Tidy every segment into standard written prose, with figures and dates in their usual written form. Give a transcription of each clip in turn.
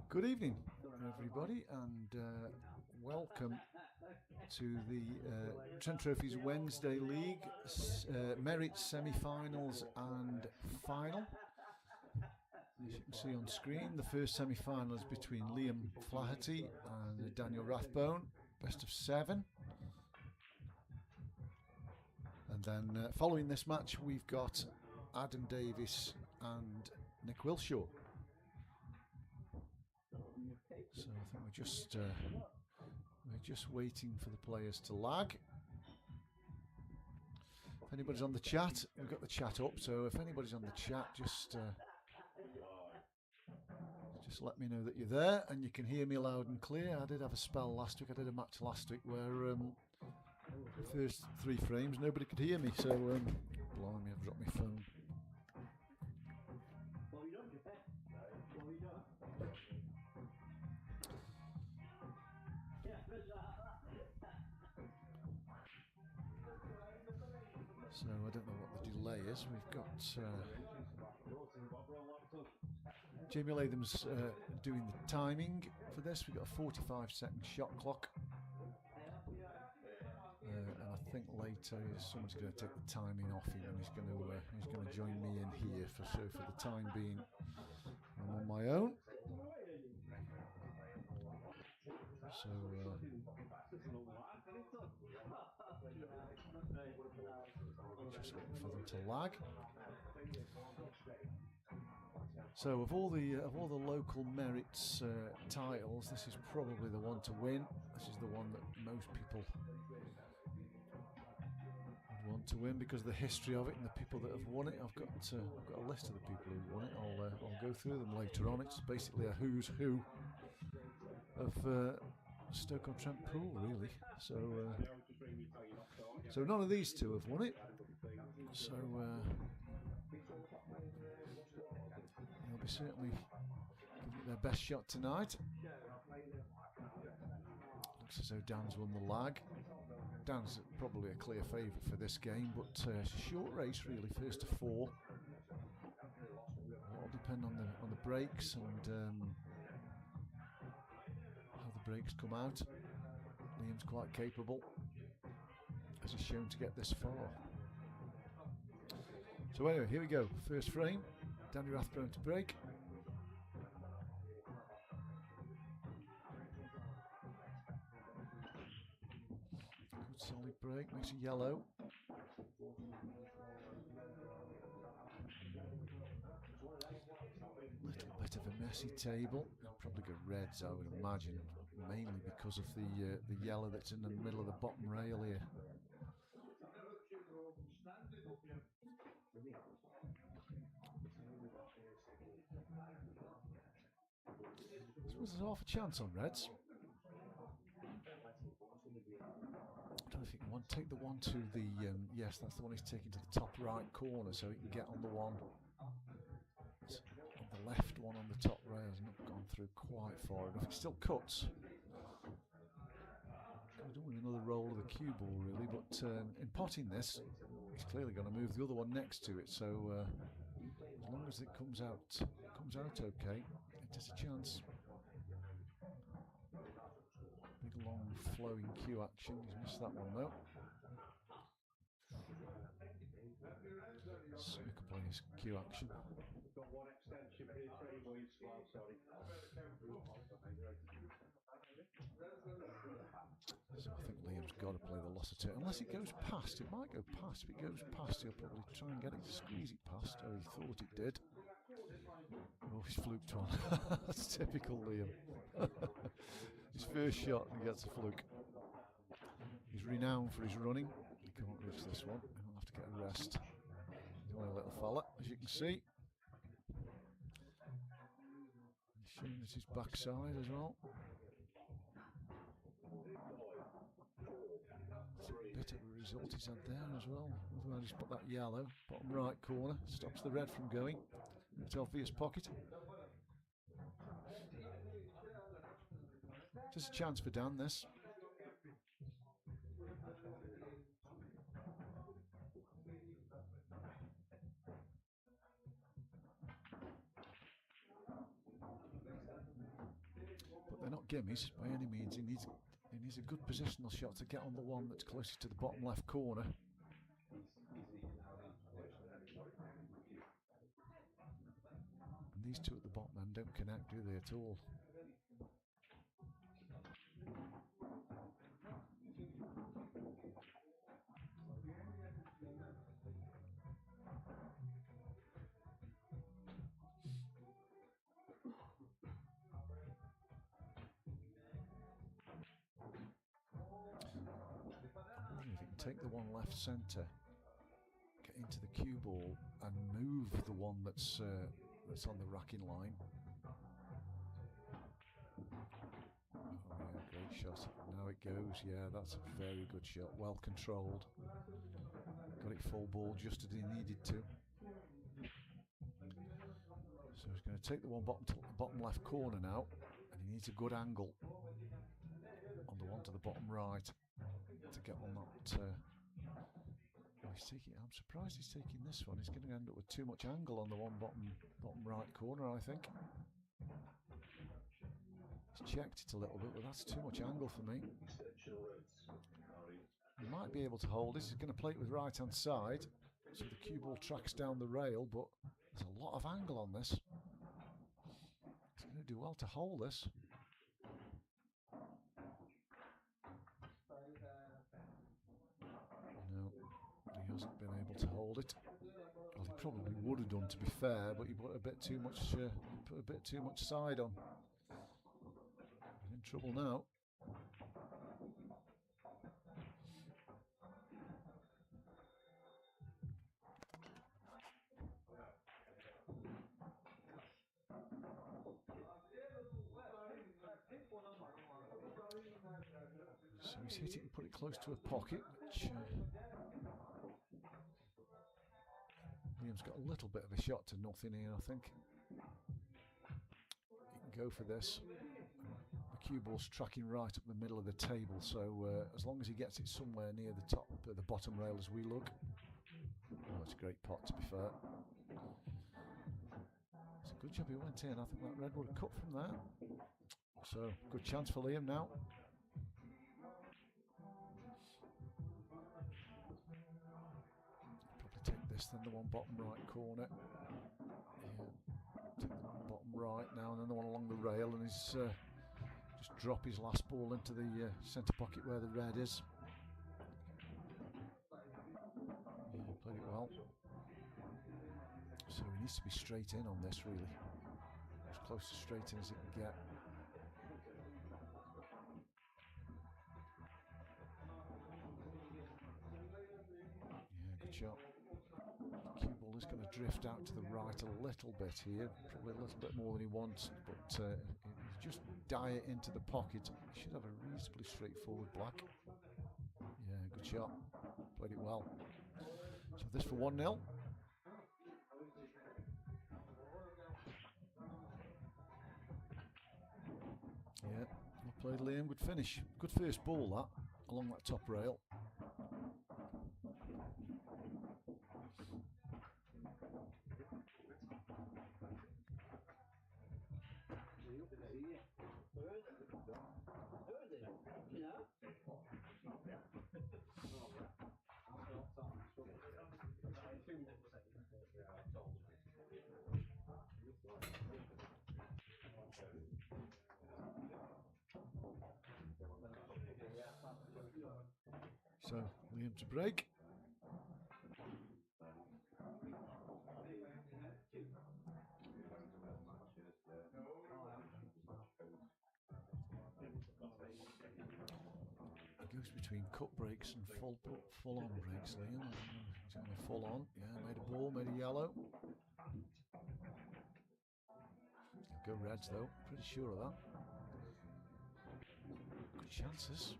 Good evening, everybody, and welcome to the Trent Trophies Wednesday League Merit semi-finals and final. As you can see on screen, the first semi-final is between Liam Flaherty and Daniel Rathbone, best of 7. And then following this match, we've got Adam Davis and Nick Wilshaw. So I think we're just waiting for the players to lag. If anybody's on the chat, we've got the chat up. So if anybody's on the chat, just let me know that you're there and you can hear me loud and clear. I did have a spell last week. I did a match last week where the first 3 frames nobody could hear me. So blimey, I've dropped my phone. So I don't know what the delay is. We've got Jamie Latham's doing the timing for this. We've got a 45-second shot clock, and I think later someone's going to take the timing off him, and he's going to join me in here. For the time being, I'm on my own. So. Just waiting for them to lag. So of all the local merits titles, this is probably the one to win. This is the one that most people would want to win because of the history of it and the people that have won it. I've got a list of the people who won it. I'll go through them later on. It's basically a who's who of Stoke-on-Trent pool, really. So none of these two have won it. So they'll be certainly giving it their best shot tonight. Looks as though Dan's won the lag. Dan's probably a clear favourite for this game, but it's a short race really, first to 4. It'll depend on the breaks and how the breaks come out. Liam's quite capable, as he's shown to get this far. So anyway, here we go. First frame, Danny Rathbone to break. Good solid break, makes a yellow. Little bit of a messy table. Probably go reds, I would imagine, mainly because of the yellow that's in the middle of the bottom rail here. I suppose there's half a chance on reds. I don't know if you can take the one to the yes, that's the one he's taking to the top right corner, so he can get on the one. On the left one on the top rail has not gone through quite far enough. It still cuts. I don't want another roll of the cue ball really, but in potting this, he's clearly going to move the other one next to it. So as long as it comes out okay, it has a chance. Big long flowing cue action. He's missed that one though. So we can play his cue action. So I think Liam's got to play the loss of turn. Unless it goes past. It might go past. If it goes past, he'll probably try and get it to squeeze it past. Oh, he thought it did. Oh, he's fluked one. That's typical Liam. His first shot and he gets a fluke. He's renowned for his running. He can't reach this one. He'll have to get a rest. He's only a little fella, as you can see. He's showing us his backside as well. Bit of a result he's had there as well. Otherwise he's put that yellow, bottom right corner, stops the red from going. It's obvious pocket. Just a chance for Dan this. gimmies by any means. He needs a good positional shot to get on the one that's closest to the bottom left corner. And these two at the bottom end don't connect, do they, at all? If you can take the one left centre, get into the cue ball and move the one that's on the racking line. Oh yeah, great shot. Now it goes. Yeah, that's a very good shot. Well controlled. Got it full ball just as he needed to. So he's going to take the one bottom left corner now, and he needs a good angle on the one to the bottom right to get on that. I'm surprised he's taking this one. He's going to end up with too much angle on the one bottom right corner, I think. He's checked it a little bit, but that's too much angle for me. He might be able to hold this. He's going to play it with right hand side, so the cue ball tracks down the rail, but there's a lot of angle on this. He's going to do well to hold this. No, he hasn't been able to hold it. Well, he probably would have done, to be fair, but he put a bit too much side on. He's in trouble now. So he's hit it and put it close to a pocket, which Liam's got a little bit of a shot to nothing here, I think. He can go for this. The cue ball's tracking right up the middle of the table, so as long as he gets it somewhere near the bottom rail as we look. Oh, it's a great pot, to be fair. It's a good job he went in. I think that red would have cut from there. So, good chance for Liam now. Probably take this, then the one bottom right corner. Yeah. Take the one bottom right now, and then the one along the rail, and he's just drop his last ball into the centre pocket where the red is. Yeah, played it well. So he needs to be straight in on this, really. As close to straight in as he can get. Yeah, good shot. The cue ball is going to drift out to the right a little bit here, probably a little bit more than he wants, but just die it into the pocket. He should have a reasonably straightforward black. Yeah, good shot. Played it well. So this for 1-0. Yeah, well played, Liam. Good finish. Good first ball, that, along that top rail. So, Liam to break. He goes between cut breaks and full on breaks, Liam. He's going to full on. Yeah, made a ball, made a yellow. He'll go reds though, pretty sure of that. Good chances.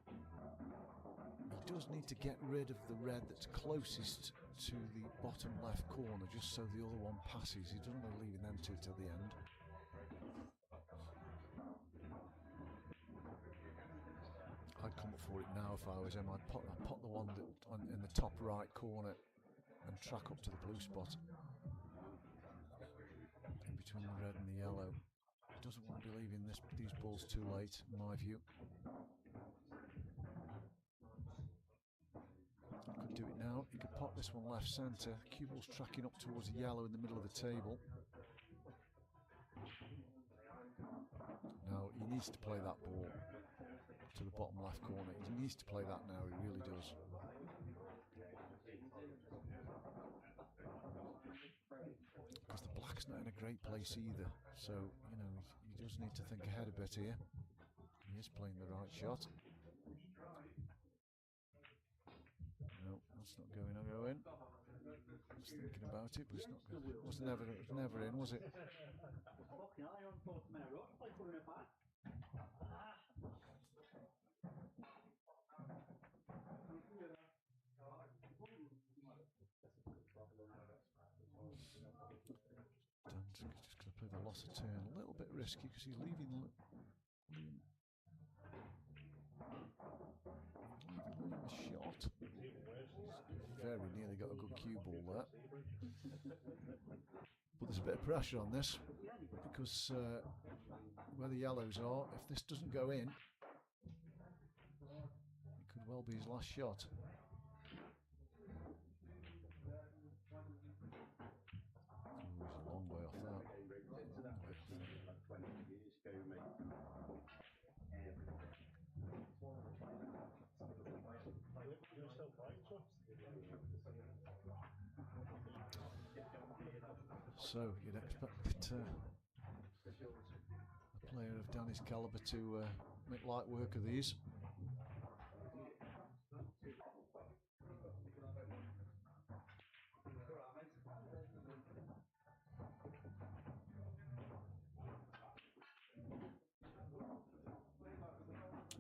He does need to get rid of the red that's closest to the bottom left corner, just so the other one passes. He doesn't want to leave them two till the end. I'd come up for it now if I was him. I'd pot the one in the top right corner and track up to the blue spot. In between the red and the yellow. doesn't want to be leaving these balls too late, in my view. Could do it now. He could pop this one left centre. Cue ball's tracking up towards the yellow in the middle of the table. Now he needs to play that ball to the bottom left corner. He needs to play that now, he really does. Because the black's not in a great place either, so you know he does need to think ahead a bit here. He is playing the right shot. No, that's not going to go in. Just thinking about it, but it's not good. It was never in, was it? Dan's just going to play the loss of turn. A little bit risky because he's leaving Liam a shot. He's very nearly got a good cue ball there. But there's a bit of pressure on this because where the yellows are, if this doesn't go in, it could well be his last shot. He's a long way off that. So you'd expect a player of Danny's calibre to make light work of these.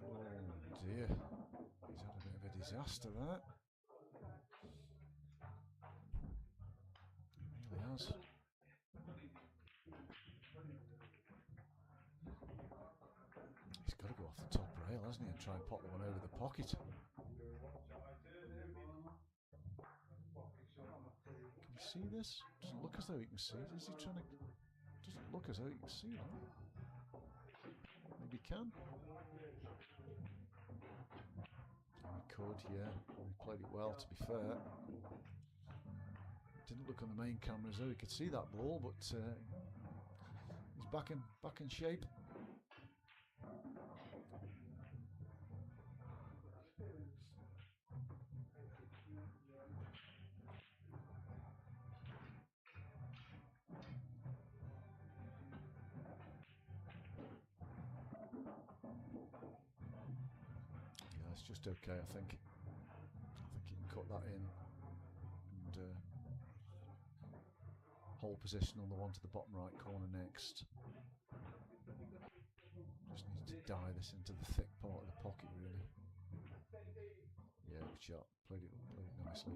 Oh dear, he's had a bit of a disaster there. He really has. He's got to go off the top rail, hasn't he, and try and pop the one over the pocket. Can you see this? Doesn't look as though he can see it. Is he trying to... Doesn't look as though he can see that. Maybe he can. He could, yeah. He played it well, to be fair. Didn't look on the main camera as though he could see that ball, but he's back in shape. Yeah, it's just okay, I think. I think he can cut that in and hold position on the one to the bottom right corner next. Just needs to die this into the thick part of the pocket, really. Yeah, good shot. Played it nicely.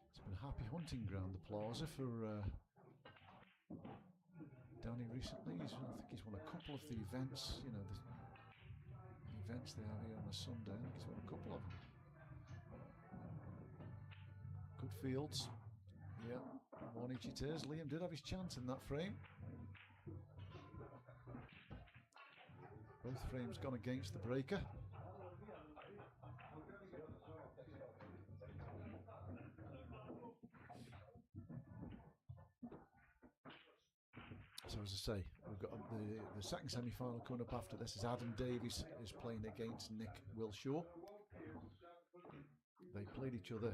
It's been a happy hunting ground, the Plaza, for Danny recently. I think he's won a couple of the events, you know, the events they have here on a Sunday. I think he's won a couple of them. Good fields. Yeah, one each it is. Liam did have his chance in that frame. Both frames gone against the breaker. So as I say, we've got the second semi-final coming up after this. Is Adam Davies is playing against Nick Wilshaw. They played each other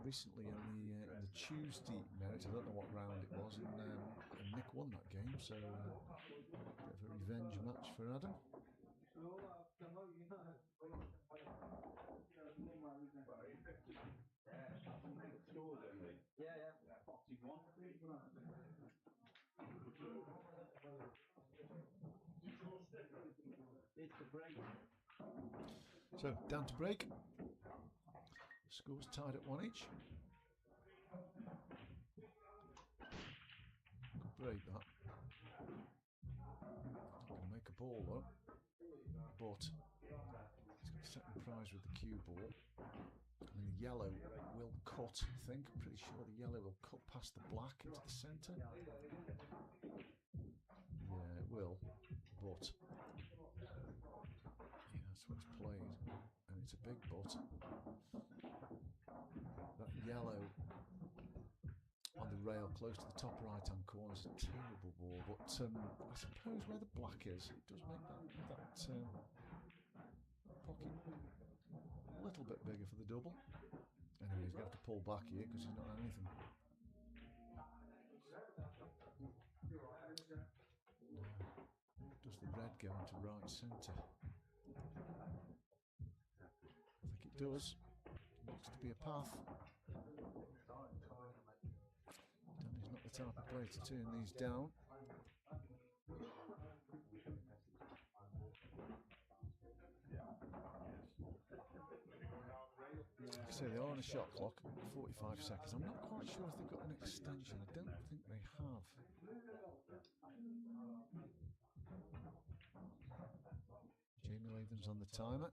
recently in the Tuesday night. I don't know what round it was, and Nick won that game. So a bit of a revenge match for Adam. So down to break. Scores tied at 1 each. Good break that. ball though, but he's got second prize with the cue ball. And the yellow will cut, I think. I'm pretty sure the yellow will cut past the black into the centre. Yeah, it will, but yeah, that's what it's played, and it's a big but. That yellow on the rail close to the top right hand corner is a terrible ball, but I suppose where the black is, it does make that pocket a little bit bigger for the double. Anyway, he's going to have to pull back here because he's not had anything. Does the red go into right centre? I think it does. Looks to be a path. Danny's not the type of player to turn these down. Like I say, they are on a shot clock, 45 seconds. I'm not quite sure if they've got an extension. I don't think they have. Jamie Latham's on the timer.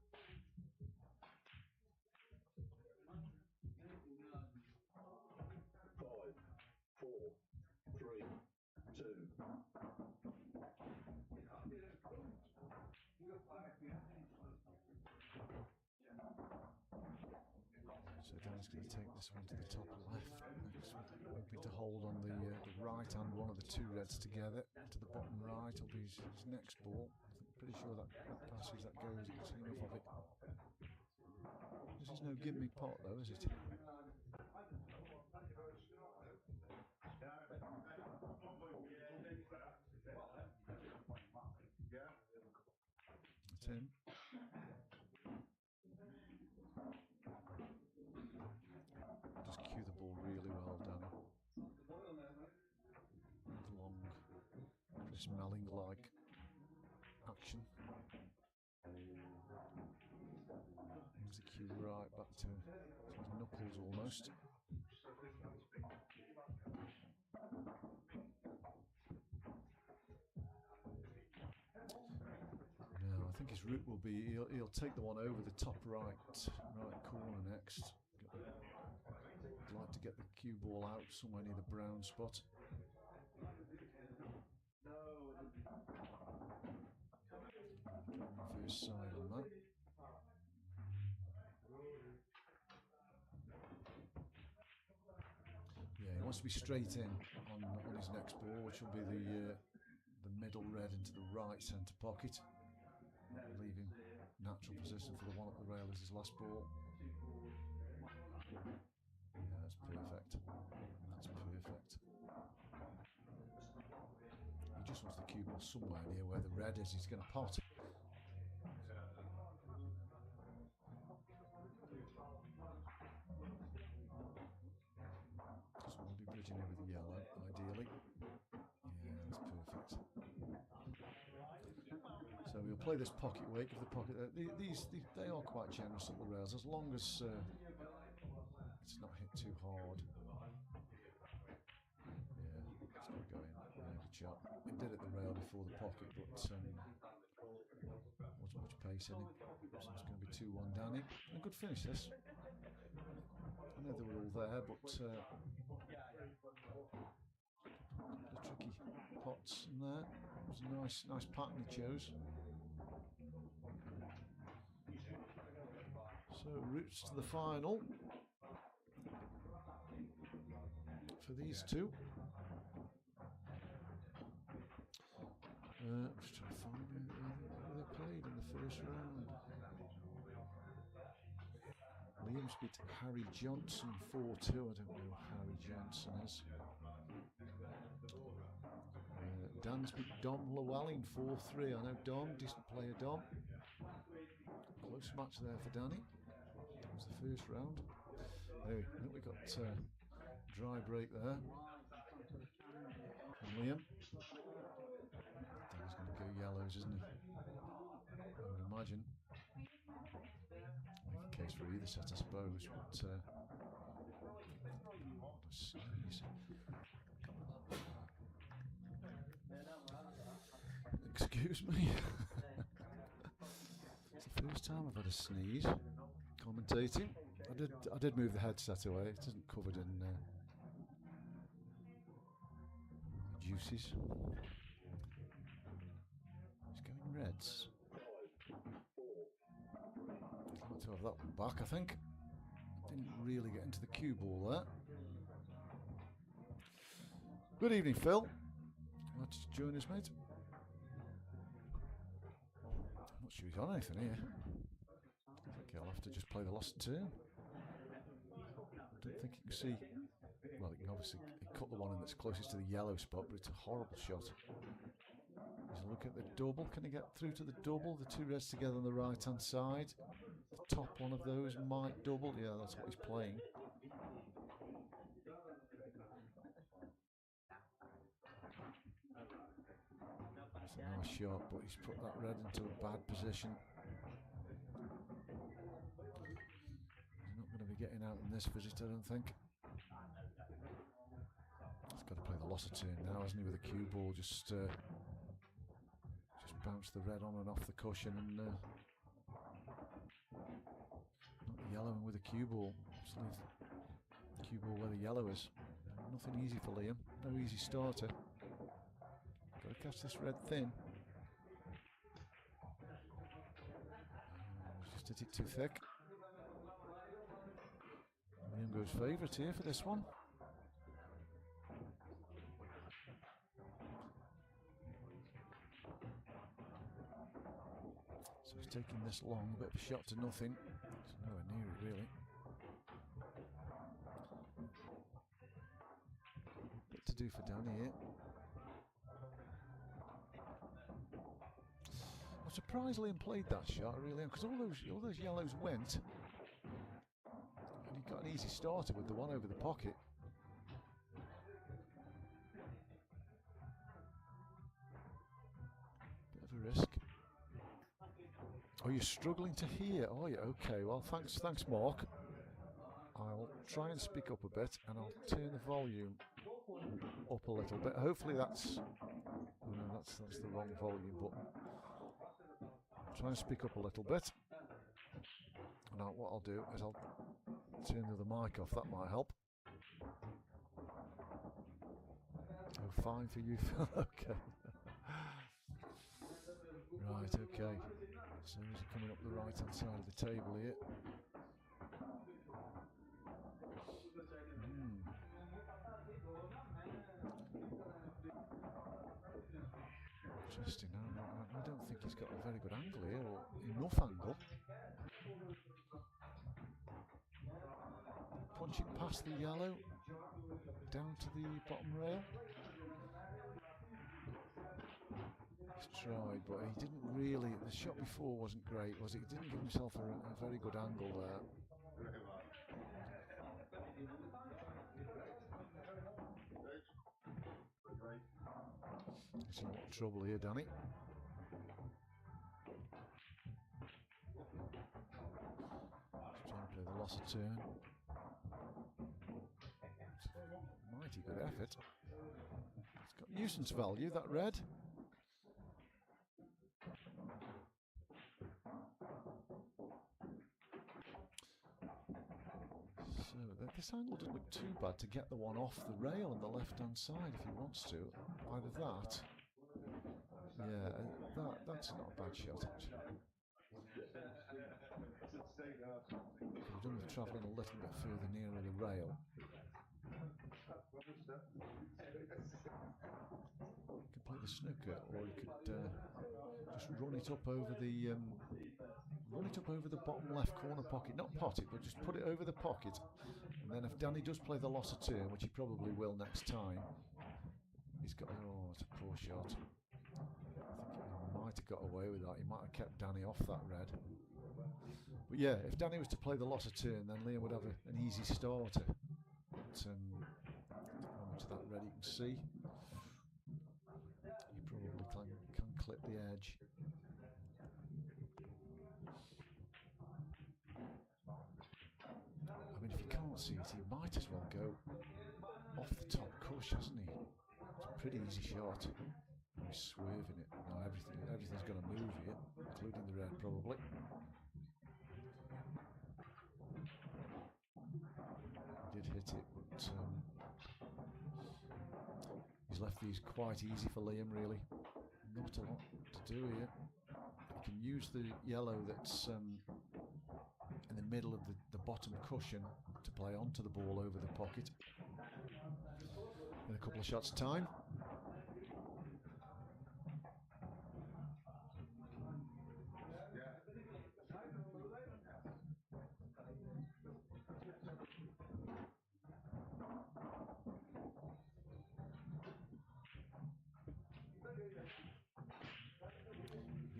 So Dan's going to take this one to the top left next, hoping to hold on the right hand one of the two reds together to the bottom right will be his next ball. I'm pretty sure that passes, that goes, you can see enough of it. This is no give me pot though, is it? That's him. Just cue the ball really well, Danny. Long, Chris Melling-like action. Moves the cue right back to his knuckles almost. Now I think his route will be he'll take the one over the top right corner next. I'd like to get the cue ball out somewhere near the brown spot. First side on that. Yeah, he wants to be straight in on his next ball, which will be the middle red into the right centre pocket, leaving natural position for the one at the rail as his last ball. Yeah, that's perfect. That's perfect. He just wants the cue ball somewhere near where the red is. He's going to pot. Just want to be bridging over the yellow, ideally. Yeah, that's perfect. So we'll play this pocket wake of the pocket. These they are quite generous at the rails, as long as it's not hit too hard. Yeah, it's got to go in. Yeah, good shot. It did at the rail before the pocket, but wasn't much pace in it. So it's going to be 2-1 Danny. A good finish this. I know they were all there, but the tricky pots in there. It was a nice pattern he chose. So routes to the final for these two. I'm just trying to find who they played in the first round. Liam's beat Harry Johnson 4-2. I don't know who Harry Johnson is. Dan's beat Dom Llewellyn 4-3. I know Dom, decent player Dom. Close match there for Danny. That was the first round. Anyway, I think we got dry break there from Liam. Danny's going to go yellows, isn't he? I would imagine. Make a case for either set, I suppose, but Excuse me. It's the first time I've had a sneeze commentating. I did move the headset away. It isn't covered in juices. It's going Reds. I'd like to have that one back, I think. Didn't really get into the cue ball there. Good evening, Phil. Glad to join us, mate. I'm not sure he's on anything here. I think he'll have to just play the lost turn. I don't think you can see. Well, he can obviously cut the one in that's closest to the yellow spot, but it's a horrible shot. He's a look at the double. Can he get through to the double? The two reds together on the right hand side. The top one of those might double. Yeah, that's what he's playing. It's a nice shot, but he's put that red into a bad position. He's not going to be getting out in this visit, I don't think. He's got to play the loss of turn now, hasn't he, with a cue ball? Just bounce the red on and off the cushion and not the yellow and with a cue ball. Just leave the cue ball where the yellow is. Nothing easy for Liam. No easy starter. Got to catch this red thin. Just hit it too thick. Liam goes favourite here for this one. So he's taking this long, a bit of a shot to nothing. It's nowhere near it really. Bit to do for Danny here. I'm surprised Liam played that shot, I really am, because all those yellows went, and he got an easy starter with the one over the pocket. Bit of a risk. Oh, you're struggling to hear? Oh, yeah. Okay. Well, thanks, Mark. I'll try and speak up a bit, and I'll turn the volume up a little bit. Hopefully, that's the wrong volume button. Try and speak up a little bit. Now what I'll do is I'll turn the other mic off, that might help. Oh, fine for you, Phil. Okay. Right, okay. So he's coming up the right hand side of the table here. Interesting. I don't think he's got a very good angle here, or enough angle. Punching past the yellow, down to the bottom rail. He's tried, but he didn't really. The shot before wasn't great, was it? He didn't give himself a very good angle there. He's in a lot of trouble here, Danny. He's trying to play the loss of turn. Mighty good effort. It's got nuisance value, that red. So this angle doesn't look too bad to get the one off the rail on the left hand side if he wants to. Either that. Yeah, that's not a bad shot actually. We've done the travelling a little bit further nearer the rail. You could play the snooker, or you could just run it up over the bottom left corner pocket. Not pot it, but just put it over the pocket. And then if Danny does play the loss of turn, which he probably will next time, he's got. Oh, it's a poor shot. I think he might have got away with that. He might have kept Danny off that red. But yeah, if Danny was to play the loss of turn, then Liam would have an easy starter. But how much of that red you can see, you probably can clip the edge. I mean, if you can't see it, he might as well go off the top cush, hasn't he? It's a pretty easy shot. He swerving it. No, everything's going to move here, including the red probably. He did hit it, but he's left these quite easy for Liam, really. Not a lot to do here. You can use the yellow that's in the middle of the bottom cushion to play onto the ball over the pocket in a couple of shots' time.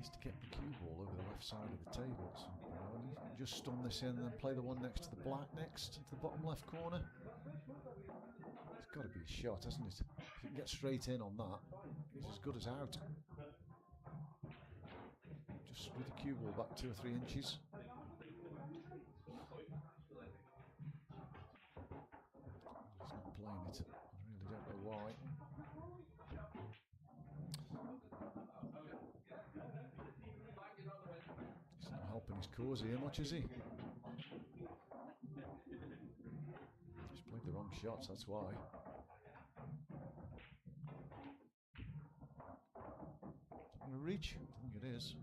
To get the cue ball over the left side of the table. So, you can just stun this in and then play the one next to the black next to the bottom left corner. It's got to be a shot, hasn't it? If you can get straight in on that, it's as good as out. Just with the cue ball back 2 or 3 inches. He's not playing it. I really don't know why. Helping his cause here much, is he? He's played the wrong shots, that's why. Is that going to reach? I think it is.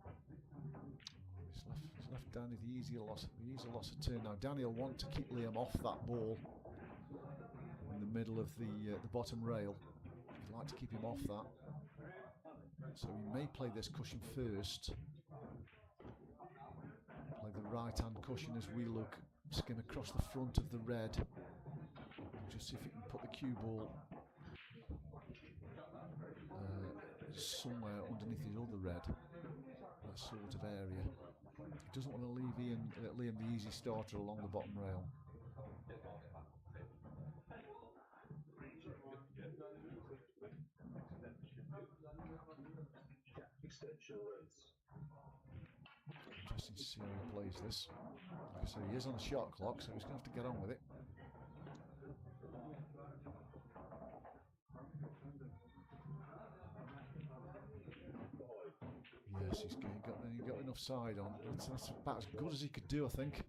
Oh, he's left Danny the easy loss of 2. Now Danny will want to keep Liam off that ball in the middle of the bottom rail. He'd like to keep him off that. So he may play this cushion first. Play the right hand cushion as we look, skim across the front of the red. Just see if he can put the cue ball somewhere underneath his other red, that sort of area. He doesn't want to leave Liam the easy starter along the bottom rail. Interesting to see how he plays this. Like I say, he is on the shot clock, so he's going to have to get on with it. Yes, he got enough side on. That's about as good as he could do, I think.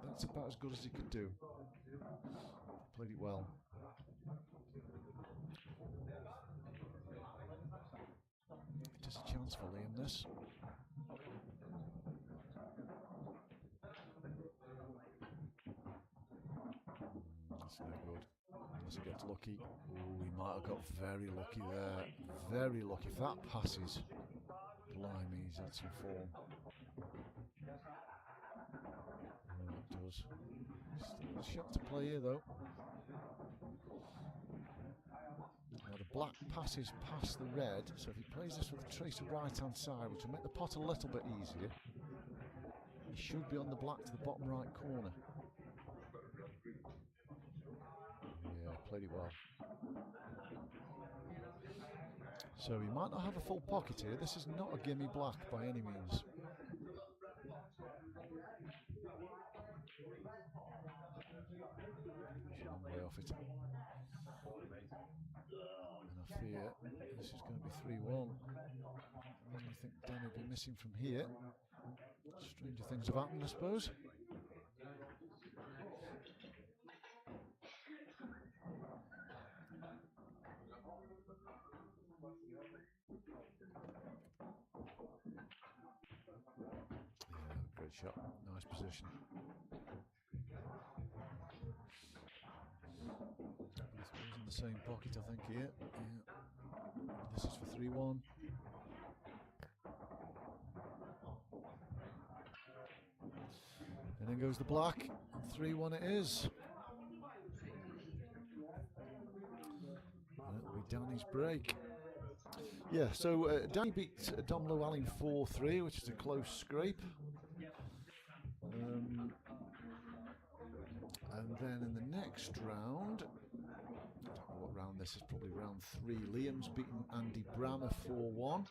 That's about as good as he could do. Played it well. Just a chance for Liam, this. That's no good. Unless he gets lucky. Oh, he might have got very lucky there. Very lucky. If that passes, blimey, he's had some form. Oh, it does. Still a shot to play here, though. Now the black passes past the red, so if he plays this with a trace of right-hand side, which will make the pot a little bit easier, he should be on the black to the bottom right corner. Yeah, played it well. So he might not have a full pocket here. This is not a gimme black by any means. He's a long way off it. And I fear this is going to be 3-1. I really think Dan will be missing from here. Stranger things have happened, I suppose. Yeah, great shot. Nice position. Both in the same pocket, I think, here. Yeah. This is for 3-1. And then goes the black. 3-1 it is. That'll be Danny's break. Yeah, so Danny beat Dom Llewellyn 4-3, which is a close scrape. And then in the next round, I don't know what round this is, probably round 3, Liam's beaten Andy Brammer 4-1.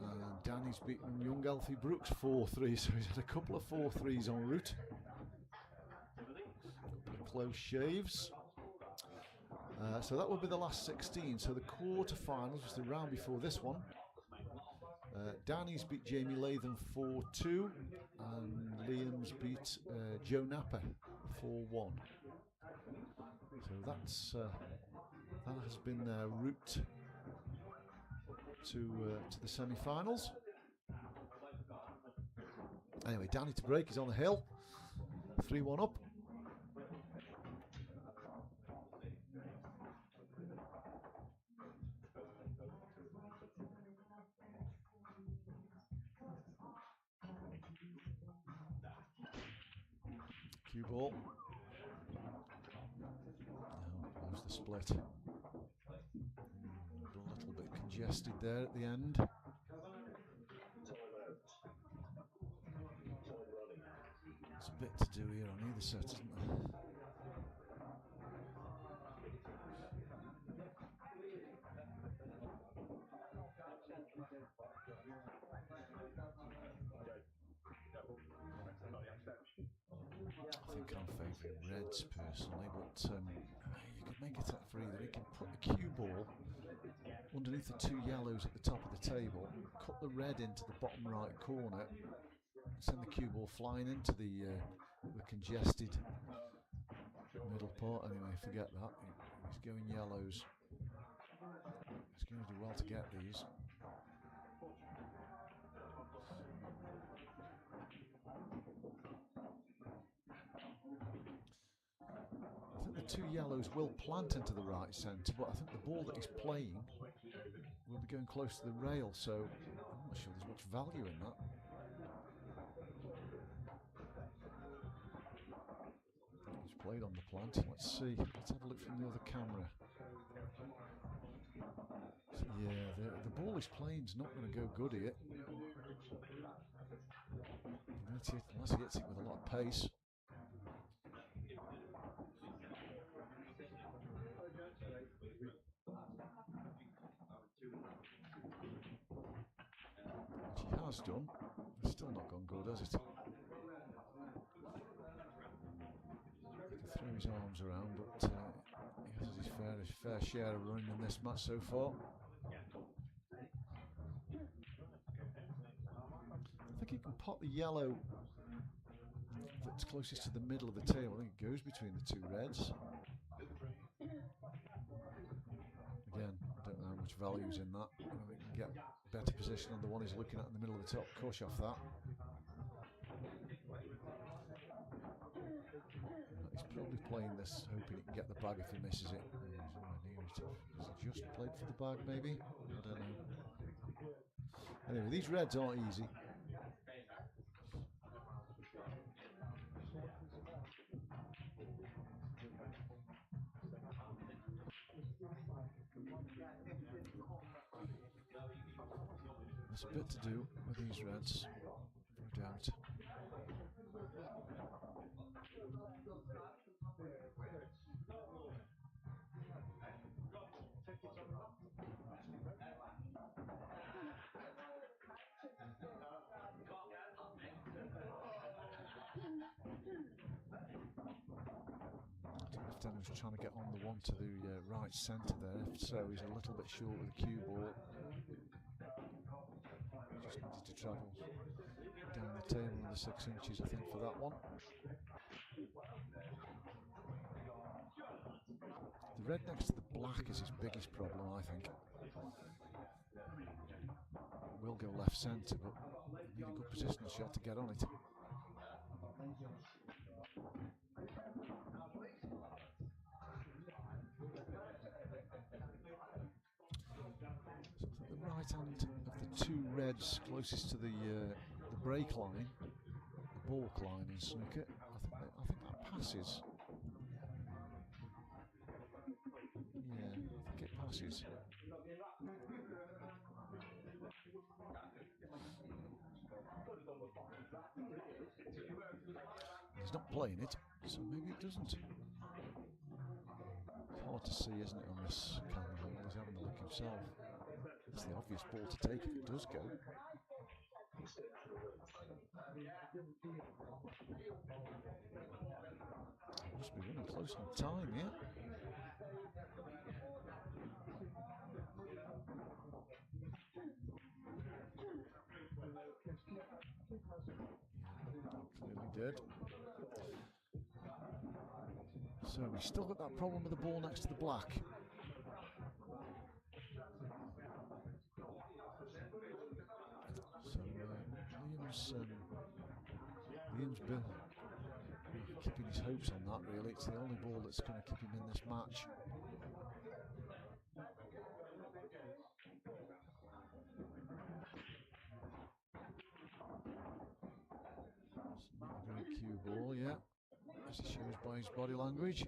And Danny's beaten young Elfie Brooks 4-3, so he's had a couple of 4-3s en route. A couple of close shaves. So that will be the last 16. So the quarterfinals was the round before this one. Danny's beat Jamie Latham 4-2, and Liam's beat Joe Napper 4-1. So that's that has been their route to the semi-finals. Anyway, Danny to break is on the hill, 3-1 up. Cue ball. Now goes the split. A little bit congested there at the end. There's a bit to do here on either set, isn't there? I think I'm favouring reds personally, but you could make it up for either. You can put the cue ball underneath the two yellows at the top of the table, cut the red into the bottom right corner, send the cue ball flying into the congested middle part. Anyway, forget that. He's going yellows. He's going to do well to get these. I think the two yellows will plant into the right centre, but I think the ball that he's playing will be going close to the rail, so I'm not sure there's much value in that. He's played on the plant. Let's see. Let's have a look from the other camera. So yeah, the ball he's playing is not going to go good here. Unless he hits it with a lot of pace. Which he has done. It's still not gone good, has it? He can throw his arms around, but he has his fair share of running in this match so far. I think he can pot the yellow that's closest to the middle of the table. I think it goes between the two reds. Again, I don't know how much value is in that. I think he can get better position on the one he's looking at in the middle of the top. Cush off that. He's probably playing this hoping he can get the bag if he misses it. He's nowhere near it. Has he just played for the bag maybe? I don't know. Anyway, these reds aren't easy. There's a bit to do with these reds, no doubt. Left-hander was trying to get on the one to the right centre there, so he's a little bit short with the cue ball. Just needed to travel down the table another 6 inches, I think, for that one. The red next to the black is his biggest problem, I think. Will go left centre, but need a good positional shot to get on it. So I think the right hand of the two reds closest to the break line, the balk line in snooker, I think that passes. Yeah, I think it passes. He's not playing it, so maybe it doesn't. It's hard to see, isn't it, on this camera angle? He's having a look himself. It's the obvious ball to take if it does go. Must be running close on time, yeah. did. So we've still got that problem with the ball next to the black. So Liam's been keeping his hopes on that, really. It's the only ball that's going to keep him in this match. It's not a great cue ball, yeah, as he shows by his body language.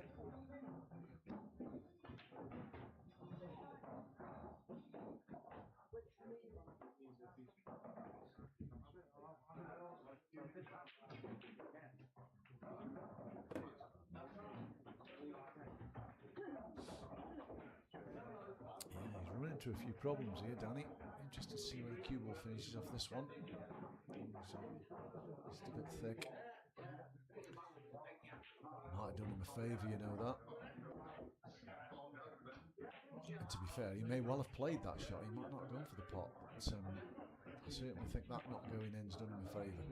He's run into a few problems here, Danny. Interested to see where the cue ball finishes off this one. He's a bit thick. Might have done him a favour, you know that. And to be fair, he may well have played that shot. He might not have gone for the pot. But I certainly think that not going in's done him a favour.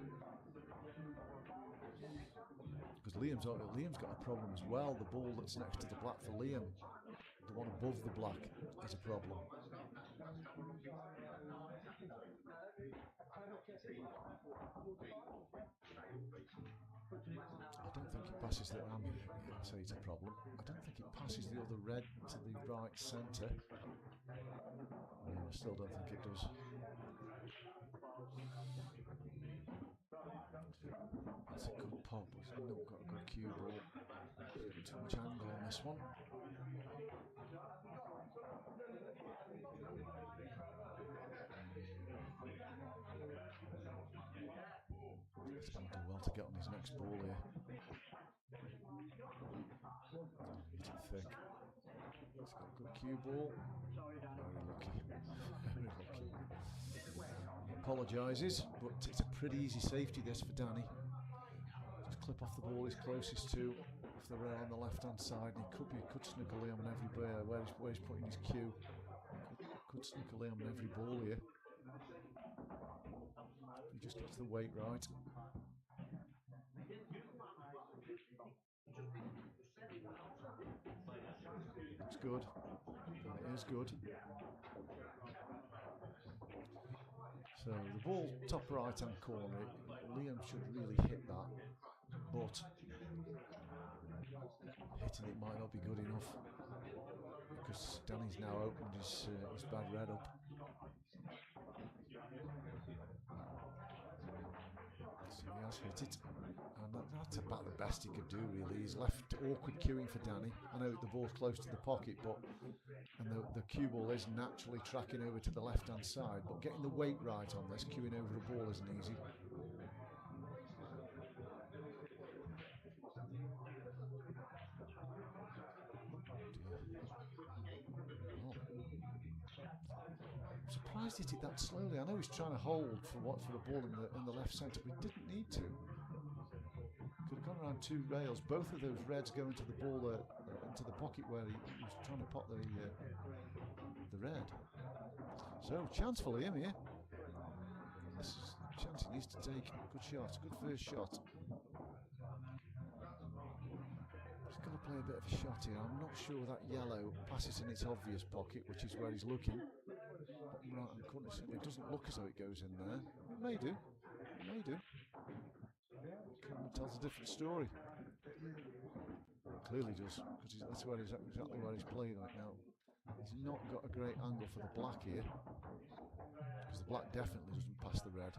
Because Liam's got a problem as well. The ball that's next to the black for Liam, the one above the black, is a problem. I don't think it passes the I say it's a problem. I don't think it passes the other red to the right centre. I still don't think it does. That's a good pop. He's not got a good cue ball. Too much angle on this one. He's going to do well to get on his next ball here. Hit it thick. He's got a good cue ball. Very lucky. Very lucky. He apologises, but it's a pretty easy safety this for Danny. Just clip off the ball he's closest to, off the rail on the left hand side, and he could snooker Liam on every ball where he's putting his cue. Could snooker Liam on every ball here. He just gets the weight right. It's good. It is good. So the ball top right hand corner, Liam should really hit that, but hitting it might not be good enough because Danny's now opened his bad red up. So he has hit it, and that's about the best he could do really. He's left awkward cueing for Danny. I know the ball's close to the pocket, but the cue ball is naturally tracking over to the left hand side, but getting the weight right on this, cueing over a ball isn't easy. I'm surprised he hit it that slowly. I know he's trying to hold for the ball in the left centre, but he didn't need to. Could have gone around two rails. Both of those reds go into the ball, into the pocket where he was trying to pot the red. So chance for Liam here. This is a chance he needs to take. Good shot. Good first shot. He's going to play a bit of a shot here. I'm not sure that yellow passes in its obvious pocket, which is where he's looking. Bottom right hand corner. It doesn't look as though it goes in there. It may do. It may do. Camera tells a different story. It clearly does, because that's where exactly where he's playing right now. He's not got a great angle for the black here, because the black definitely doesn't pass the red.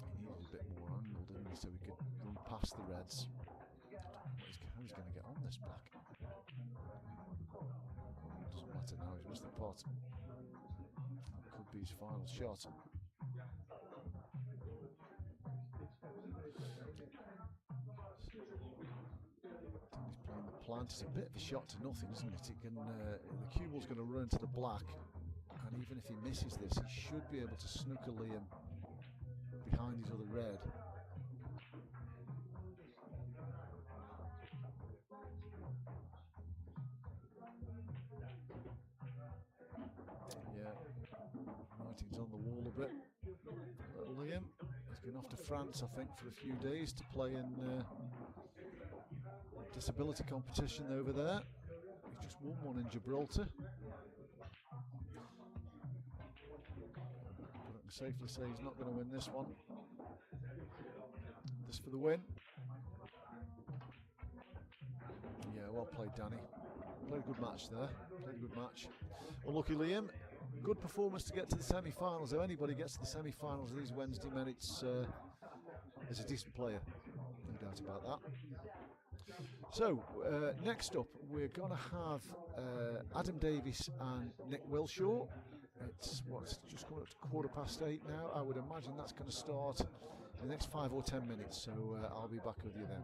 He needed a bit more angle, didn't he, so he could run past the reds. How he's going to get on this black? Doesn't matter now, he's missed the pot. Could be his final shot. He's playing the plant. It's a bit of a shot to nothing, isn't it? It can, the cue ball's going to run into the black, and even if he misses this, he should be able to snooker Liam behind his other red. writing's on the wall a bit. Liam, he's been off to France, I think, for a few days to play in disability competition over there. He's just won one in Gibraltar. But I can safely say he's not going to win this one. This for the win. Yeah, well played, Danny. Played a good match there. Played a good match. Unlucky Liam. Good performance to get to the semi-finals. If anybody gets to the semi-finals of these Wednesday men, it's a decent player. No doubt about that. So, next up, we're going to have Adam Davies and Nick Wilshaw. It's just coming up to 8:15 now. I would imagine that's going to start in the next 5 or 10 minutes. So I'll be back with you then.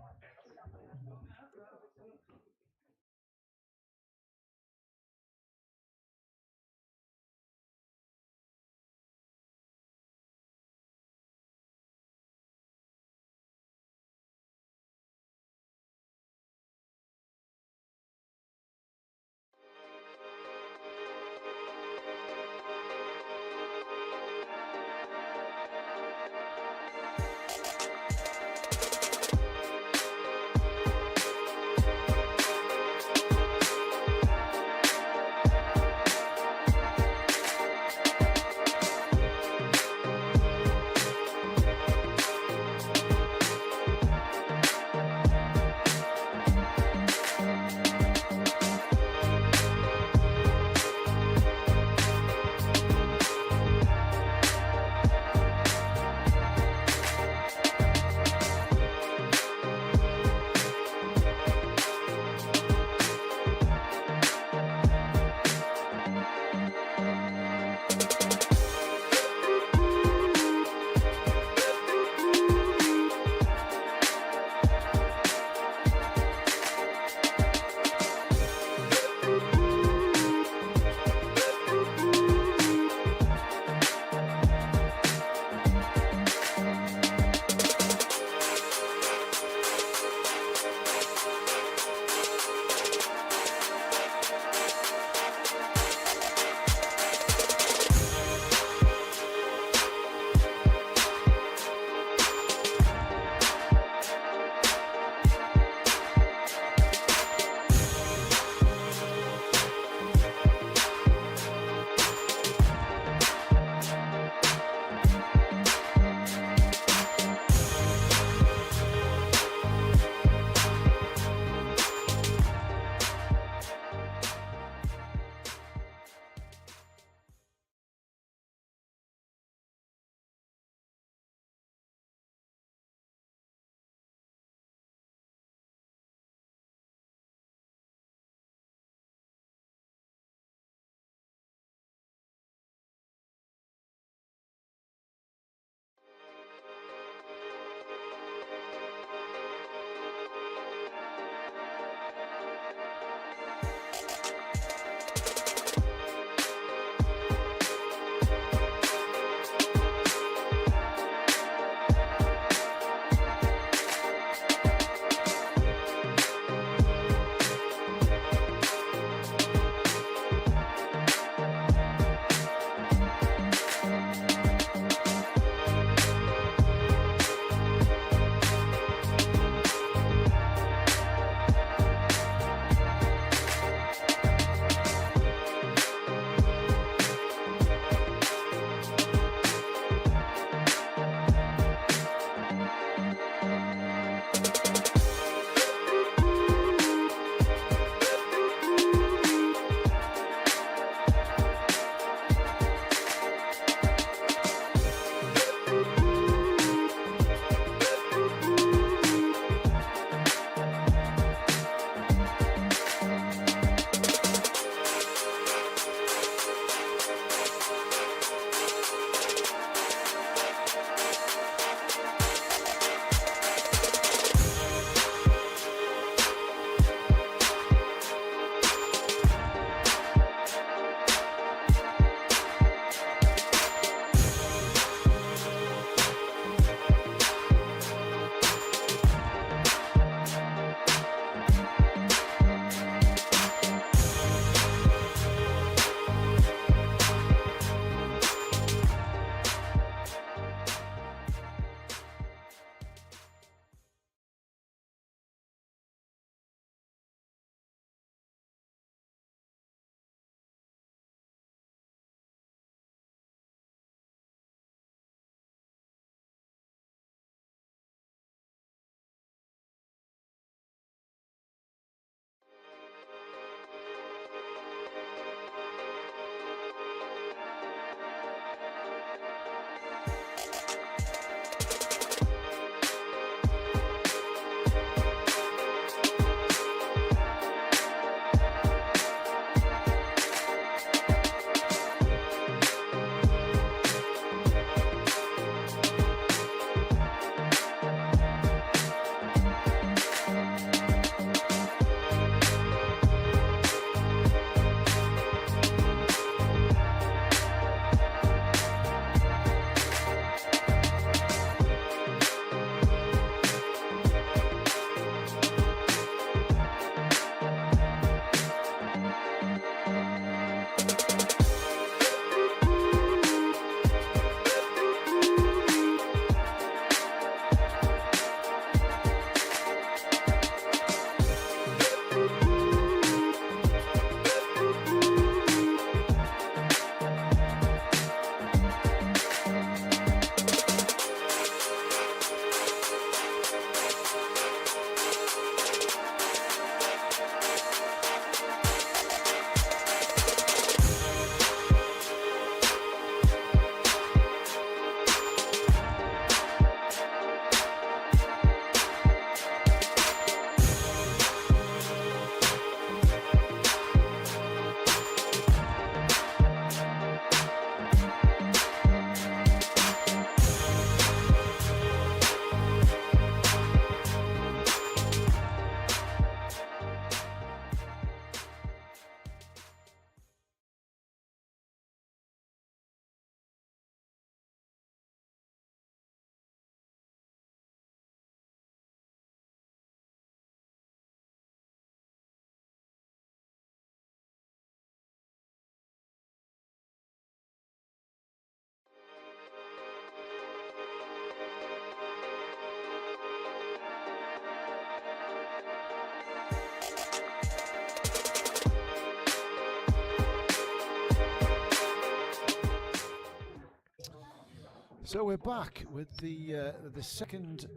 So we're back with the second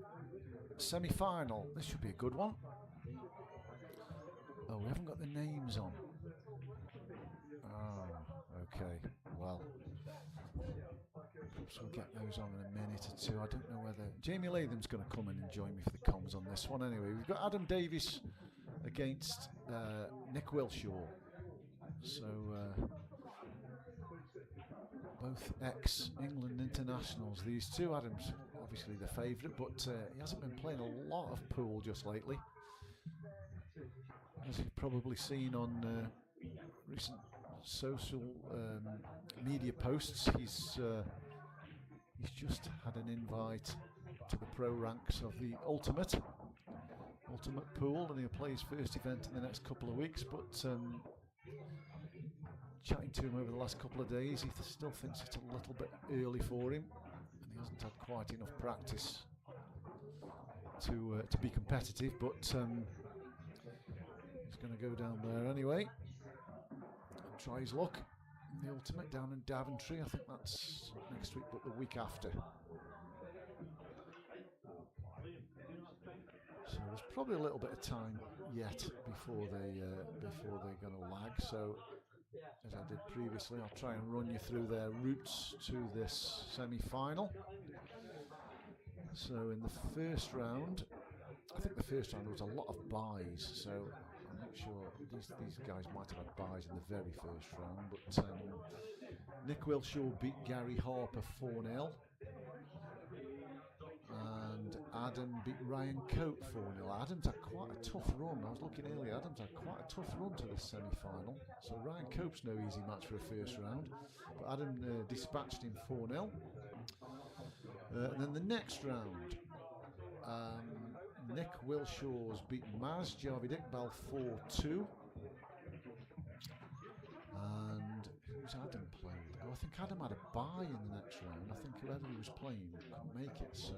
semi-final. This should be a good one. Oh, we haven't got the names on. Oh, okay. Well, perhaps we'll get those on in a minute or two. I don't know whether Jamie Latham's going to come in and join me for the comms on this one. Anyway, we've got Adam Davies against Nick Wilshaw. So both ex-England internationals. These two. Adam's obviously the favourite, but he hasn't been playing a lot of pool just lately. As you've probably seen on recent social media posts, he's just had an invite to the pro ranks of the Ultimate Pool, and he'll play his first event in the next couple of weeks. But chatting to him over the last couple of days, he still thinks it's a little bit early for him, and he hasn't had quite enough practice to be competitive. But he's going to go down there anyway and try his luck in the Ultimate down in Daventry. I think that's not next week, but the week after. So there's probably a little bit of time yet before they're going to lag. So as I did previously, I'll try and run you through their routes to this semi-final. So in the first round, I think the first round there was a lot of buys, so I'm not sure, these guys might have had buys in the very first round, but Nick Wilshaw beat Gary Harper 4-0, and Adam beat Ryan Cope 4-0. Adam's had quite a tough run. I was looking earlier, Adam's had quite a tough run to this semi-final, so Ryan Cope's no easy match for a first round, but Adam dispatched him 4-0. And then the next round, Nick Wilshaw's beat Maz Javid Iqbal 4-2. And who's Adam played? Oh, I think Adam had a bye in the next round. I think whoever he was playing couldn't make it, so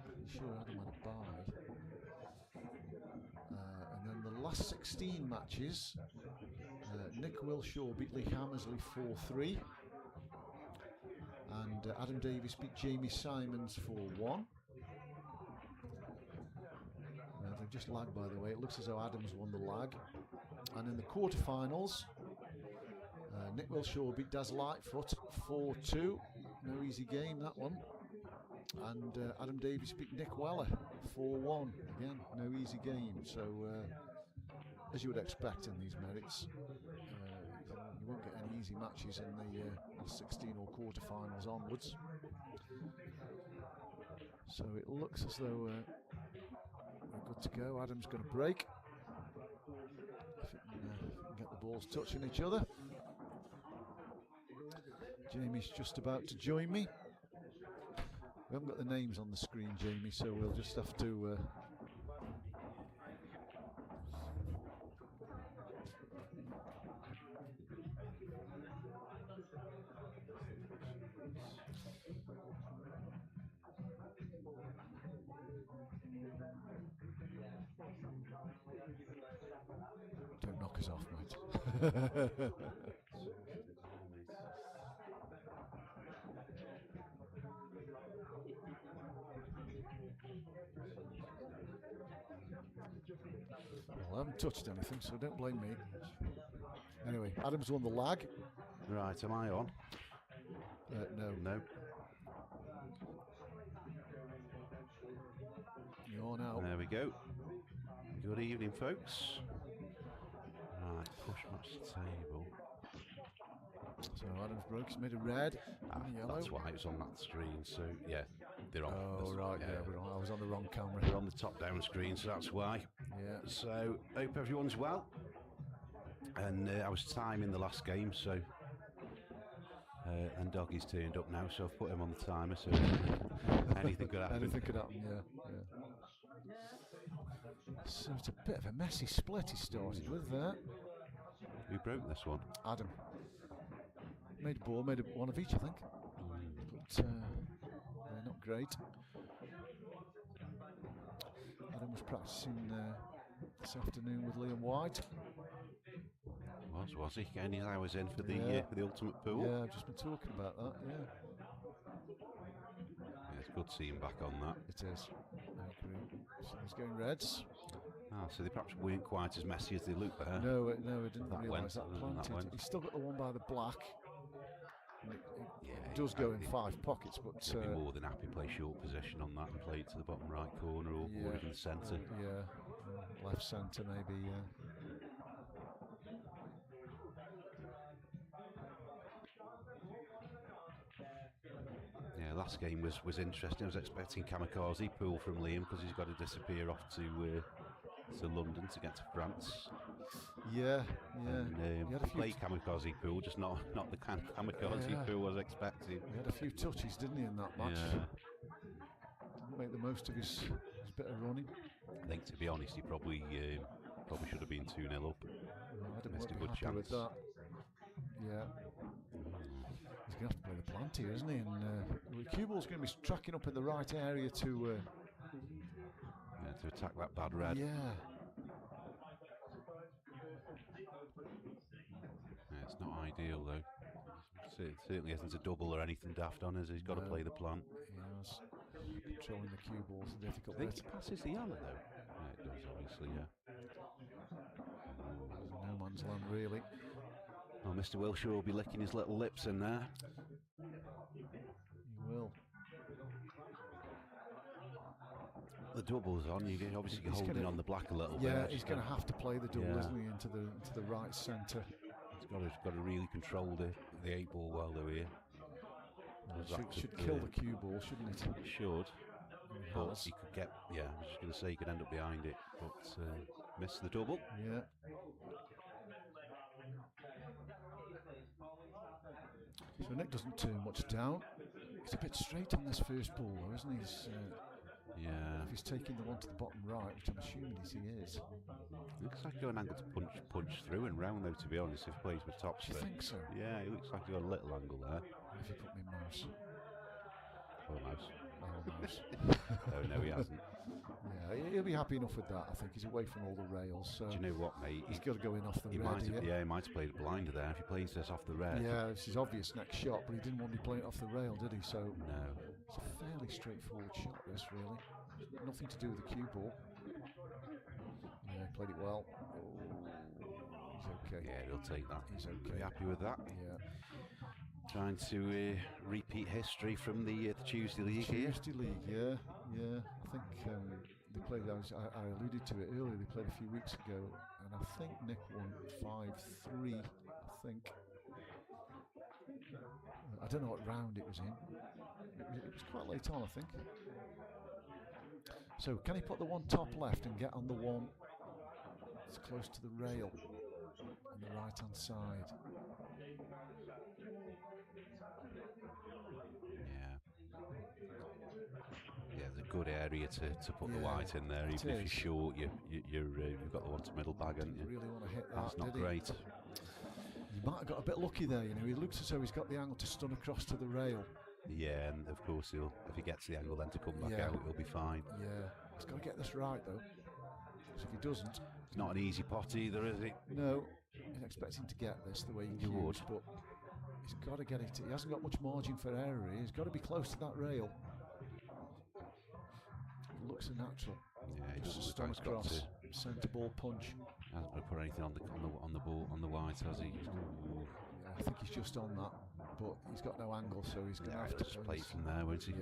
pretty sure Adam had a bye. And then the last 16 matches, Nick Wilshaw beat Lee Hammersley 4-3. And Adam Davies beat Jamie Simons 4-1. They've just lagged, by the way. It looks as though Adams won the lag. And in the quarterfinals, Nick Wilshaw beat Daz Lightfoot 4-2. No easy game, that one. And Adam Davies beat Nick Weller 4-1. Again, no easy game. So, as you would expect in these merits, you won't get any easy matches in the 16 or quarterfinals onwards. So it looks as though we're good to go. Adam's going to break. If it can get the balls touching each other. Jamie's just about to join me. We haven't got the names on the screen, Jamie, so we'll just have to don't knock us off, mate. Well, I haven't touched anything, so don't blame me. Anyway, Adam's won the lag. Right, am I on? No. No. You're now. There we go. Good evening, folks. Right, push match the table. So Adam's broke. He's made a red and a yellow. That's why it's on that screen. So yeah, they're on. Oh right, yeah. I was on the wrong camera. They're on the top-down screen, so that's why. Yeah. So hope everyone's well. And I was timing the last game, so and Doggy's turned up now, so I've put him on the timer. So anything could happen. Anything could happen. Yeah. So it's a bit of a messy split he started with there. Who broke this one? Adam. Made a ball, made one of each, I think. But not great. Adam was practicing this afternoon with Liam White. Was he? Getting his hours in for the Ultimate Pool? Yeah, I've just been talking about that, yeah. good seeing back on that. It is. I agree. So he's going reds. So they perhaps weren't quite as messy as they looked there. No, I didn't That realise that went, planted. that went. He's still got the one by the black. Yeah, It does go in 5 pockets, but he'd be more than happy to play short position on that and play it to the bottom right corner or even the centre. Yeah, left centre maybe. Yeah, last game was interesting. I was expecting kamikaze pull from Liam because he's got to disappear off to London to get to France. Yeah. And, he played kamikaze pool, just not the kind of kamikaze pool I was expecting. He had a few touches, didn't he, in that match? Yeah. Didn't make the most of his bit of running. I think, to be honest, he probably should have been 2-0 up. Missed a good chance. With that. Yeah. He's going to have to play the plant here, isn't he? And cue ball's going to be tracking up in the right area to attack that bad red. Yeah, it's not ideal though. It certainly isn't a double or anything daft on us. He's got to play the plant. Yes. Controlling the cue ball's a difficult I think bit. he passes the yellow though. Yeah, it does obviously. Yeah. No man's land really. Well, Mr. Wilshire will be licking his little lips in there. He will. The double's on. You obviously He's holding gonna, on the black a little bit. Yeah, he's going to have to play the double, isn't he, into the right centre. He's got to really control the 8 ball while they're here. Should kill the cue ball, shouldn't it? It should. But he could get, I was just going to say he could end up behind it, but miss the double. Yeah. So Nick doesn't turn much down. He's a bit straight on this first ball, though, isn't he? If he's taking the one to the bottom right, which I'm assuming he is. Looks like he's got an angle to punch through and round, though, to be honest, if he plays with top spin. Do you think so? Yeah, it looks like he's got a little angle there. If you put me mouse. Oh, mouse. Mouse. Oh, no, he hasn't. Yeah, he'll be happy enough with that. I think he's away from all the rails. So do you know what, mate? He's got to go in off the red. He might have played a blinder there if he plays this off the red. Yeah, it's his obvious next shot, but he didn't want to be playing it off the rail, did he? So no. It's a fairly straightforward shot, this, really. Nothing to do with the cue ball. Yeah, he played it well. Oh, he's okay. Yeah, he'll take that. He's okay. Very happy with that. Yeah. Trying to repeat history from the Tuesday League here. Tuesday League, yeah. I think they played. I alluded to it earlier. They played a few weeks ago, and I think Nick won 5-3. I think. I don't know what round it was in. It was quite late on, I think. So can he put the one top left and get on the one that's close to the rail on the right hand side? Yeah, it's a good area to put the white in there. Even if you're short, you've got the one to middle bag, haven't you? Really want to hit that. That's not great. He might have got a bit lucky there, you know. He looks as though he's got the angle to stun across to the rail. Yeah, and of course if he gets the angle then to come back out, he'll be fine. Yeah, he's got to get this right though. Because if he doesn't, it's not an easy pot either, is it? No, he's expecting to get this the way he would, but he's got to get it. He hasn't got much margin for error. He's got to be close to that rail. It looks a natural. Yeah, he just doesn't stun across, centre ball punch. Hasn't put anything on the ball on the white, has he? Yeah, I think he's just on that, but he's got no angle, so he's going to have to play from there, won't he?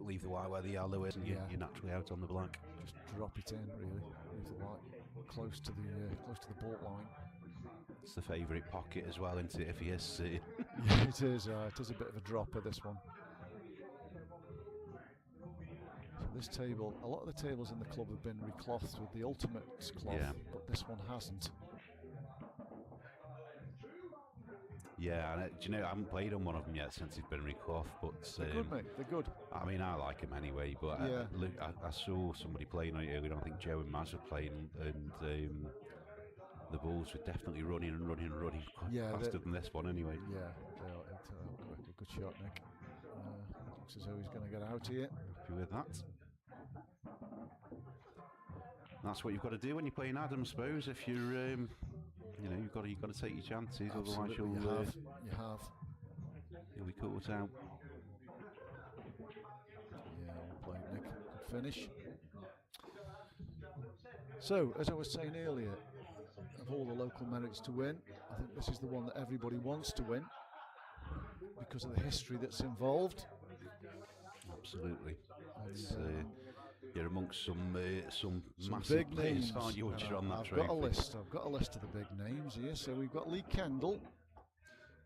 Leave the white where the yellow is, and you're naturally out on the black. Just drop it in, really. Leave the white close to the ball line. It's the favourite pocket as well, isn't it? If he is, yeah, it is. It is a bit of a dropper, this one. So this table, a lot of the tables in the club have been reclothed with the Ultimates cloth, but this one hasn't. Yeah, and do you know, I haven't played on one of them yet since it's been reclothed, but they're good, mate. They're good. I mean, I like them anyway, but I saw somebody playing on it earlier. I think Joe and Maz were playing, and the balls were definitely running faster than this one anyway. Yeah, a good shot, Nick. Looks as though he's going to get out here. Happy with that. That's what you've got to do when you're playing Adam, I suppose. If you're you've got to take your chances. Absolutely, otherwise you have. You'll be caught out. Yeah, finish. So, as I was saying earlier, of all the local merits to win, I think this is the one that everybody wants to win because of the history that's involved. Absolutely. You're amongst some massive big players, names, aren't you, once you're on that I've trophy? got a list of the big names here. So we've got Lee Kendall,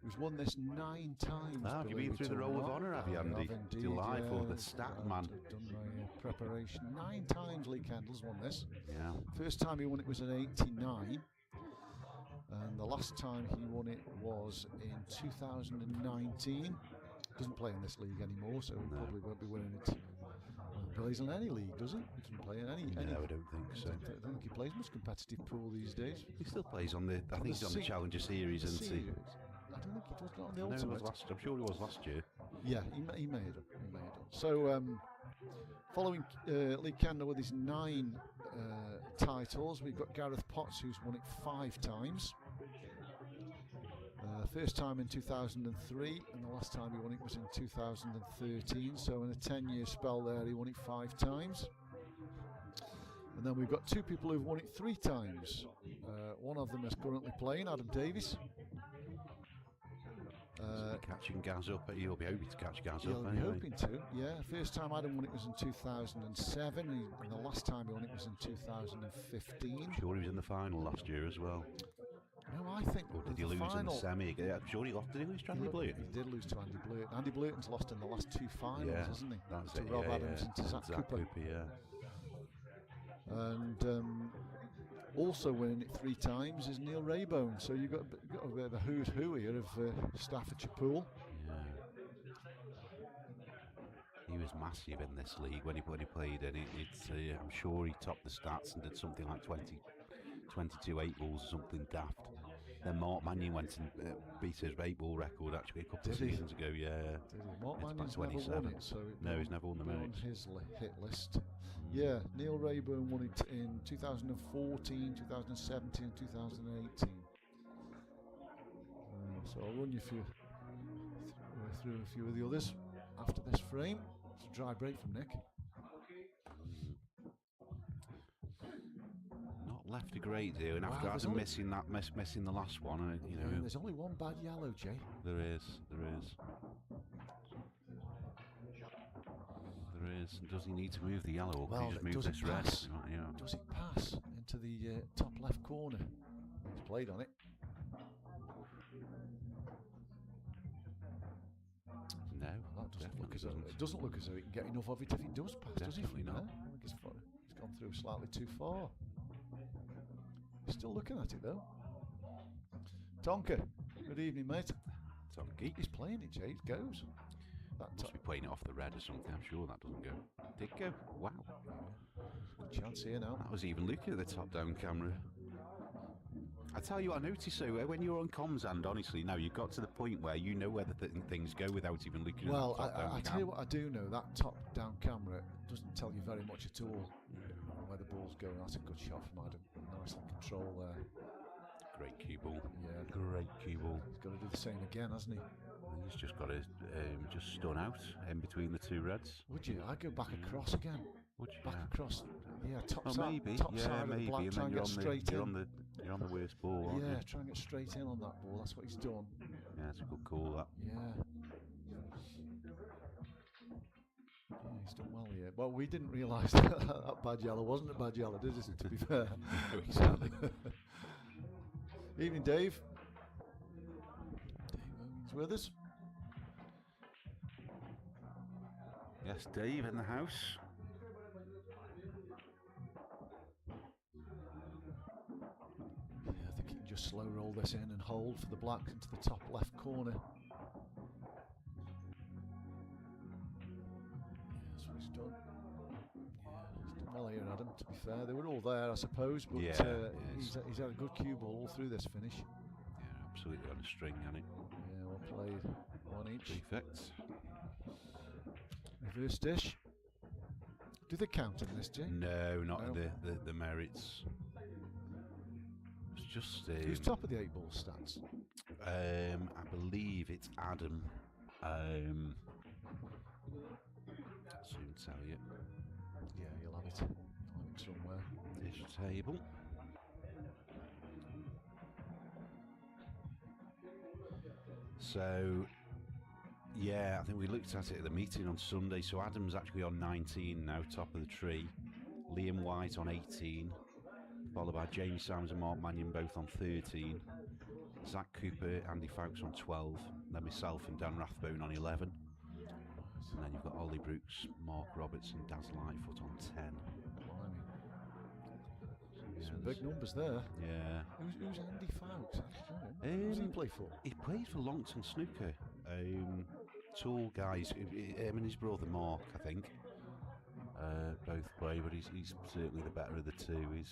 who's won this 9 times. Have you been through the Roll of Honour, have you, Andy? Delightful, the stat man. I've done my preparation. 9 times Lee Kendall's won this. Yeah. First time he won it was in '89. And the last time he won it was in 2019. Doesn't play in this league anymore, so he probably won't be winning it. He plays in any league, does he? He doesn't play in any. No, I don't think so. I don't think he plays much competitive pool these days. He still plays on the. I think he's on the Challenger Series, isn't he? I don't think he does, not on the Ultimate. I'm sure he was last year. Yeah, he made it. So, following Lee Kendall with his 9 titles, we've got Gareth Potts, who's won it 5 times. First time in 2003, and the last time he won it was in 2013. So in a 10-year spell there, he won it 5 times. And then we've got 2 people who've won it 3 times. One of them is currently playing, Adam Davies. Catching Gaz up, he'll be hoping to catch Gaz He'll up. be Anyway. hoping to, yeah. First time Adam won it was in 2007, and the last time he won it was in 2015. I'm sure he was in the final last year as well. No, I think. Or did he lose in the semi? I'm sure he lost. Did he lose to Andy Blewett? He did lose to Andy Blewett. Andy Blewetton's lost in the last 2 finals, hasn't he? That's to it. Rob Adams and to Zach Cooper. Yeah. And also winning it 3 times is Neil Raybone. So you've got a bit of a who's who here of Staffordshire pool. He was massive in this league when he played in it. I'm sure he topped the stats and did something like 22 8-balls or something daft. Then Mark Mannion went and beat his 8-ball record actually a couple of seasons ago. Yeah. Did he? Mark Mannion's never won it, so no, he's never won the on his hit list. Yeah, Neil Raybone won it in 2014, 2017, 2018. So I'll run you through a few of the others after this frame. It's a dry break from Nick. Not left a great deal, and after missing the last one, there's only one bad yellow, Jay. There is. And does he need to move the yellow, or can he just move this red? Does it pass into the top left corner? He's played on it. No, it doesn't look as though he can get enough of it if it does pass, definitely does he? Not. I think he's gone through slightly too far. He's still looking at it though. Tonka, good evening, mate. Tonky. He's playing it, Jay. It goes. Must be playing it off the red or something. I'm sure that doesn't go. Did go? Wow. Good chance here now. That was even looking at the top-down camera. I tell you what I noticed, so when you're on comms, and honestly, now you've got to the point where you know where things go without even looking at the top-down camera. I tell you what I do know, that top-down camera doesn't tell you very much at all where the ball's going. That's a good shot from Adam. Nicely control there. Great cue ball. Yeah. Great cue ball. He's got to do the same again, hasn't he? He's just got to just stun out in between the 2 reds. Would you? I'd go back across again. Would you? Back across. Yeah, top side of the maybe. black. And try and get straight in. You're on the worst ball, aren't you? Try and get straight in on that ball. That's what he's done. Yeah, it's a good call, that. Yeah, he's done well here. Well, we didn't realise that bad yellow wasn't a bad yellow, did it, to be fair? No, exactly. Evening, Dave. He's with us. Yes, Dave in the house. Yeah, I think he can just slow roll this in and hold for the black into the top left corner. Yeah, that's what he's done. Yeah, he's done well here, Adam, to be fair. They were all there, I suppose, but he's had a good cue ball all through this finish. Yeah, absolutely on a string, hasn't he? Yeah, well played. One each. Perfect. Reverse dish. Do they count in this, Jay? No, not the merits. It's just who's top of the 8-ball stats? I believe it's Adam. I'll soon tell you. Yeah, you'll have it. You'll have it somewhere. Dish table. So, yeah, I think we looked at it at the meeting on Sunday. So Adam's actually on 19 now, top of the tree. Liam White on 18, followed by Jamie Simons and Mark Mannion both on 13. Zach Cooper, Andy Fowkes on 12. Then myself and Dan Rathbone on 11. And then you've got Ollie Brooks, Mark Roberts and Daz Lightfoot on 10. Some big numbers there. Yeah. Who's Andy Fowkes? Who does he play for? He plays for Longton Snooker. Tall guys. Him and his brother Mark, I think. Both play, but he's certainly the better of the two. He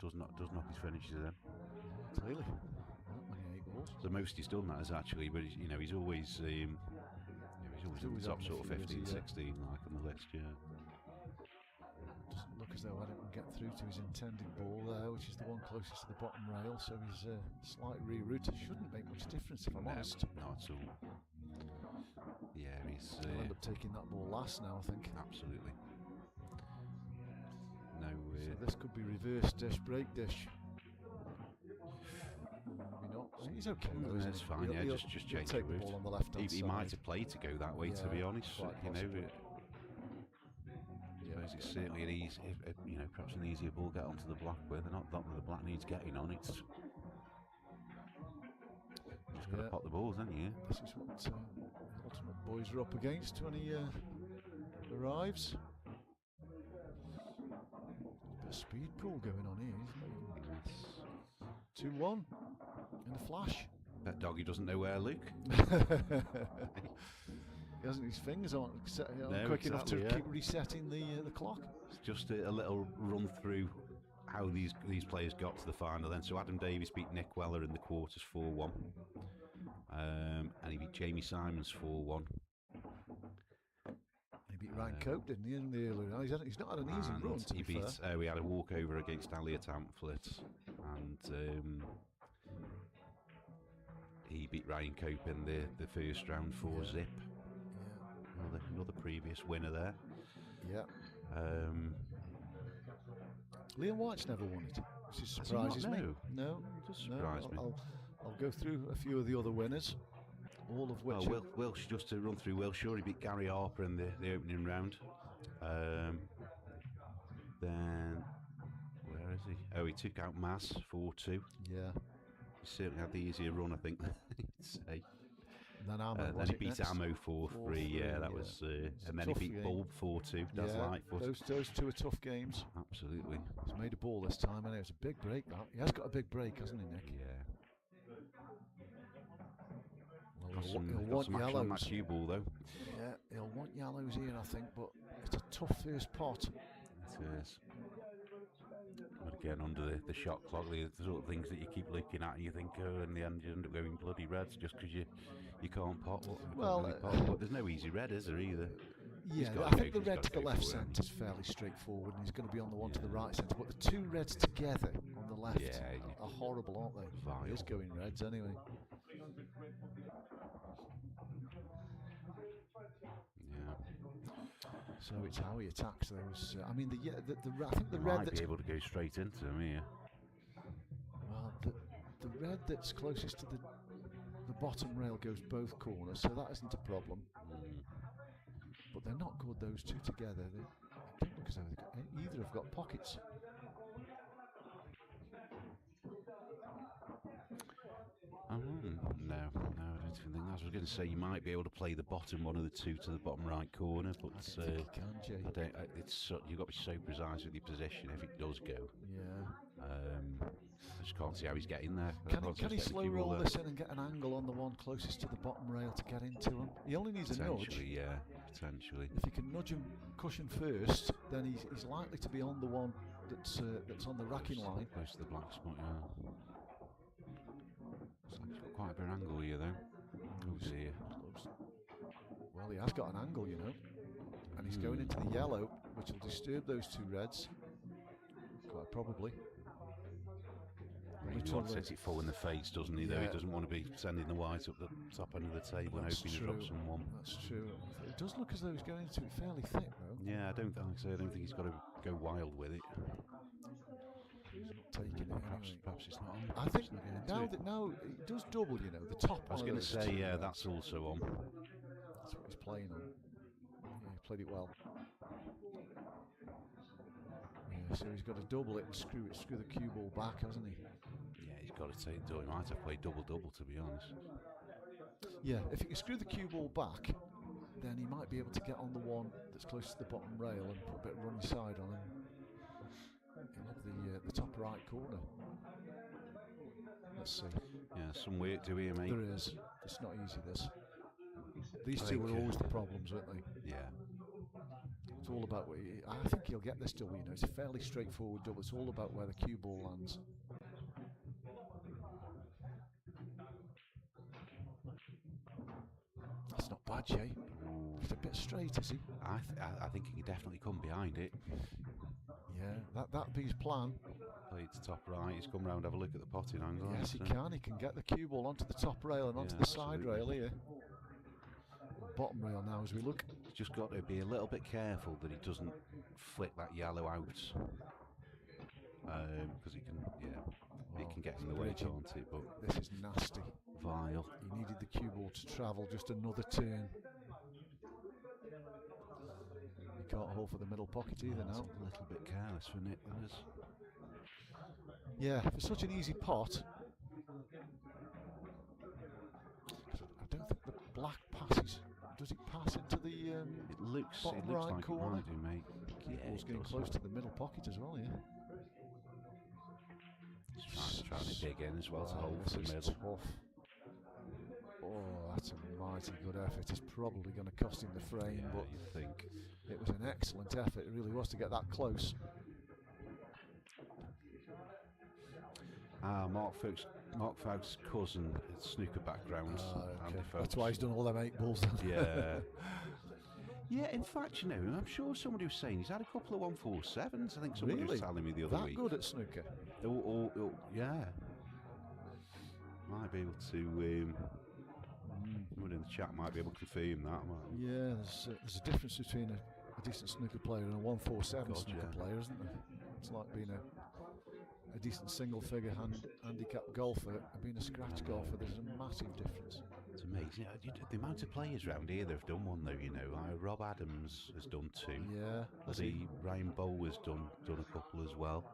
does knock his finishes in. Clearly, not many 8 balls. The most he's done that is actually, but he's always in the top sort of 15, 16, like on the list. Yeah. Doesn't look as though Adam can get through to his intended ball there, which is the one closest to the bottom rail. So his slight reroute shouldn't make much difference, if I'm honest. Not at all. Yeah, he's. He'll end up taking that ball last now, I think. Absolutely. No. So this could be reverse dish, break dish. Maybe not. He's okay though, isn't It's he? fine. Yeah, just change take the the ball on the left hand side. He might have played to go that way, to be honest. Quite possibly. Suppose it's certainly an easy, perhaps an easier ball get onto the black with. Not that the black needs getting on. It's just got to pot the balls, haven't you? This is what Ultimate Boys are up against when he arrives. A bit of speed pull going on here, isn't it? 2-1 in a flash. That doggy doesn't know where, Luke. He hasn't, his fingers aren't No, quick enough to exactly, keep resetting the clock. It's just a little run through how these players got to the final then. So Adam Davies beat Nick Weller in the quarters 4-1. And he beat Jamie Simons 4-1. He beat Ryan Cope, didn't he, in the earlier round? He's not had an easy run, to be fair. We had a walkover against Elliot Ampflet, and he beat Ryan Cope in the first round 4-zip. Another previous winner there. Yeah. Liam White's never won it, which surprises me. No, it does surprise me. I'll go through a few of the other winners, all of which. Well, Welsh, just to run through Welsh, he beat Gary Harper in the opening round. Then, where is he? Oh, he took out Mass 4-2. Yeah. He certainly had the easier run, I think, you'd say. Then he beat Ammo 4-3, yeah, that was, and then he beat game. Bulb 4-2. That's Lightfoot. Those two are tough games. Absolutely. He's made a ball this time, and it's a big break. That he has got a big break, hasn't he, Nick? Yeah. Well, he'll got want yellows. On that cue ball though. Yeah, he'll want yellows here, I think, but it's a tough first pot. It is. But again, under the shot clock, the sort of things that you keep looking at, and you think, oh, in the end you end up going bloody reds just because you can't pot. But there's no easy red, is there, either? Yeah, I think the red to the left centre is fairly straightforward, and he's going to be on the one to the right centre. But the two reds together on the left are horrible, aren't they? Vile. He is going reds anyway. Yeah. So it's how he attacks those. I mean, I think the red might that's be able to go straight into him here. Well, the red that's closest to the bottom rail goes both corners, so that isn't a problem. But they're not good, those two together. They don't look as though either have got pockets. No, I don't even think that. I was going to say you might be able to play the bottom one of the two to the bottom right corner, but I don't think you can, Jay. You've got to be so precise with your position if it does go. Yeah. I just can't see how he's getting there. Can he slow roll this in and get an angle on the one closest to the bottom rail to get into him? He only needs a nudge. Yeah, potentially. If he can nudge him cushion first, then he's likely to be on the one that's on the racking line. Close to the black spot, yeah. Looks like he's got quite a bit of angle here, though. Well, he has got an angle, you know, and he's going into the yellow, which will disturb those two reds, quite probably. He wants to hit it full in the face, doesn't he? Though he doesn't want to be sending the white up the top end of the table and hoping he drops someone. That's true. It does look as though he's going into it fairly thick, though. Yeah, I don't think he's got to go wild with it. He's not taking it. Perhaps it's not on. I think now it does double. You know, the top. I was going to say, yeah, that's also on. That's what he's playing on. Yeah, he played it well. Yeah, so he's got to double it and screw the cue ball back, hasn't he? Yeah, he's got to take. He might have played double, to be honest. Yeah, if he can screw the cue ball back, then he might be able to get on the one that's close to the bottom rail and put a bit of running side on him. He'll have the top right corner. Let's see. Yeah, some work to here, mate. There is. It's not easy, this. These two were always the problems, weren't they? Yeah. It's all about. I think he'll get this double. You know, it's a fairly straightforward double. It's all about where the cue ball lands. That's not bad, Jay. It's a bit straight, is he? I think he can definitely come behind it. Yeah, that'd be his plan. Play to top right. He's come round, have a look at the potting angle. Yes, he can. He can get the cue ball onto the top rail and onto the side rail here. Bottom rail now as we look. He's just got to be a little bit careful that he doesn't flick that yellow out. Because he can get in the way, can't it? But this is nasty. Vile. He needed the cue ball to travel just another turn. He can't hold for the middle pocket either now. A little bit careless for Nick, that is. Yeah, for such an easy pot. I don't think the black passes. Does it pass into the it looks bottom right like corner? It might do, mate. Yeah, it's getting close to the middle pocket as well, yeah. He's trying to dig in as well to hold for the middle. Tough. Oh, that's a mighty good effort. It's probably going to cost him the frame, but you'd think. It was an excellent effort. It really was to get that close. Mark Foulkes' cousin, snooker background. Okay. That's why he's done all them 8 balls. Yeah. Yeah, in fact, you know, I'm sure somebody was saying he's had a couple of 147s. I think somebody was telling me the other week. That good at snooker? Yeah. Might be able to. Someone in the chat might be able to confirm that. Yeah, there's a difference between a decent snooker player and a 147 snooker player, isn't there? It's like being a decent single-figure handicap golfer and being a scratch golfer. There's a massive difference. It's amazing. The amount of players around here that have done one, though, you know. Rob Adams has done 2. Yeah. Ryan Bowl has done a couple as well.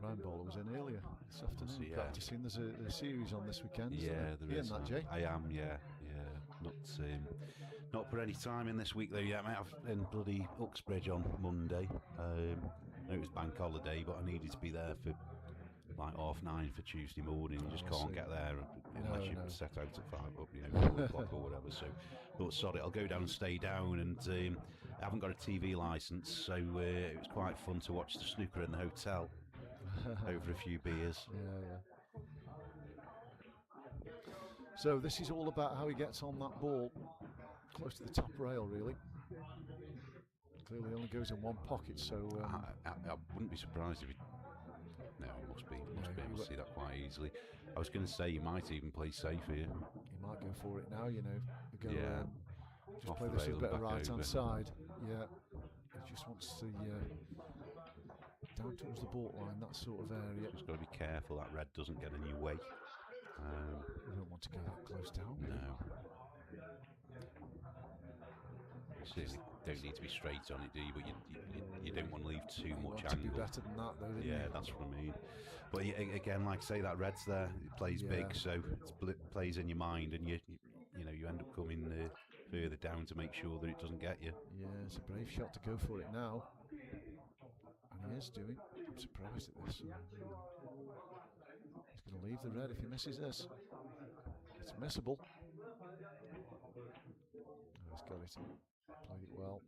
Ryan Bowler was in earlier this afternoon practicing. There's a series on this weekend. Yeah, there is. That, Jay? I am, yeah. Not put any time in this week though yet, mate. I've in bloody Uxbridge on Monday. I know it was bank holiday, but I needed to be there for like 9:30 for Tuesday morning. You just can't get there unless you set out at 5 up, 4 o'clock or whatever. So, but sorry, I'll go down and stay down. And I haven't got a TV licence, so it was quite fun to watch the snooker in the hotel over a few beers. Yeah. So this is all about how he gets on that ball, close to the top rail, really. Clearly only goes in one pocket, so... I wouldn't be surprised if he... No, he must be able to see that quite easily. I was going to say he might even play safe here. He might go for it now, you know. Just off play the this a rail bit back right-hand over. side. Yeah. He just wants to... down towards the baulk line, that sort of area. Just got to be careful that red doesn't get in your way. You don't want to go that close down. No. Certainly don't need to be straight on it, do you? But you don't want to leave too much angle. To be better than that, though, didn't you? That's what I mean. But again, like I say, that red's there. It plays big, so it plays in your mind, and you end up coming further down to make sure that it doesn't get you. Yeah, it's a brave shot to go for it now. And he is doing. I'm surprised at this. He's going to leave the red if he misses this. It's missable. He's got it. Played it well.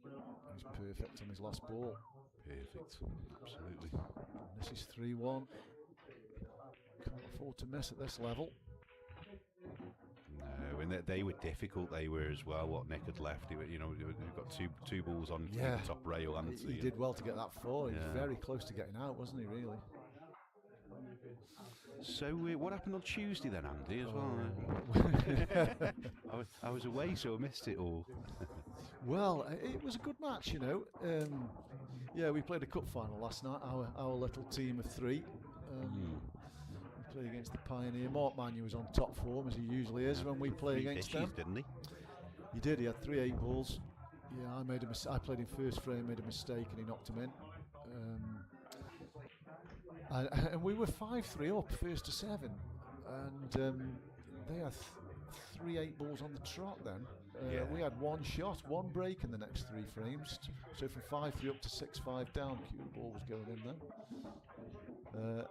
He's perfect on his last ball. Perfect. Absolutely. And this is 3-1. Can't afford to miss at this level. No, and they were difficult. They were as well. What Nick had left, we've got two balls on Yeah. the top rail, and He did well to get that 4. He was Yeah. very close to getting out, wasn't he? Really. So what happened on Tuesday then, Andy? As well. I was away, so I missed it all. Well, it was a good match, Yeah, we played a cup final last night. Our little team of 3. We played against the Pioneer. Mark Mannion was on top form as he usually is when we play against them. Didn't he? He did. He had 3 8 balls. Yeah, I made a mistake. I played in first frame, made a mistake, and he knocked him in. And we were 5-3 up, first to 7, and they had 3 8 balls on the trot. Then we had 1 shot, 1 break in the next 3 frames. So from 5-3 up to 6-5 down, cue ball was going in then.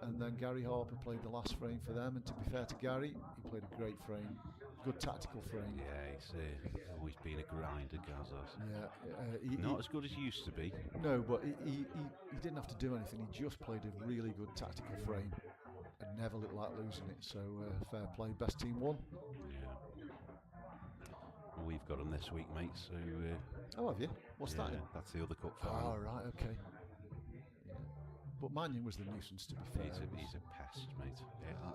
And then Gary Harper played the last frame for them, and to be fair to Gary, he played a great frame, good tactical frame. Yeah, he's always been a grinder, Gazos. Yeah, not as good as he used to be. No, but he didn't have to do anything. He just played a really good tactical frame and never looked like losing it. So fair play, best team won. Yeah. Well, we've got them this week, mate. So. Oh, have you? What's that? That's the other cup final. Oh, right, okay. But Mannion was the nuisance, to be fair. He's a pest, mate. Yeah,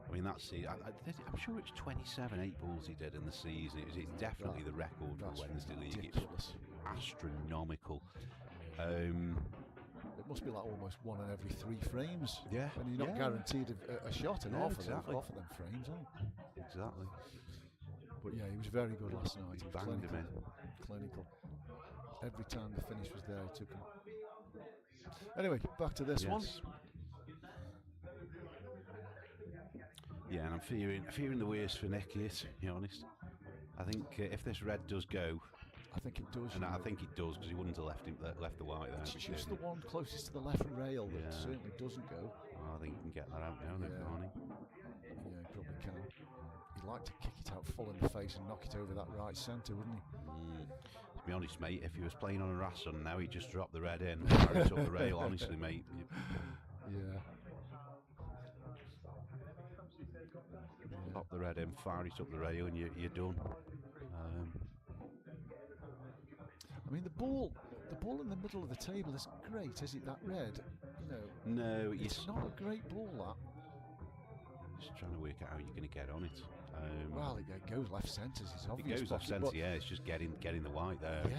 I mean, that's it. I'm sure it's 27 8 balls he did in the season. It's definitely the record for Wednesday League. Ridiculous. It's astronomical. It must be like almost 1 in every 3 frames. Yeah. And you're not guaranteed a shot in half of them frames, are you? Exactly. But yeah, he was very good last night. He banged him in. Clinical. Every time the finish was there, he took him. Anyway, back to this one. Yeah, and I'm fearing the worst for Nick here, to be honest. I think if this red does go, I think it does. And I think it does, because he wouldn't have left the white there. It's just the one closest to the left rail that certainly doesn't go. Well, I think he can get that out now, can't he? Yeah, he probably can. He'd like to kick it out full in the face and knock it over that right centre, wouldn't he? To be honest, mate, if he was playing on a Rasson now, he'd just drop the red in, fire it up the rail, honestly, mate. Pop the red in, fire it up the rail, and you're done. I mean, the ball in the middle of the table is great, is it? That red, No, it's not a great ball. That. Just trying to work out how you're going to get on it. Well, it goes left centre. It's obvious. It goes left centre. Yeah, it's just getting the white there. Yeah,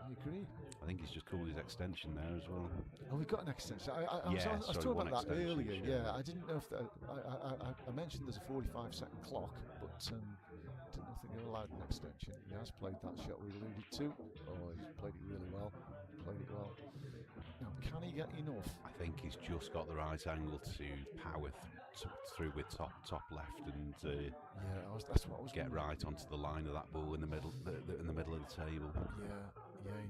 I agree. I think he's just called his extension there as well. Oh, we've got an extension. I was talking about that earlier. Yeah, I didn't know if I mentioned there's a 45-second clock, but didn't think they allowed an extension. He has played that shot we alluded to. Oh, he's played it really well. Now, can he get enough? I think he's just got the right angle to power through with top left and that's what I was get right onto the line of that ball in the middle of the table.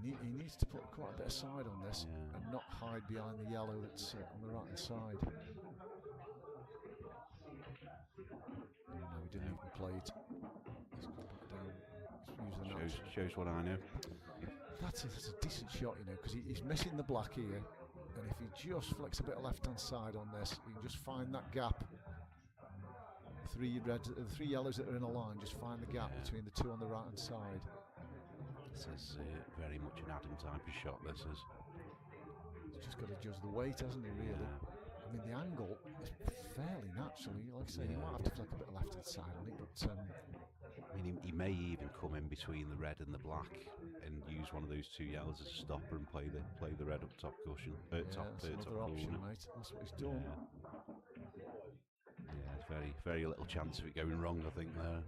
He needs to put quite a bit of side on this and not hide behind the yellow that's on the right hand side. No, he didn't even play it. He's got back down. Shows what I know. That's a decent shot, because he's missing the black here, and if he just flicks a bit of left-hand side on this, he can just find that gap. The 3 yellows that are in a line, just find the gap between the 2 on the right-hand side. This is very much an Adam type of shot, this is. He's just got to judge the weight, hasn't he, really? I mean, the angle is fairly natural. Like I say, he might have to flick a bit of left-hand side on it, but... I mean, he may even come in between the red and the black and use one of those 2 yellows as a stopper and play the red up top cushion. That's another option, mate. That's what he's done. Yeah, there's very little chance of it going wrong, I think, there.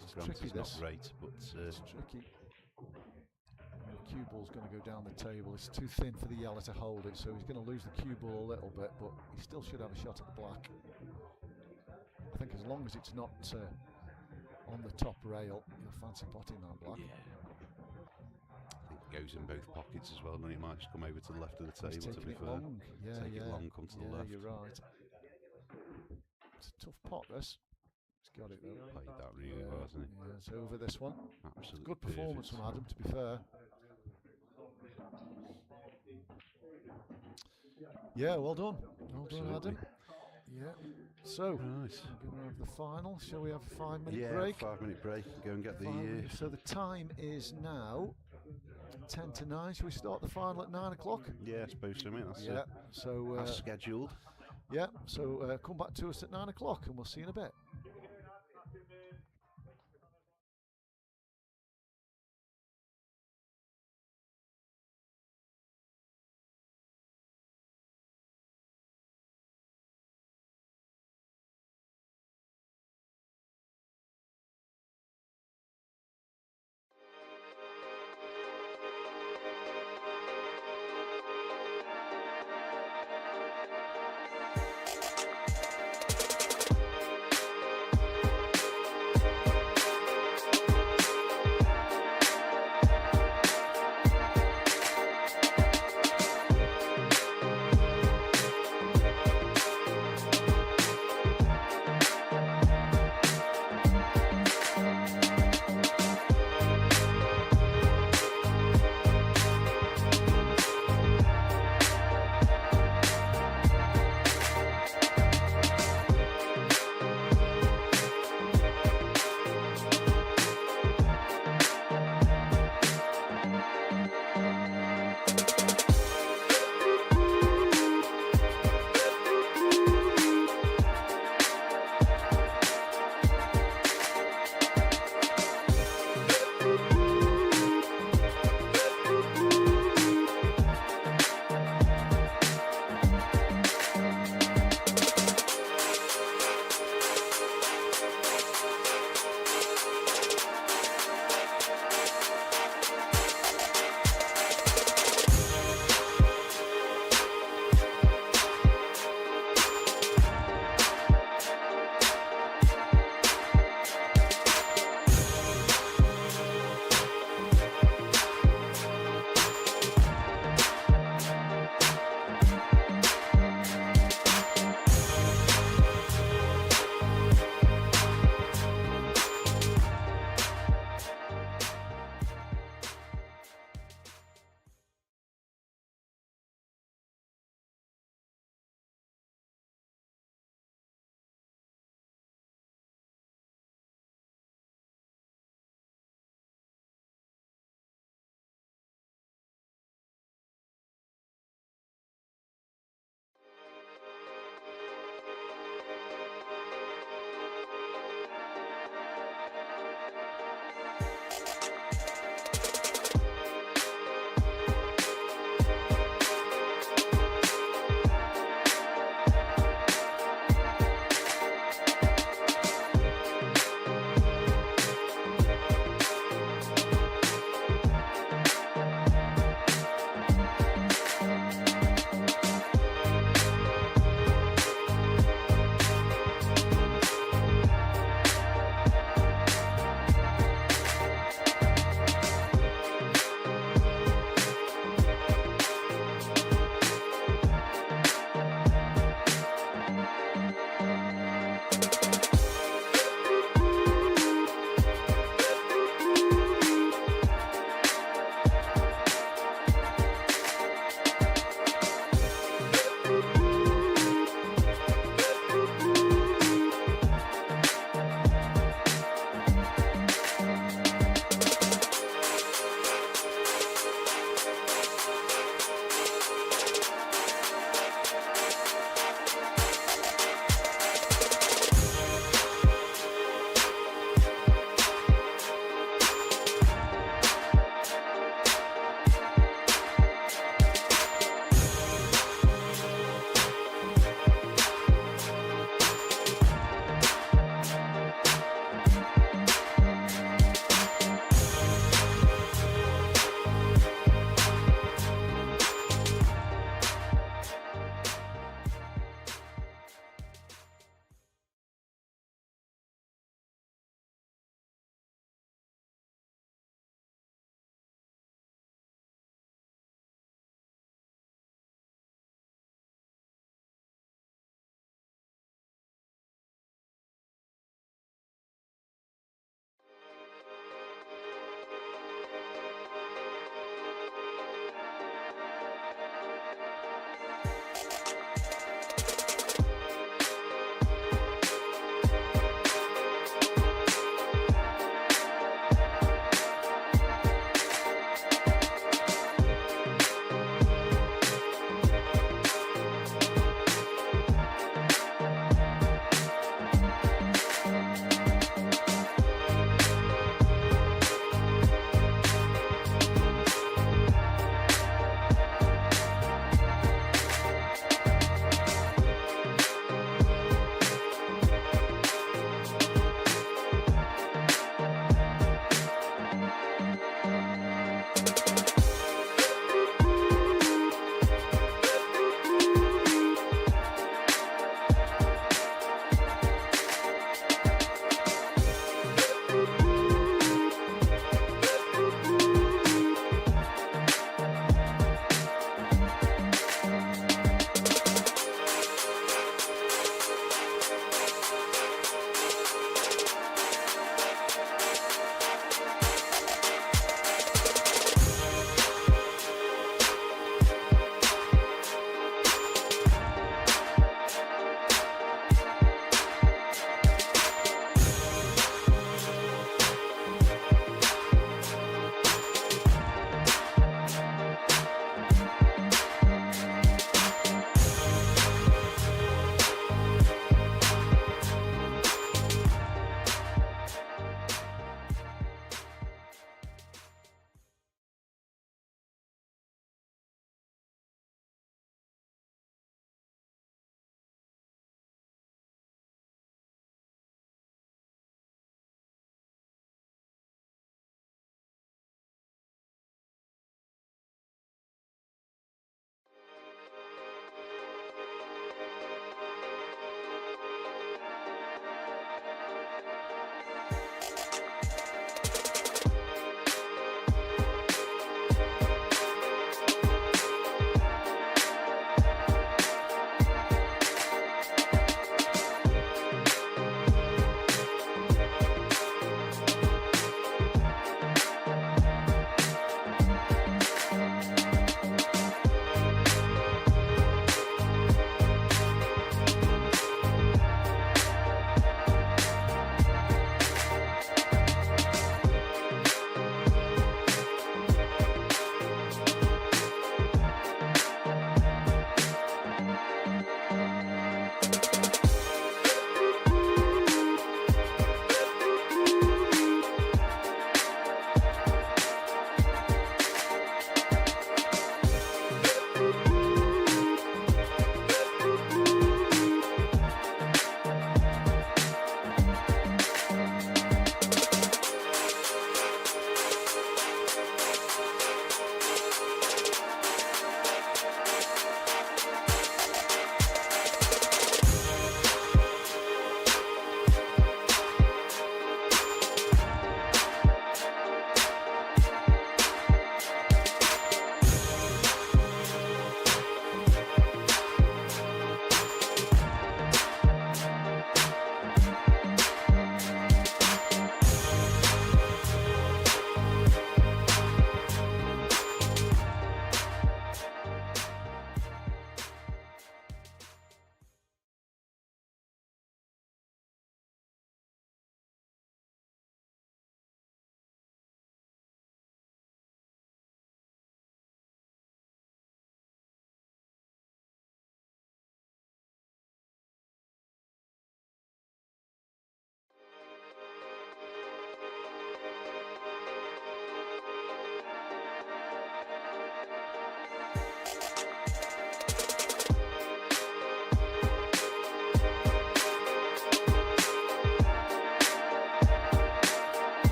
It's tricky, not great, but... it's tricky. The cue ball's going to go down the table. It's too thin for the yellow to hold it, so he's going to lose the cue ball a little bit, but he still should have a shot at the black. I think as long as it's not... on the top rail, you'll fancy potting that black. I think it goes in both pockets as well, and it might just come over to the left of the table, to be fair. Long. Take it long, come to the left. You're right. It's a tough pot, this. He's got it, though. Played that really well, hasn't he? Yeah, it's over this one. Absolutely good performance from Adam, to be fair. Yeah, well done. Well done, Adam. Yeah. So, Right. we're going to have the final. Shall we have a 5-minute Yeah, break? 5-minute break. Go and get the. So the time is now 10 to 9. Shall we start the final at 9 o'clock? Yeah, I suppose so, mate. That's, Yeah. So as scheduled. yeah. So come back to us at 9 o'clock, and we'll see you in a bit.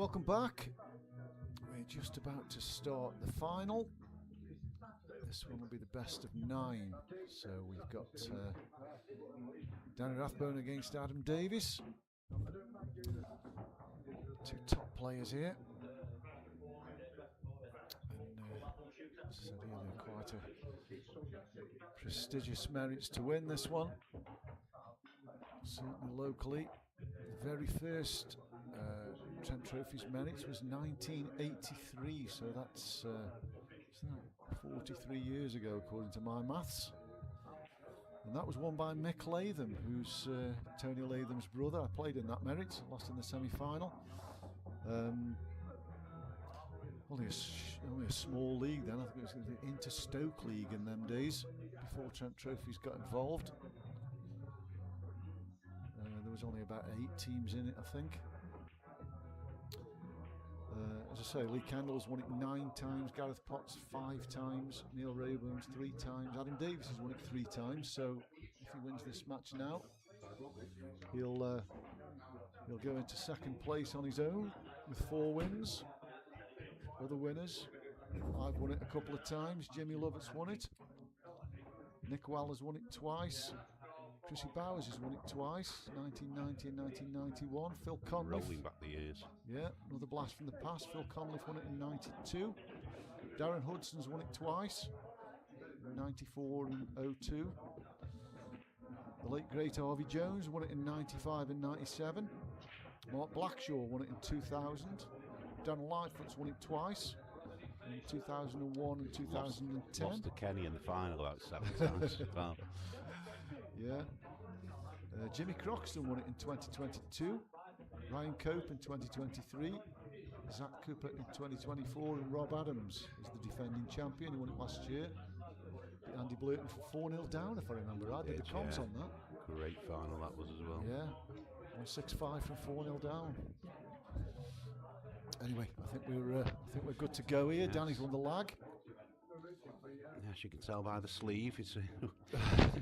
welcome back. We're just about to start the final. This one will be the best of 9. So we've got Danny Rathbone against Adam Davies. 2 top players here. And as I said earlier, quite a prestigious merits to win this one. Certainly locally. The very first Trent Trophy's merits was 1983, so that's 43 years ago according to my maths. And that was won by Mick Latham, who's Tony Latham's brother. I played in that merit, lost in the semi-final. Only a small league then. I think it was the Inter-Stoke League in them days, before Trent Trophies got involved. There was only about 8 teams in it, I think. As I say, Lee Kendall's won it 9 times, Gareth Potts 5 times, Neil Rayburn's 3 times, Adam Davies has won it 3 times. So if he wins this match now, he'll go into 2nd place on his own with 4 wins. Other winners, I've won it a couple of times. Jimmy Lovett's won it. Nick Weller's won it twice. Chrissy Bowers has won it twice, 1990 and 1991. Phil Conliffe. Rolling back the years. Yeah, another blast from the past. Phil Conliffe won it in 92. Darren Hudson's won it twice, 94 and 02. The late great Harvey Jones won it in 95 and 97. Mark Blackshaw won it in 2000. Dan Lightfoot's won it twice, in 2001 and 2010. Lost to Kenny in the final about 7 times as well. Yeah. Jimmy Croxton won it in 2022. Ryan Cope in 2023. Zach Cooper in 2024. And Rob Adams is the defending champion. He won it last year. Beat Andy Blurton for 4-0 down, if I remember right. Did the comms on that. Great final that was as well. Yeah. 1-6-5 from 4-0 down. Anyway, I think we're good to go here. Yes. Danny's won the lag. As you can tell by the sleeve, it's a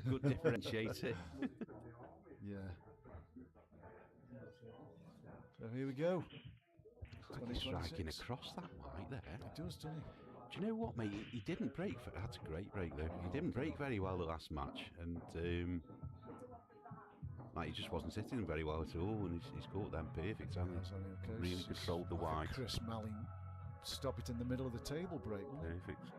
good differentiator. Yeah. So here we go. He's striking across that white there. He does, doesn't he? Do you know what, mate? He didn't break. That's a great break, though. He didn't break very well the last match, and he just wasn't hitting them very well at all, and he's caught them perfect. Really controlled the white. Chris Malling stop it in the middle of the table break. Perfect.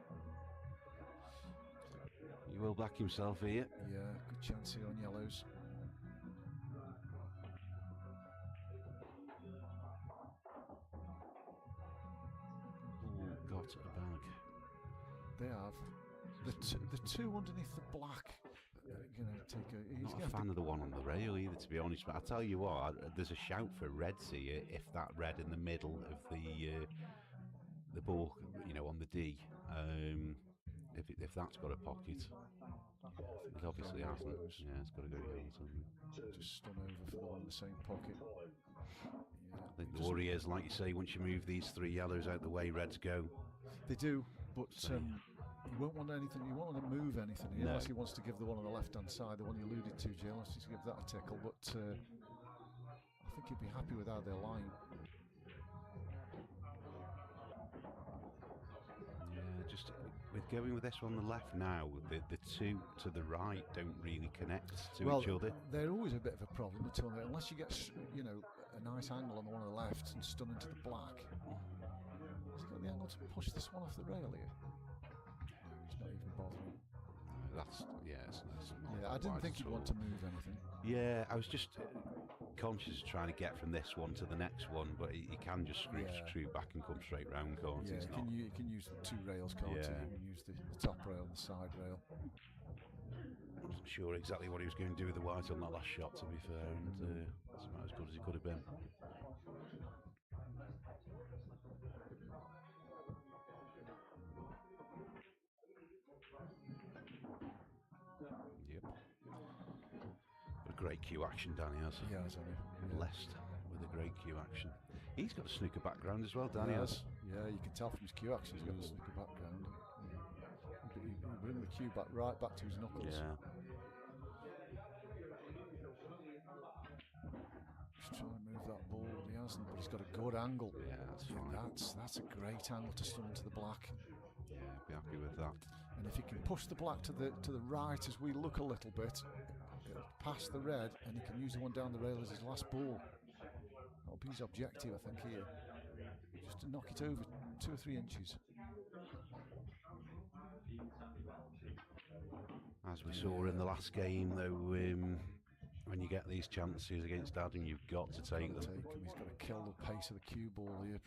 He will back himself here. Yeah, good chance here on yellows. Oh, got a bag. They have. The two underneath the black. He's not a fan of the one on the rail either, to be honest. But I tell you what, there's a shout for reds here. If that red in the middle of the ball, on the D, if that's got a pocket, it obviously hasn't. Yeah, it's got to go yellow. Just stun over for the one in the same pocket. Yeah. I think the worry is, like you say, once you move these 3 yellows out the way, reds go. They do, but he won't want anything. He won't want to move anything here, unless he wants to give the one on the left-hand side, the one you alluded to, Jay. Let's just give that a tickle. But I think he'd be happy with how they're lying. Yeah, just with going with this one on the left now, the 2 to the right don't really connect to each other. They're always a bit of a problem, the tournament, unless you get a nice angle on the one on the left and stun into the black. He's got the angle to push this one off the rail here. He's not even bothering. I didn't think he'd want to move anything. Yeah, I was just conscious of trying to get from this one to the next one, but he can just screw back and come straight round, can't he? Yeah, you can use the 2 rails, can't you? You can use the top rail and the side rail. I wasn't sure exactly what he was going to do with the white on that last shot, to be fair, and it's about as good as he could have been. Great cue action, Danny has. He has, Blessed with a great cue action. He's got a snooker background as well, Danny has. Yeah, you can tell from his cue action he's got a snooker background. He bring the cue right back to his knuckles. Yeah. Just trying to move that ball. He hasn't he? But he's got a good angle. Yeah, that's fine. That's a great angle to stun to the black. Yeah, be happy with that. And if he can push the black to the right as we look a little bit, past the red, and he can use the one down the rail as his last ball. That'll be his objective, I think, here. Just to knock it over 2 or 3 inches. As we saw in the last game, though, when you get these chances against Adam, you've got to take them. He's got to kill the pace of the cue ball here.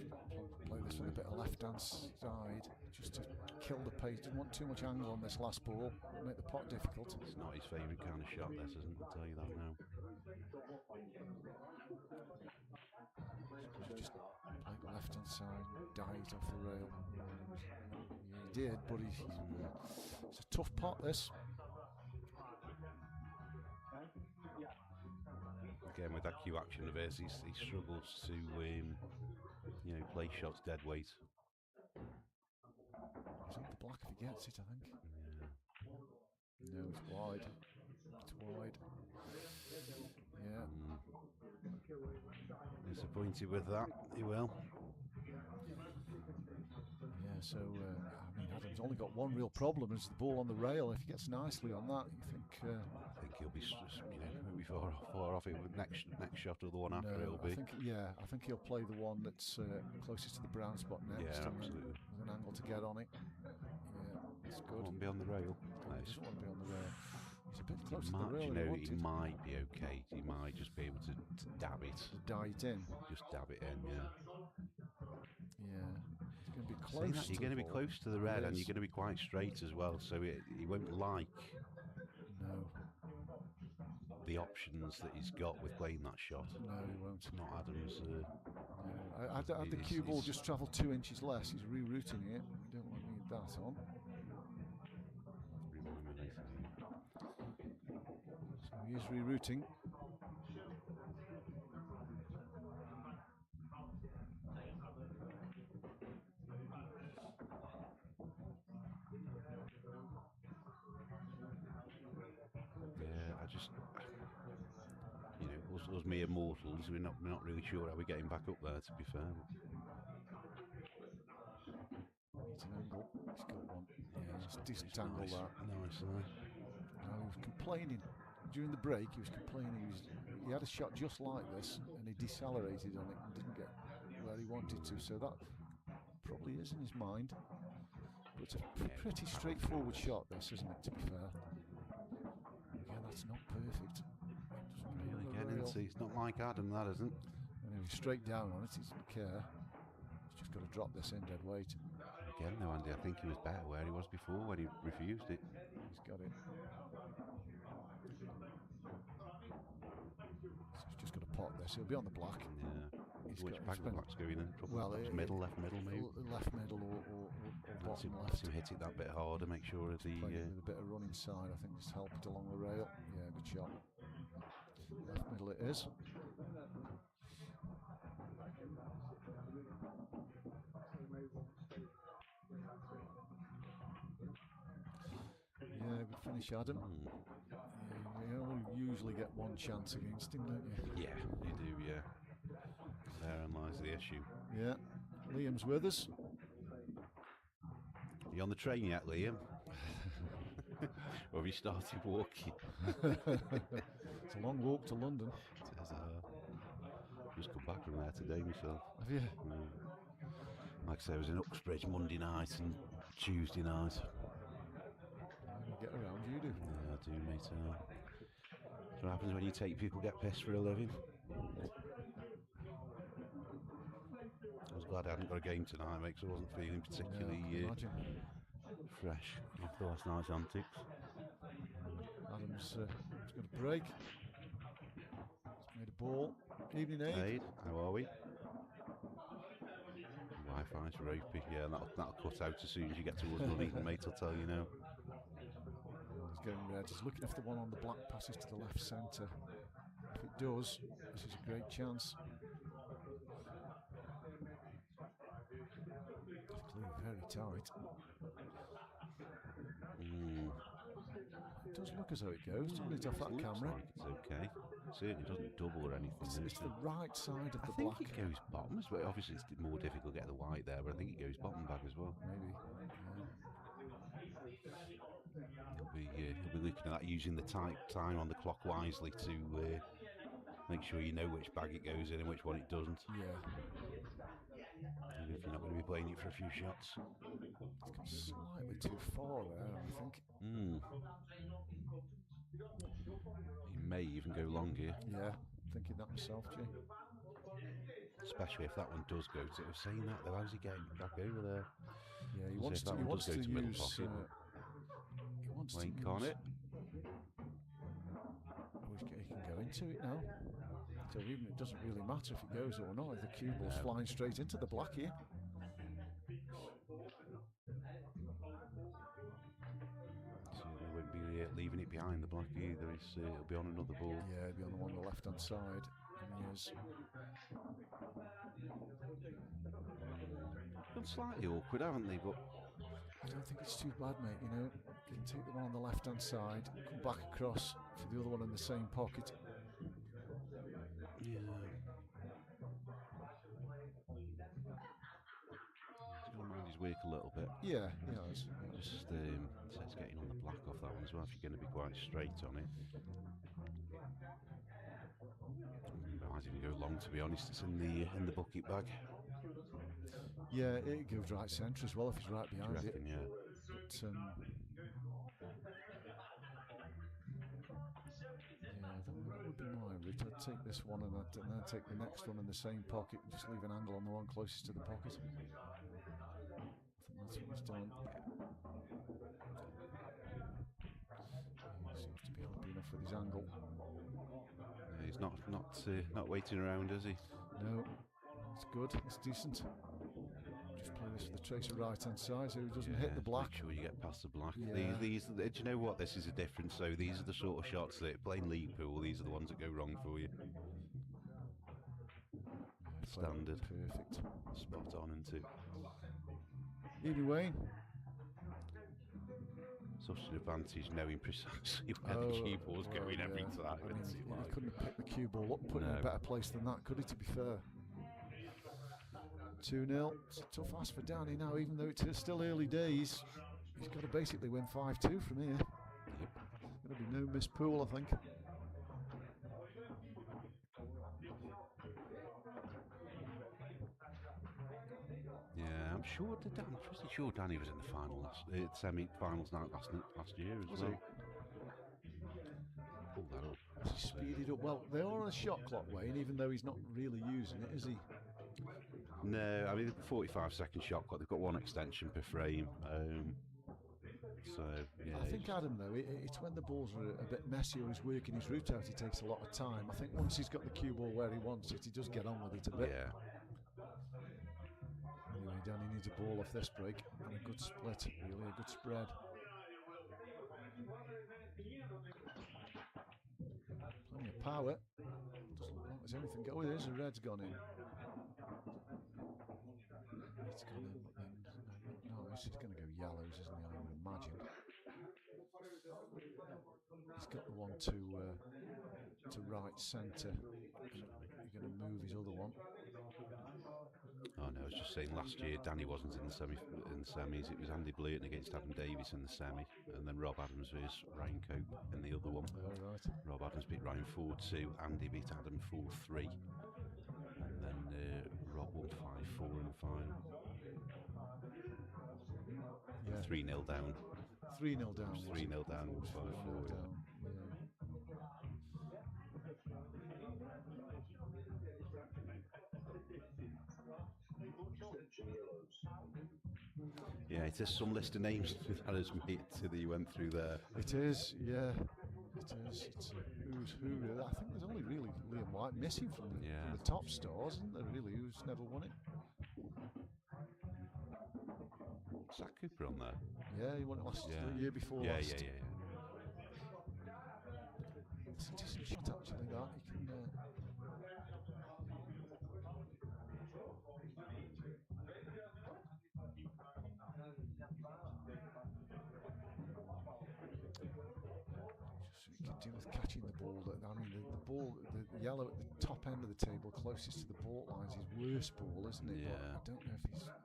Play this with a bit of left-hand side, just to kill the pace. Didn't want too much angle on this last ball. Make the pot difficult. It's not his favourite kind of shot, this isn't. I'll tell you that now. Just play the left-hand side, dive off the rail. Yeah, he did, but it's a tough pot, this. Again, with that cue action of his, he struggles to, play shots dead weight. He's on the black if he gets it, I think. Yeah. No, it's wide. It's wide. Yeah. Disappointed with that, he will. Yeah, so, Adam's only got one real problem, is the ball on the rail. If he gets nicely on that, you think... I think he'll be, far off it with next shot or the one after no, he'll be. I think he'll play the one that's closest to the brown spot next. Yeah, absolutely. With an angle to get on it. Yeah, it's good. Won't be on the rail. He doesn't want to be on the rail. He's a bit close to the rail. He might be okay. He might just be able to dab it. Dab it in. Just dab it in, yeah. Yeah. He's going to be close. You're going to be close to the red, and you're going to be quite straight as well. So he won't like the options that he's got with playing that shot. No, he won't. Not Adams. Had the cue ball just travelled 2 inches less, he's rerouting it. We don't want to need that on. So he is rerouting. Us mere mortals, we're not really sure how we're getting back up there, to be fair. It's an angle. He's got one. Yeah, it's a decent angle, nice. that. Nice, he was complaining during the break. He was complaining. He had a shot just like this, and he decelerated on it and didn't get where he wanted to. So that probably is in his mind. But it's a pretty straightforward shot, this, isn't it? To be fair. Again, that's not perfect. It's not like Adam, that isn't. And he's straight down on it, he doesn't care. He's just got to drop this in dead weight. Again, though, Andy, I think he was better where he was before when he refused it. He's got it. So he's just got to pot this. He'll be on the block. Yeah. Which bag of blocks going in? Middle, left middle, maybe? Left middle or bottom left. To hit it that bit harder, make sure of the... with a bit of running side, I think, just help it along the rail. Yeah, good shot. Left middle it is. Yeah, good finish, Adam. Yeah, you only usually get one chance against him, don't you? Yeah, you do, yeah. Therein lies the issue. Yeah. Liam's with us. Are you on the train yet, Liam? Or have you started walking? It's a long walk to London. It is, just come back from there today myself. Have you? Like I say, I was in Uxbridge Monday night and Tuesday night. You get around, you do. Yeah, I do, mate. That's what happens when you take people get pissed for a living. I was glad I hadn't got a game tonight, mate, because I wasn't feeling particularly fresh after last night's antics. Adams has got a break. He's made a ball. Evening, Aid. How are we? Wi-Fi's ropey. Yeah, that'll cut out as soon as you get towards Nuneaton, mate, I'll tell you now. He's getting red. He's looking if the one on the black passes to the left centre. If it does, this is a great chance. It's clearly very tight. does look as though it goes, doesn't it, off that Looks camera? like it's okay. It certainly doesn't double or anything. It's the right side of I the think black. it goes bottom as well. Obviously, it's more difficult to get the white there, but I think it goes bottom bag as well. Maybe. He'll be looking at that, using the time on the clock wisely to make sure you know which bag it goes in and which one it doesn't. Yeah. Even if you're not going to be playing it for a few shots. It's gone slightly too far there, I think. He may even go long here. Yeah, thinking that myself, Jay. Especially if that one does go to. Saying that though, how's he getting back over there? Yeah, he So wants if to. that He one wants does to go to middle use. pocket, He wants Wayne to can't use. it? Oh, he can go into it now. So even it doesn't really matter if it goes or not. If the cue ball's flying straight into the black here. So he won't be leaving it behind the black either. It'll be on another ball. Yeah, he'll be on the one on the left hand side. And he is. Been slightly awkward, haven't they? But I don't think it's too bad, mate. You know, you can take the one on the left hand side, come back across for the other one in the same pocket. yeah, he's going to mind his work a little bit. Yeah, he has. Just says getting on the black off that one as well. If you're going to be quite straight on it. Might even go long, to be honest. It's in the bucket bag. Yeah, it goes right centre as well if he's right behind it. Reckon, yeah. But, yeah, that would be my route. I'd take this one and then take the next one in the same pocket and just leave an angle on the one closest to the pocket. I think that's what he's done. He seems to be happy enough with his angle. Yeah, he's not waiting around, is he? No, it's good. It's decent. Just play this with the tracer right hand side so he doesn't hit the black. Make sure you get past the black. Yeah. These, do you know what? This is a difference. So these are the sort of shots that playing league pool. These are the ones that go wrong for you. Standard. Perfect. Spot on, isn't it? Anyway. Such an advantage knowing precisely where the cue ball's going every time. I mean, he couldn't have picked the cue ball up and put it in a better place than that, could he, to be fair? 2-0. It's a tough ask for Danny now, even though it's still early days. He's got to basically win 5-2 from here. Yep. Going to be no miss pool, I think. Yeah, I'm pretty sure Danny was in the final semi-finals night last year as well. Pull that up. He speeded up. Well, they are on a shot clock, Wayne, even though he's not really using it, is he? No, I mean, 45-second shot clock. They've got one extension per frame. So, yeah. I think Adam, though, it's when the balls are a bit messy or he's working his route out, he takes a lot of time. I think once he's got the cue ball where he wants it, he does get on with it a bit. Yeah. Anyway, Danny needs a ball off this break and a good split, really, a good spread. Plenty of power. Doesn't look like there's anything going. There's a red's gone in. It's gone in, but then no, he's going to go yellows, isn't he? I would imagine. He's got the one to right centre. You're going to move his other one. Oh no, I was just saying last year Danny wasn't in the semis. It was Andy Blayton against Adam Davies in the semi, and then Rob Adams versus Ryan Cope in the other one. Oh, right. Rob Adams beat Ryan 4-2, Andy beat Adam 4-3, and then Rob won 5-4 in the final. Yeah. 3-0 down. 3-0 down. 3-0 down. 5-4. down. Yeah. Yeah, it is some list of names that has made that you went through there. It is, yeah. It is. It's who's who. I think there's only really Liam White missing from the top stars, isn't there, really, who's never won it? Zach Cooper on there? Yeah, he won it the year before last. Yeah. It's a decent shot, actually, that. You can... do with catching the ball. I mean, the ball, the yellow at the top end of the table, closest to the baulk lines, is worst ball, isn't it? Yeah. But I don't know if he's not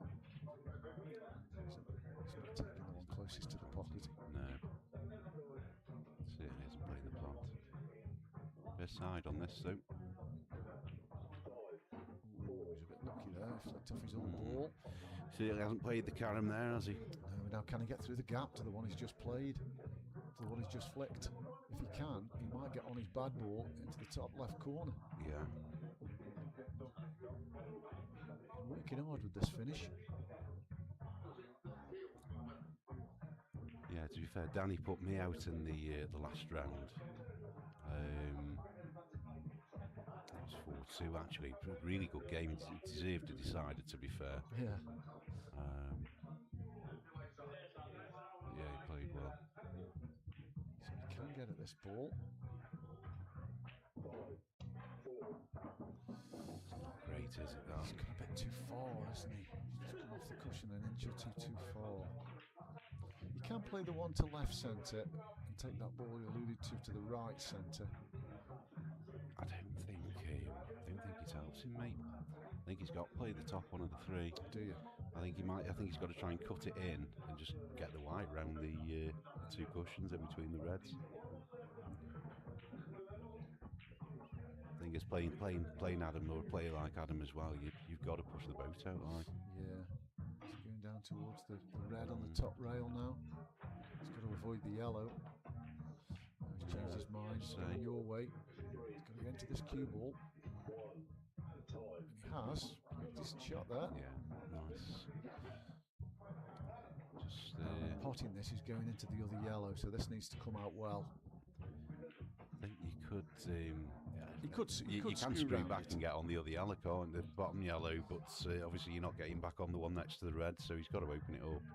taking the one closest to the pocket. No. Certainly hasn't played the plant. Best side on this, though. Ooh, he's a bit lucky there. He flicked off his own ball. Certainly hasn't played the carom there, has he? No, now can he get through the gap to the one he's just played? To the one he's just flicked? If he can, he might get on his bad ball into the top left corner. Yeah. Working hard with this finish. Yeah, to be fair, Danny put me out in the last round. That was 4-2 actually. Really good game. It deserved to decide it, to be fair. Yeah. Yeah, he played well. So he can get at this ball. Not great, is it? That? He's gone a bit too far, hasn't he? He's just gone off the cushion an inch or two too far. You can play the one to left centre and take that ball you alluded to the right centre. I don't think it helps him, mate. I think he's got to play the top one of the three. Do you? I think he's got to try and cut it in and just get the white round the two cushions in between the reds. I think it's playing Adam or play like Adam as well. You've got to push the boat out, like. Yeah. He's going down towards the red on the top rail now. He's got to avoid the yellow. He's changed his mind. He's going your way. He's got to get into this cue ball. He has. Decent shot there. Yeah, nice. Just potting this is going into the other yellow, so this needs to come out well. I think you could. You can screw back and get on the other yellow, can't the bottom yellow, but obviously you're not getting back on the one next to the red, so he's got to open it up. I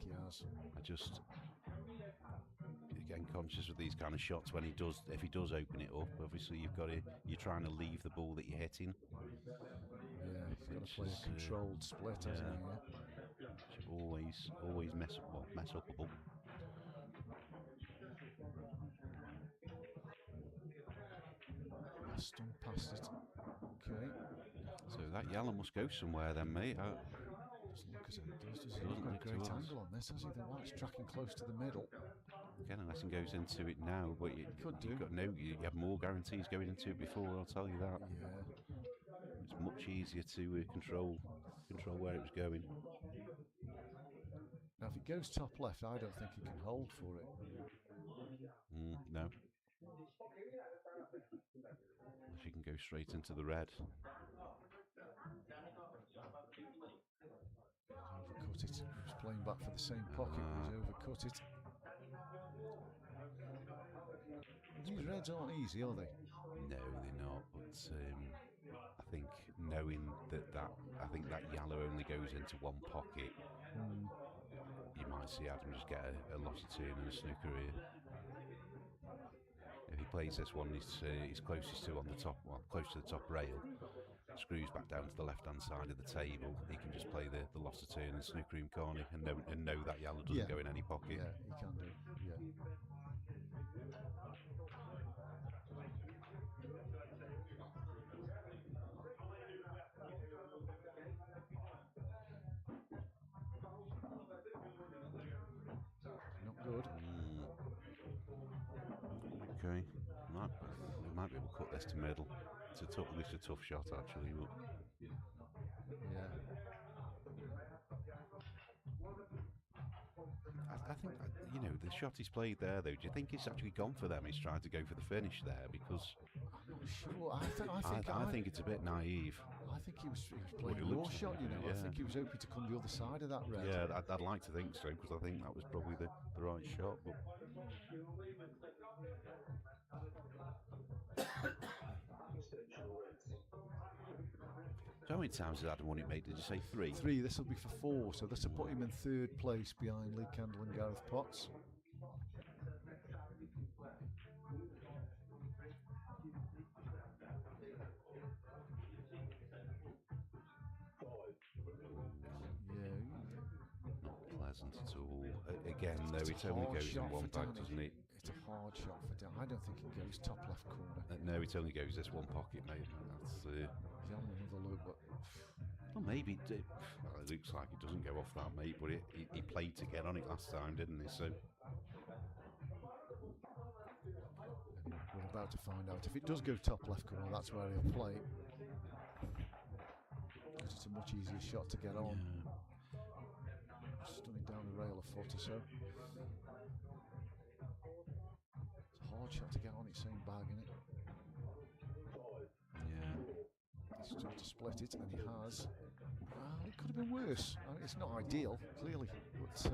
think he has. I just getting conscious of these kind of shots when if he does open it up. Obviously you're trying to leave the ball that you're hitting. Yeah, he's got to play a controlled split, hasn't he? Yeah. Always mess up a ball. Aston past it. Okay. So that yellow must go somewhere then, mate. Doesn't look as if it does. He's got a great angle on this, has he? The white's tracking close to the middle. Again, unless he goes into it now, but you have more guarantees going into it before, I'll tell you that. Yeah. It's much easier to control where it was going. Now, if it goes top left, I don't think he can hold for it. No. If you can go straight into the red. Overcut it. He's playing back for the same pocket. He's overcut it. These reds aren't easy, are they? No, they're not. But I think knowing I think that yellow only goes into one pocket. You might see Adam just get a loss of turn and a snooker here. If he plays this one, he's closest to on the top, close to the top rail, screws back down to the left-hand side of the table. He can just play the loss of turn and snooker him, can't he? And know that yellow doesn't go in any pocket. Yeah, he can do. Yeah. Good. Okay. We might be able to cut this to middle. It's a tough shot actually. But yeah. I think the shot he's played there though. Do you think he's actually gone for them? He's trying to go for the finish there because. I'm not sure. I think it's a bit naive. I think he was playing your shot, Yeah. I think he was hoping to come the other side of that red. Yeah, I'd like to think so because I think that was probably the right shot. But so how many times has Adam won it, mate? Did you say 3? 3. This will be for 4, so this will put him in 3rd place behind Lee Kendall and Gareth Potts. At all. Again, though, it only goes in one bag, doesn't it? It's a hard hard shot for Dan. I don't think it goes top left corner. No, it only goes this one pocket, mate. That's. He's having another look, but Well, maybe well, it looks like it doesn't go off that, mate. But he played to get on it last time, didn't he? So we're about to find out. If it does go top left corner, that's where he'll play. Because it's a much easier shot to get on. Stunning down the rail a foot or so. It's a hard shot to get on. It's same bag, isn't it? yeah. He's trying to split it, and he has. It could have been worse. I mean, it's not ideal, clearly, but Yeah,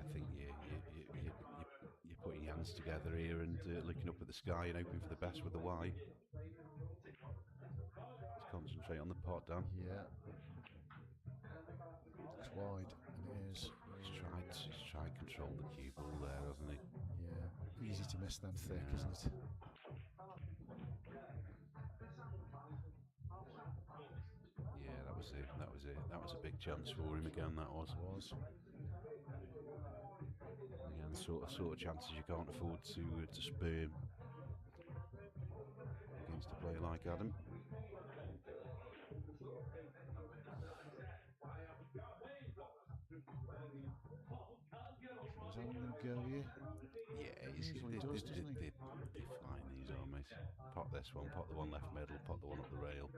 I think you're putting your hands together here and looking up at the sky and hoping for the best with the Y. Let's concentrate on the pot, Dan. yeah, it's wide, and it is. He's tried to control the cue ball there, hasn't he? Yeah, easy to miss them thick, isn't it? Yeah, that was it. That was a big chance for him again. That was. Again, sort of chances you can't afford to spurn against a player like Adam. Is that going to go here? Yeah, Usually does, doesn't he? they're fine, these are, mate. Pot this one, pot the one left middle, pot the one up the rail.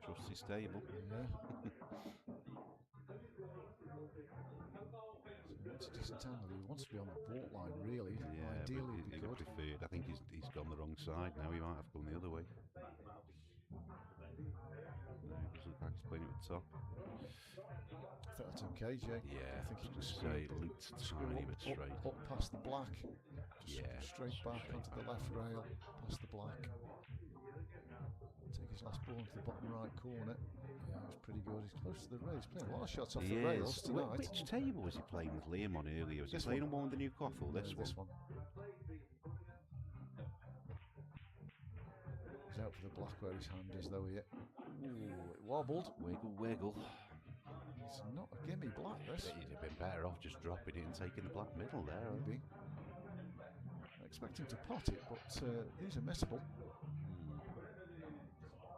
Trust he's stable. Yeah. So it's a decent angle. He wants to be on the bault line, really. Yeah, Ideally, but it'd be he good. preferred. I think he's gone the wrong side now. He might have gone the other way. No, he doesn't look like he's playing it at the top. I think that's okay, Jay. Yeah, I think he I can was screw gonna say, up, looped a screw tiny up, bit straight. Up past the black. Just Yeah, straight back straight onto the back. left rail, past the black. Take his last ball into the bottom right corner. Yeah, it was pretty good. He's close to the rail. He's playing a lot of shots off He the rails is. tonight. Which table was he playing with Liam on earlier? Was he This playing one. on one with the Newcastle? No, This one. He's out for the black where his hand is, though, here. Ooh, it wobbled. Wiggle, wiggle. It's not a gimme black, this. He'd have been better off just dropping it and taking the black middle there. Maybe. I expect him to pot it, but these are missable.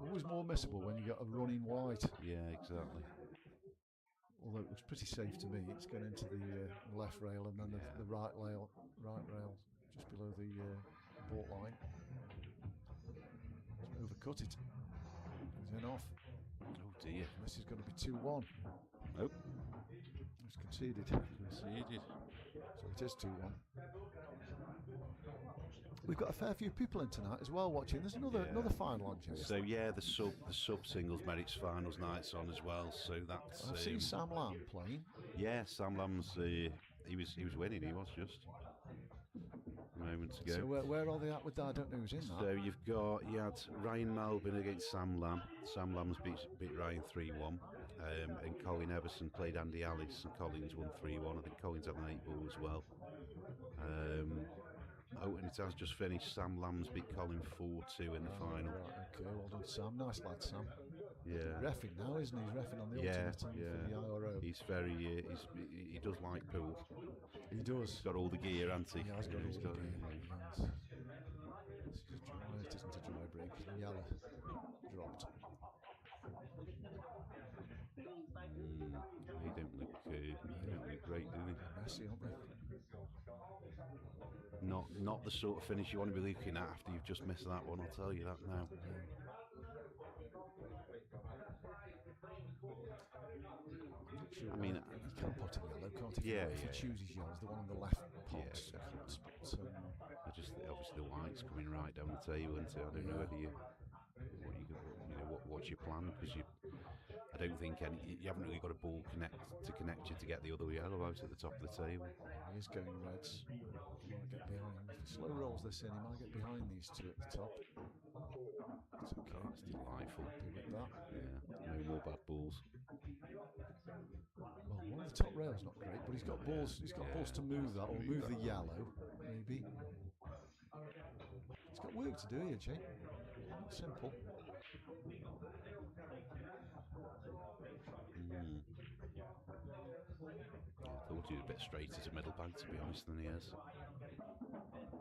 Always more missable when you got a running white. Yeah, exactly. Although it looks pretty safe to me. It's going into the left rail and then the right rail, just below the bault line. He's overcut it. He's in off. Oh dear. This is going to be 2-1. Nope. He's conceded. Conceded. So it is 2-1. We've got a fair few people in tonight as well watching. There's another final on, Jay. So yeah, the sub singles merits finals nights on as well. So that's. I've seen Sam Lamb playing. Yeah, Sam Lamb's. He was winning. He was just moments ago. So where are they at with that? I don't know who's in that. So you had Ryan Melbourne against Sam Lamb. Sam Lamb's beat Ryan 3-1. And Colin Everson played Andy Ellis, and Collins won 3-1. I think Collins had an 8-ball as well. And it has just finished. Sam Lamb's beat Colin 4-2 in the final. Right, okay, well done, Sam. Nice lad, Sam. Yeah. Reffing now, isn't he? He's reffing on the ultimate team for the IRO. He's he does like pool. He does. He's got all the gear, hasn't he? He has got all He's the gear. He has. It isn't a dry break. Yalla dropped. They don't look great, do they? Messy, aren't they? Not the sort of finish you want to be looking at after you've just missed that one, I'll tell you that now. I mean, he can pot it yellow, can't he? Yeah, If he yeah. chooses yellow, the one on the left pot. Yeah, But, I just obviously the white's coming right down the table, and I don't know whether what's your plan, because I don't think you haven't really got a ball to connect you to get the other yellow out at the top of the table. he is going reds. He might get behind. If he slow rolls this in, he might get behind these two at the top. It's okay. It's delightful. Deal with that. Yeah, no more bad balls. Well, one of the top rails not great, but he's got balls. He's got balls to move that, or move the yellow, maybe. He's got work to do here, Jay. Not simple. Yeah, I thought he was a bit straighter to middle bank, to be honest, than he is.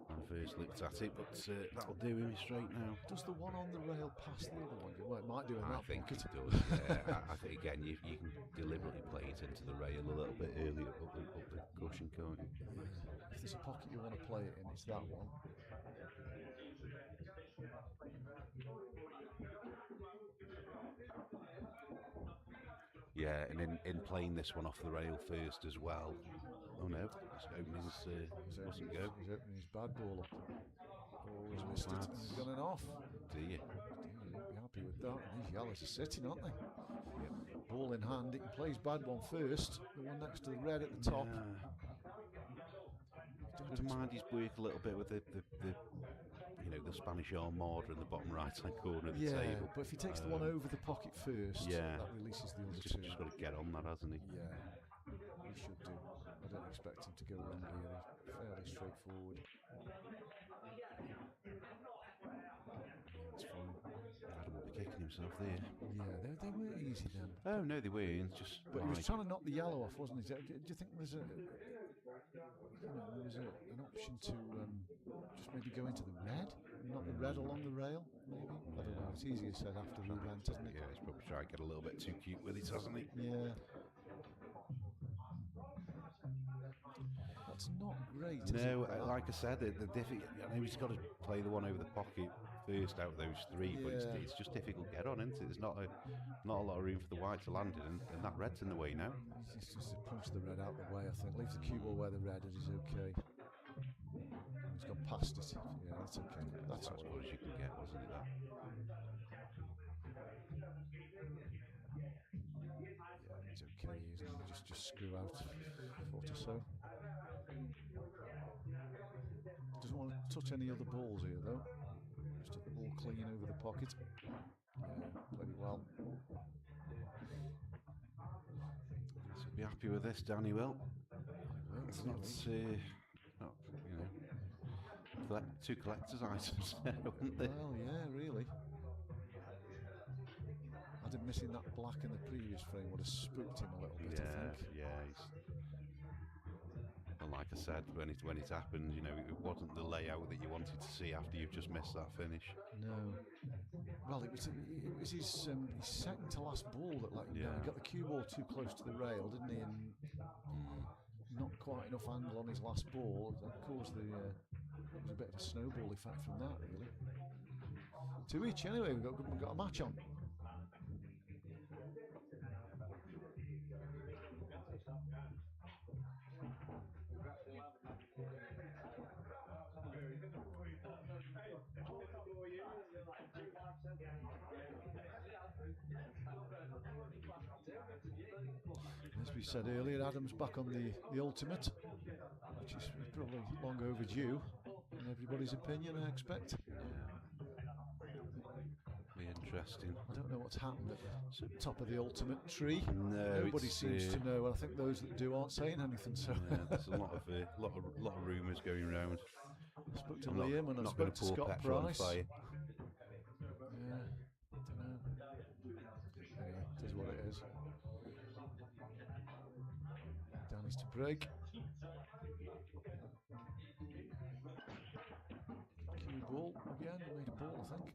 When I first looked at it, but that'll do him straight now. Does the one on the rail pass the other one? Well, it might do in I that think pocket. it does. Yeah, I think again you can deliberately play it into the rail a little bit earlier up the cushion, can't you? If there's a pocket you want to play it in, it's that one. Yeah, and in playing this one off the rail first as well. Oh no, his openings mustn't go. He's opening his bad ball up. Oh, he's missed it and he's gone off. Do you? He'll be happy with that. And these yellows are sitting, aren't they? Yep. Ball in hand. He can play his bad one first. The one next to the red at the top. Doesn't mind his work a little bit with the the Spanish Armada in the bottom right hand corner of the table. But if he takes the one over the pocket first, that releases the other two. Just got to get on that, hasn't he? Yeah, he should do. I don't expect him to go wrong here. He's fairly straightforward. It's fine. Adam will be kicking himself there. Yeah, they weren't easy then. Oh no, they weren't. Just but he was trying to knock the yellow off, wasn't he? Do you think there's an option to just maybe go into the red? Not the red along the rail, maybe? I don't know. It's easier said after the event, isn't it? Yeah, he's probably trying to get a little bit too cute with it, hasn't he? Yeah. That's not great. No, like I said, I know he's got to play the one over the pocket first out of those three, but it's just difficult to get on, isn't it? There's not a lot of room for the white to land in, and that red's in the way now. He's just punch the red out the way, I think. Leave the cue ball where the red is okay. He's gone past it. Yeah, that's okay. That's as good as you can get, wasn't it, that? Yeah, he's okay, isn't he? Just screw out a foot or so. Doesn't want to touch any other balls here, though. Just took the ball clean over the pocket. Yeah, played it well. So be happy with this, Danny will. It's not two collector's items there, weren't they? Well, yeah, really. I did missing that black in the previous frame would have spooked him a little bit, I think. Yeah. And like I said, when it happened, it wasn't the layout that you wanted to see after you've just missed that finish. No. Well, it was his second to last ball that let him down. He got the cue ball too close to the rail, didn't he? And not quite enough angle on his last ball. That caused there was a bit of a snowball effect from that, really. 2 each anyway. We've got a match on. As we said earlier, Adam's back on the ultimate, which is probably long overdue in everybody's opinion, I expect. Be interesting. I don't know what's happened at the top of the ultimate tree. No, nobody seems to know. I think those that do aren't saying anything. So there's a lot of rumours going around. I spoke to Liam and I spoke to Scott Price. Yeah, I don't know. Anyway, it is what it is. Danny's to break. Cue ball again. Made a ball, I think.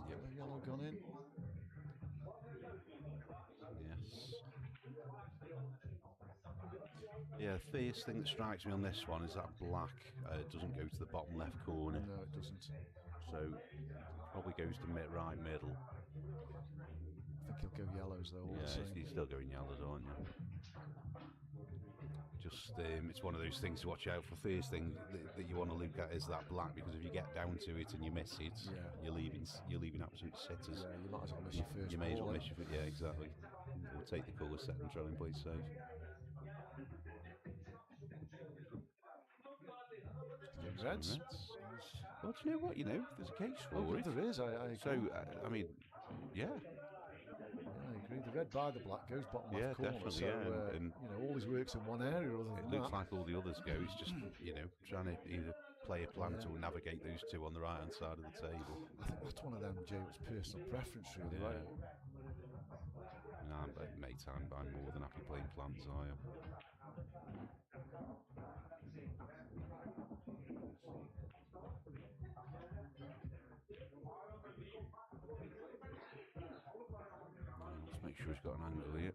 Yep. The yellow gone in. Yes. Yeah, the first thing that strikes me on this one is that black doesn't go to the bottom left corner. No, it doesn't. So probably goes to right middle. I think he'll go yellows though. Yeah, he's still going yellows, aren't you? Just it's one of those things to watch out for. First thing that you want to look at is that black, because if you get down to it and you miss it, you're leaving absolute sitters. Yeah, you might as well miss your first. You may as well miss your first. Yeah, exactly. We'll take the colour set and try and play safe. Reds. Well, do you know what? There's a case for it. There is. I agree. So, I mean, yeah. I agree. The red by the black goes bottom left corner. Definitely, so, and all his works in one area. Other than it looks like all the others go. He's just, trying to either player plan Yeah. to navigate those two on the right hand side of the table. I think that's one of them, Jay, it's personal preference, really, Yeah. right? Mate, I'm more than happy playing plants, I am. Let's make sure he's got an angle here.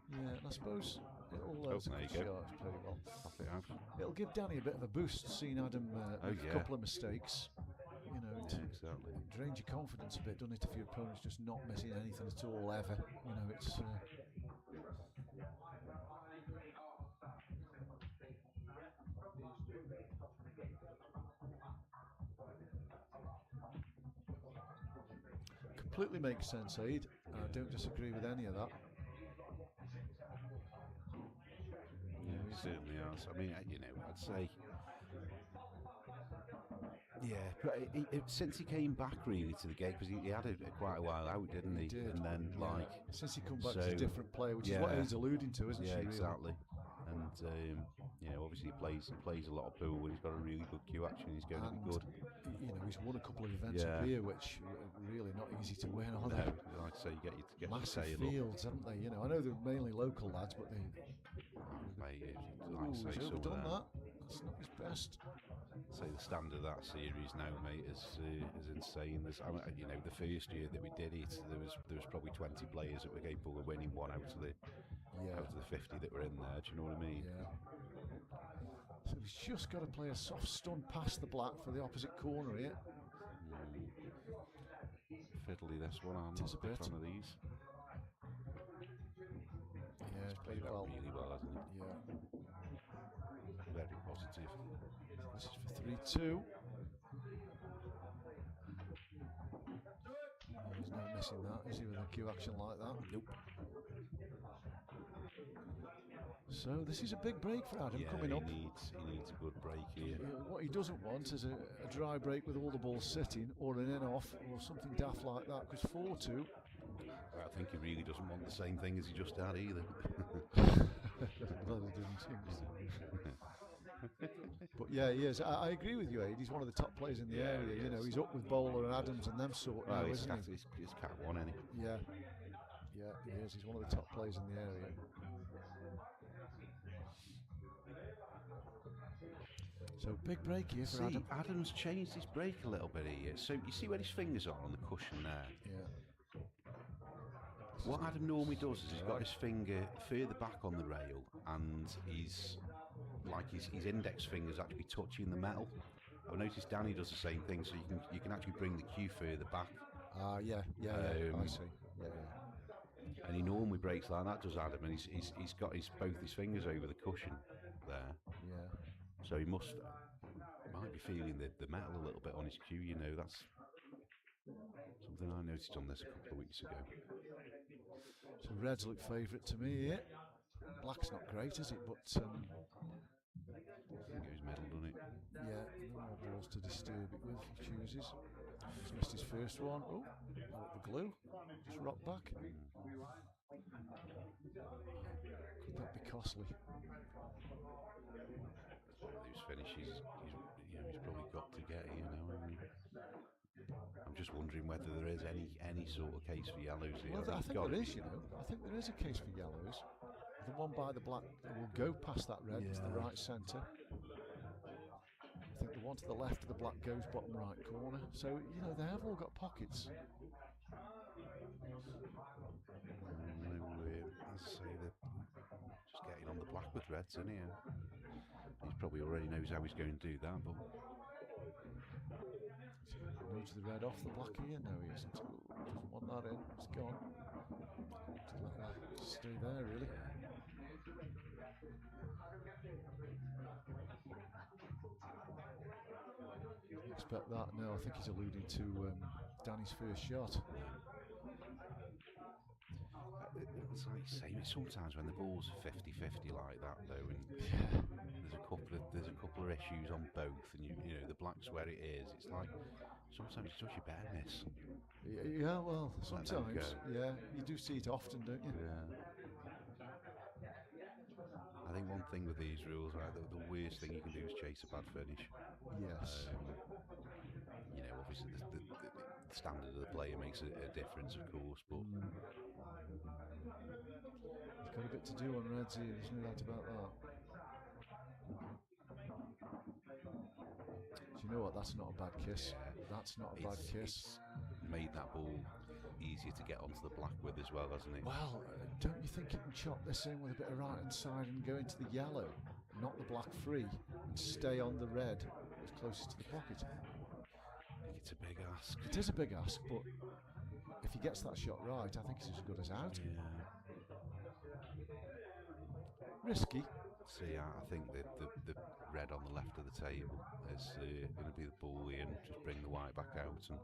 Yeah, and I suppose it'll Oh, there you go. shot, it's played well. Pop it out. It'll give Danny a bit of a boost, seeing Adam make a couple of mistakes. You know, Yeah, exactly. it drains your confidence a bit, doesn't it, if your opponent's just not missing anything at all ever. You know, it's. Completely makes sense, Aid. I don't disagree with any of that. Yeah, it certainly has. I mean, I'd say. Yeah, but since he came back really to the game, because he had quite a while out, didn't he? Did. And then since he come back, he's a different player, which is what he's alluding to, isn't she? Yeah, really? exactly. And obviously he plays a lot of pool, and he's got a really good cue action. He's going to be good. You know, he's won a couple of events up here, which are really not easy to win, are they? Like I say, you get massive your fields, haven't they? You know, I know they're mainly local lads, but they. Mate, He's overdone that. That's not his best. Say the standard of that series now, mate, is insane. The first year that we did it, there was probably 20 players that were capable of winning one out of the 50 that were in there. Do you know what I mean? Yeah. So he's just got to play a soft stun past the black for the opposite corner here. Fiddly this one. I'm not a big fan of these. Yeah, he's played well. Really well, hasn't he? Yeah. Very positive. This is for 3-2. He's not missing that, is he, with a cue action like that? Nope. So this is a big break for Adam coming up. He needs a good break here. What he doesn't want is a dry break with all the balls sitting, or an in-off, or something daft like that, because 4-2. I think he really doesn't want the same thing as he just had either. Well, he didn't. But yeah, he is. I agree with you, Aid. He's one of the top players in the area. You know, he's up with Bowler and Adams and them sort now, isn't he? He's cat one, isn't he? Yeah. Yeah, he is. He's one of the top players in the area. So big break here for Adam. Adam's changed his break a little bit here. So you see where his fingers are on the cushion there? Yeah. What Adam normally does is he's got his finger further back on the rail, and his index finger's actually touching the metal. I've noticed Danny does the same thing, so you can actually bring the cue further back. Yeah, I see. Yeah. And he normally breaks like that, does Adam, and he's got both his fingers over the cushion there. Yeah. So he might be feeling the metal a little bit on his cue. You know, that's something I noticed on this a couple of weeks ago. So reds look favourite to me here. Black's not great, is it? But I think it was medal, doesn't it? yeah, no more balls to disturb it with. He chooses. He's missed his first one. Oh, the glue. Just rock back. Could that be costly? Those finishes, he's probably got to get here now, hasn't he? I'm just wondering whether there is any sort of case for yellows here. Well, I think there is, you know. I think there is a case for yellows. The one by the black will go past that red to the right centre. I think the one to the left of the black goes bottom right corner. So, you know, they have all got pockets. As I say, they're just getting on the black with reds, isn't he? He probably already knows how he's going to do that, but... Moves the red off the black here. No, he isn't. Doesn't want that in. It's gone. Just let that stay there, really. Expect that. No, I think he's alluding to Danny's first shot. It's like you say, sometimes when the ball's 50-50 like that, though, and there's a couple of issues on both, and you know the black's where it is. It's like sometimes it's just your better miss. Yeah, well, sometimes. Yeah, you do see it often, don't you? Yeah. I think one thing with these rules, right, the worst thing you can do is chase a bad finish. Yes. You know, obviously the standard of the player makes a difference, of course, but He's got a bit to do on Reds here, there's no doubt about that. Do you know what? That's not a bad kiss. That's not a bad kiss. It's made that ball easier to get onto the black with as well, hasn't it? Well, don't you think you can chop this in with a bit of right hand side and go into the yellow, knock the black free, and stay on the red as closest to the pocket? I think it's a big ask. It is a big ask, but if he gets that shot right, I think it's as good as out. Yeah. Risky. So yeah, I think the red on the left of the table is going to be the ball here, and just bring the white back out and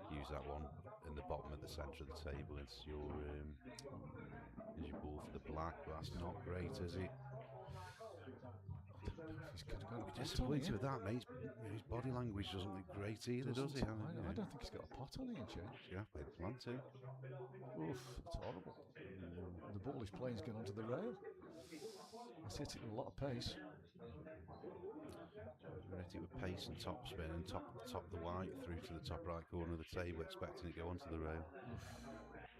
use that one in the bottom of the centre of the table. It's your ball for the black, but that's not great, is it? He's disappointed with that, mate. His body language doesn't look great either, does it? I don't think he's got a pot on here, Jane. Yeah, play the plan too. Oof, that's horrible. The ball he's playing is going onto the rail. He's hit it with a lot of pace. Hit it with pace and top spin and top the white through to the top right corner of the table, expecting it to go onto the rail. Oof.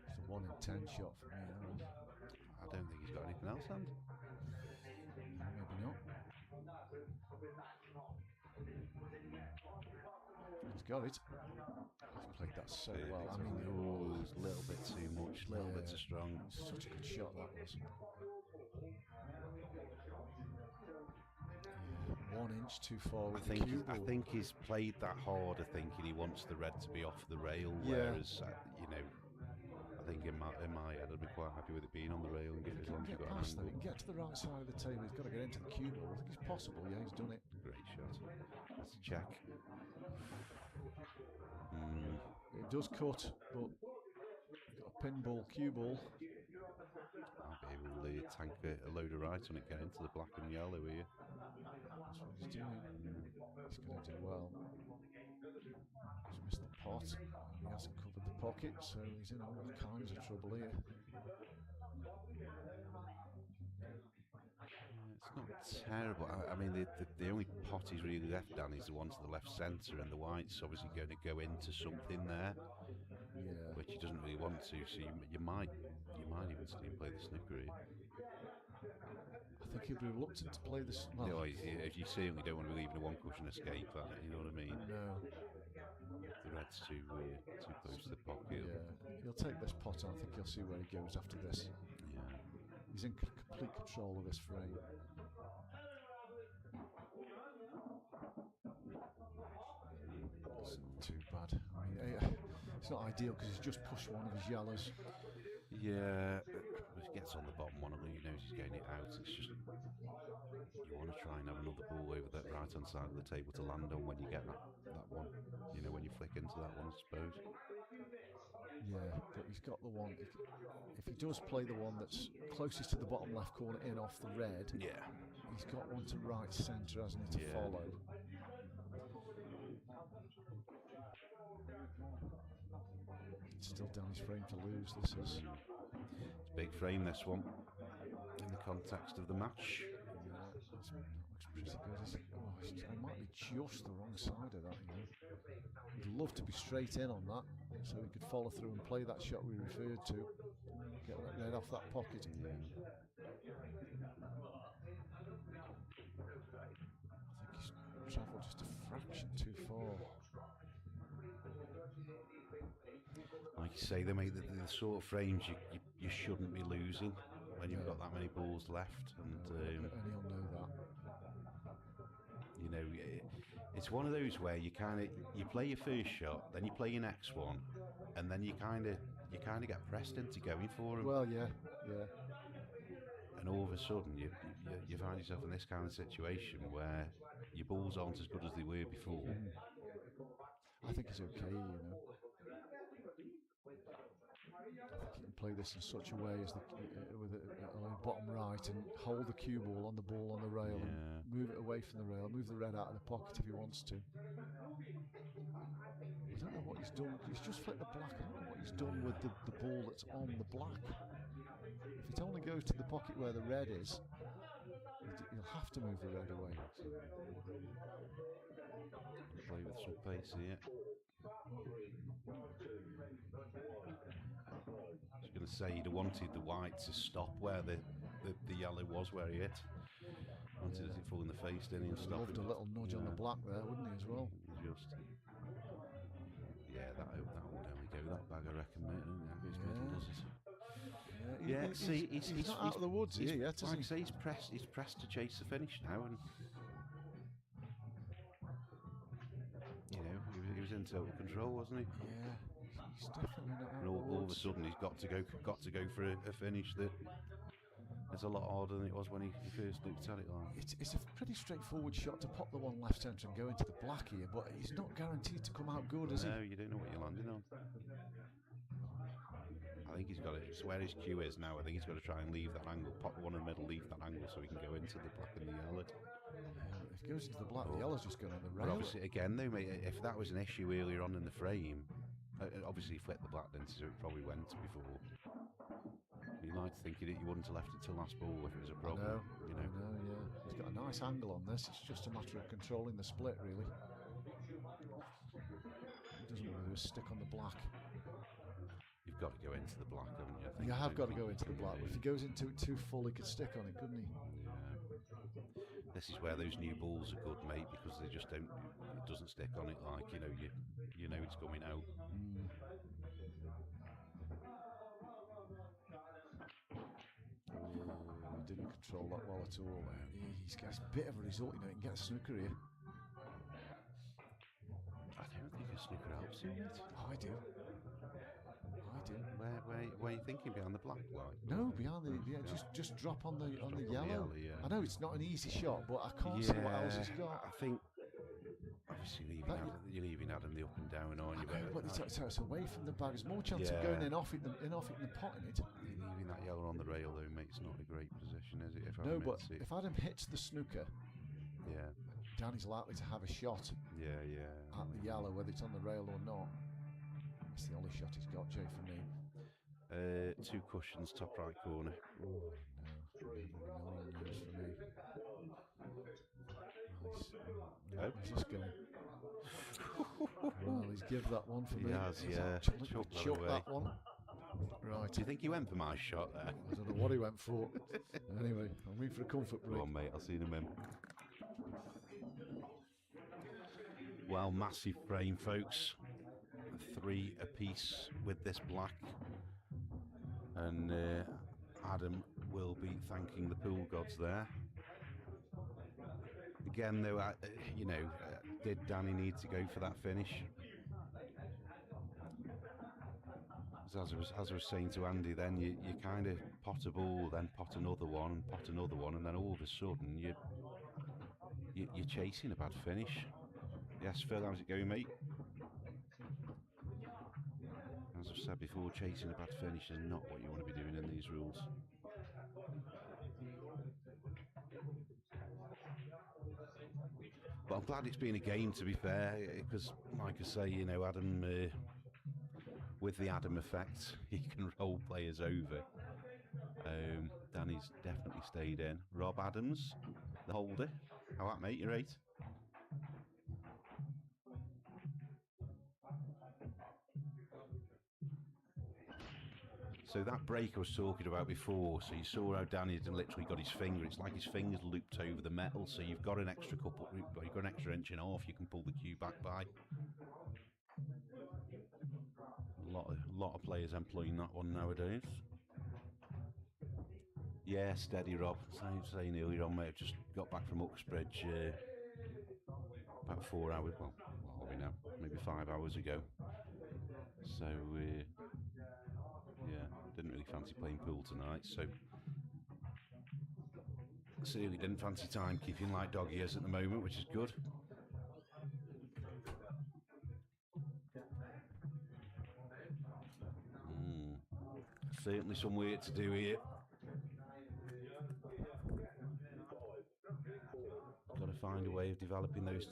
It's a 1 in 10 shot for me. I don't think he's got anything else, Andy. Maybe not. He's got it. He's played that so well. I mean, it was a little bit too much, a little bit too strong. Such a good shot that was. 1 inch too far with the cue ball. I think he's played that harder, thinking he wants the red to be off the rail. Whereas, you know, I think in my head, I'd be quite happy with it being on the rail and as long as you've got past though. He can get to the right side of the table. He's got to get into the cue ball. I think it's possible. Yeah, he's done it. Great shot. That's a check. It does cut, but you've got a pinball cue ball. I'll be able to tank a load of right on it, get into the black and yellow here. That's what he's doing. He's going to do well. He's missed the pot. He hasn't covered the pocket, so he's in all kinds of trouble here. It's not terrible. I mean, the only pot he's really left, Dan, is the one to the left centre, and the white's obviously going to go into something there, which he doesn't really want to. So you might even see him play the snooker here. I think he'll be reluctant to play this. Well, no, if you certainly don't want to be leaving a one cushion escape, you know what I mean? No. The red's too close to the pocket. Yeah, he'll take this pot and I think he'll see where he goes after this. Yeah. He's in complete control of this frame. It's not too bad. I mean, it's not ideal because he's just pushed one of his yellows. Yeah, if he gets on the bottom one, he knows he's getting it out. It's just, you want to try and have another ball over that right hand side of the table to land on when you get that one. You know, when you flick into that one, I suppose. Yeah, but he's got the one. If he does play the one that's closest to the bottom left corner in off the red, he's got one to right centre, hasn't he, to follow. It's still down his frame to lose. This is. It's a big frame, this one, in the context of the match. Yeah, that looks pretty good. It might be just the wrong side of that, you know. He'd love to be straight in on that, so he could follow through and play that shot we referred to. Get that red off that pocket. I think he's travelled just a fraction too far. Like you say, they make the sort of frames you shouldn't be losing when you've got that many balls left, and he'll know that. You know, it's one of those where you play your first shot, then you play your next one, and then you kind of get pressed into going for them. Well, yeah. And all of a sudden, you find yourself in this kind of situation where your balls aren't as good as they were before. I think he's okay, you know. I think he can play this in such a way as with the bottom right and hold the cue ball on the rail and move it away from the rail, move the red out of the pocket if he wants to. I don't know what he's done. He's just flipped the black. I don't know what he's done with the ball that's on the black. If it only goes to the pocket where the red is, You'll have to move the road away. Play with some pace here. I was going to say he'd have wanted the white to stop where the yellow was where he hit. Wanted it to fall in the face, didn't he? And stop Loved him. a little nudge on the black there, wouldn't he, as well? Just. Yeah, that would only go that bag, I reckon, mate. I think it's middle, does it? Yeah, see, he's not out of the woods here yet, is like he? I say, he's pressed to chase the finish now, and you know, he was in total control, wasn't he? Yeah, he's definitely not out And of the all of a woods. sudden, he's got to go for a finish that is a lot harder than it was when he first looked at it. Like. It's a pretty straightforward shot to pop the one left centre and go into the black here, but he's not guaranteed to come out good, is he? No, you don't know what you're landing on. I think he's got to, it's where his cue is now. I think he's got to try and leave that angle, pop the one in the middle, leave that angle so he can go into the black and the yellow. Yeah, if he goes into the black, the yellow's just going on the But rail. obviously, again, though, mate, if that was an issue earlier on in the frame, obviously he flipped the black then, so it probably went before. You might think you wouldn't have left it till last ball if it was a problem. I know, yeah. He's got a nice angle on this. It's just a matter of controlling the split, really. He doesn't want to do a stick on the black. You've got to go into the black, haven't you? I think You have got to go into the black, but if he goes into it too full, he could stick on it, couldn't he? Yeah. This is where those new balls are good, mate, because they just don't. It doesn't stick on it like you know it's coming out. Oh, he didn't control that well at all. He's got a bit of a result, you know. He can get a snooker here. I don't think a snooker helps him yet. Oh, I do. Where are you thinking behind the black light? No, behind the just drop on the yellow. Yeah. I know it's not an easy shot, but I can't see what else he's got. I think obviously you're leaving Adam the up and down, aren't you? But it's away from the bag. There's more chance of going in off it than potting it. You're leaving that yellow on the rail though, mate. It's not a great position, is it? If Adam hits the snooker, yeah, Danny's likely to have a shot. Yeah. At the yellow, whether it's on the rail or not. It's the only shot he's got, Jay, for me. 2 cushions, top right corner. Oh, no. No news for me. Nice. Where's this going? Well, he's give that one for me. He has, yeah. Chuck that one. Right. Do you think he went for my shot there? I don't know what he went for. Anyway, I'm in for a comfort break. Go on, mate. I'll see you in a minute. Well, massive frame, folks. 3 apiece with this black. And Adam will be thanking the pool gods there. Again, though, did Danny need to go for that finish? As I was saying to Andy, then you kind of pot a ball, then pot another one, and then all of a sudden you're chasing a bad finish. Yes, Phil, how's it going, mate? As I've said before, chasing a bad finish is not what you want to be doing in these rules. But I'm glad it's been a game, to be fair, because, like I say, Adam, with the Adam effect, he can roll players over. Danny's definitely stayed in. Rob Adams, the holder. How about, mate? You're 8. So that break I was talking about before, so you saw how Danny had literally got his finger, it's like his finger's looped over the metal, so you've got an extra inch and a half you can pull the cue back by. A lot of players employing that one nowadays. Yeah, steady, Rob. Saying earlier on, mate, I've just got back from Uxbridge about 4 hours, well, what are we now? Maybe 5 hours ago. So, yeah, didn't really fancy playing pool tonight, so certainly didn't fancy timekeeping like Doggy is at the moment, which is good. Certainly some work to do here. Got to find a way of developing those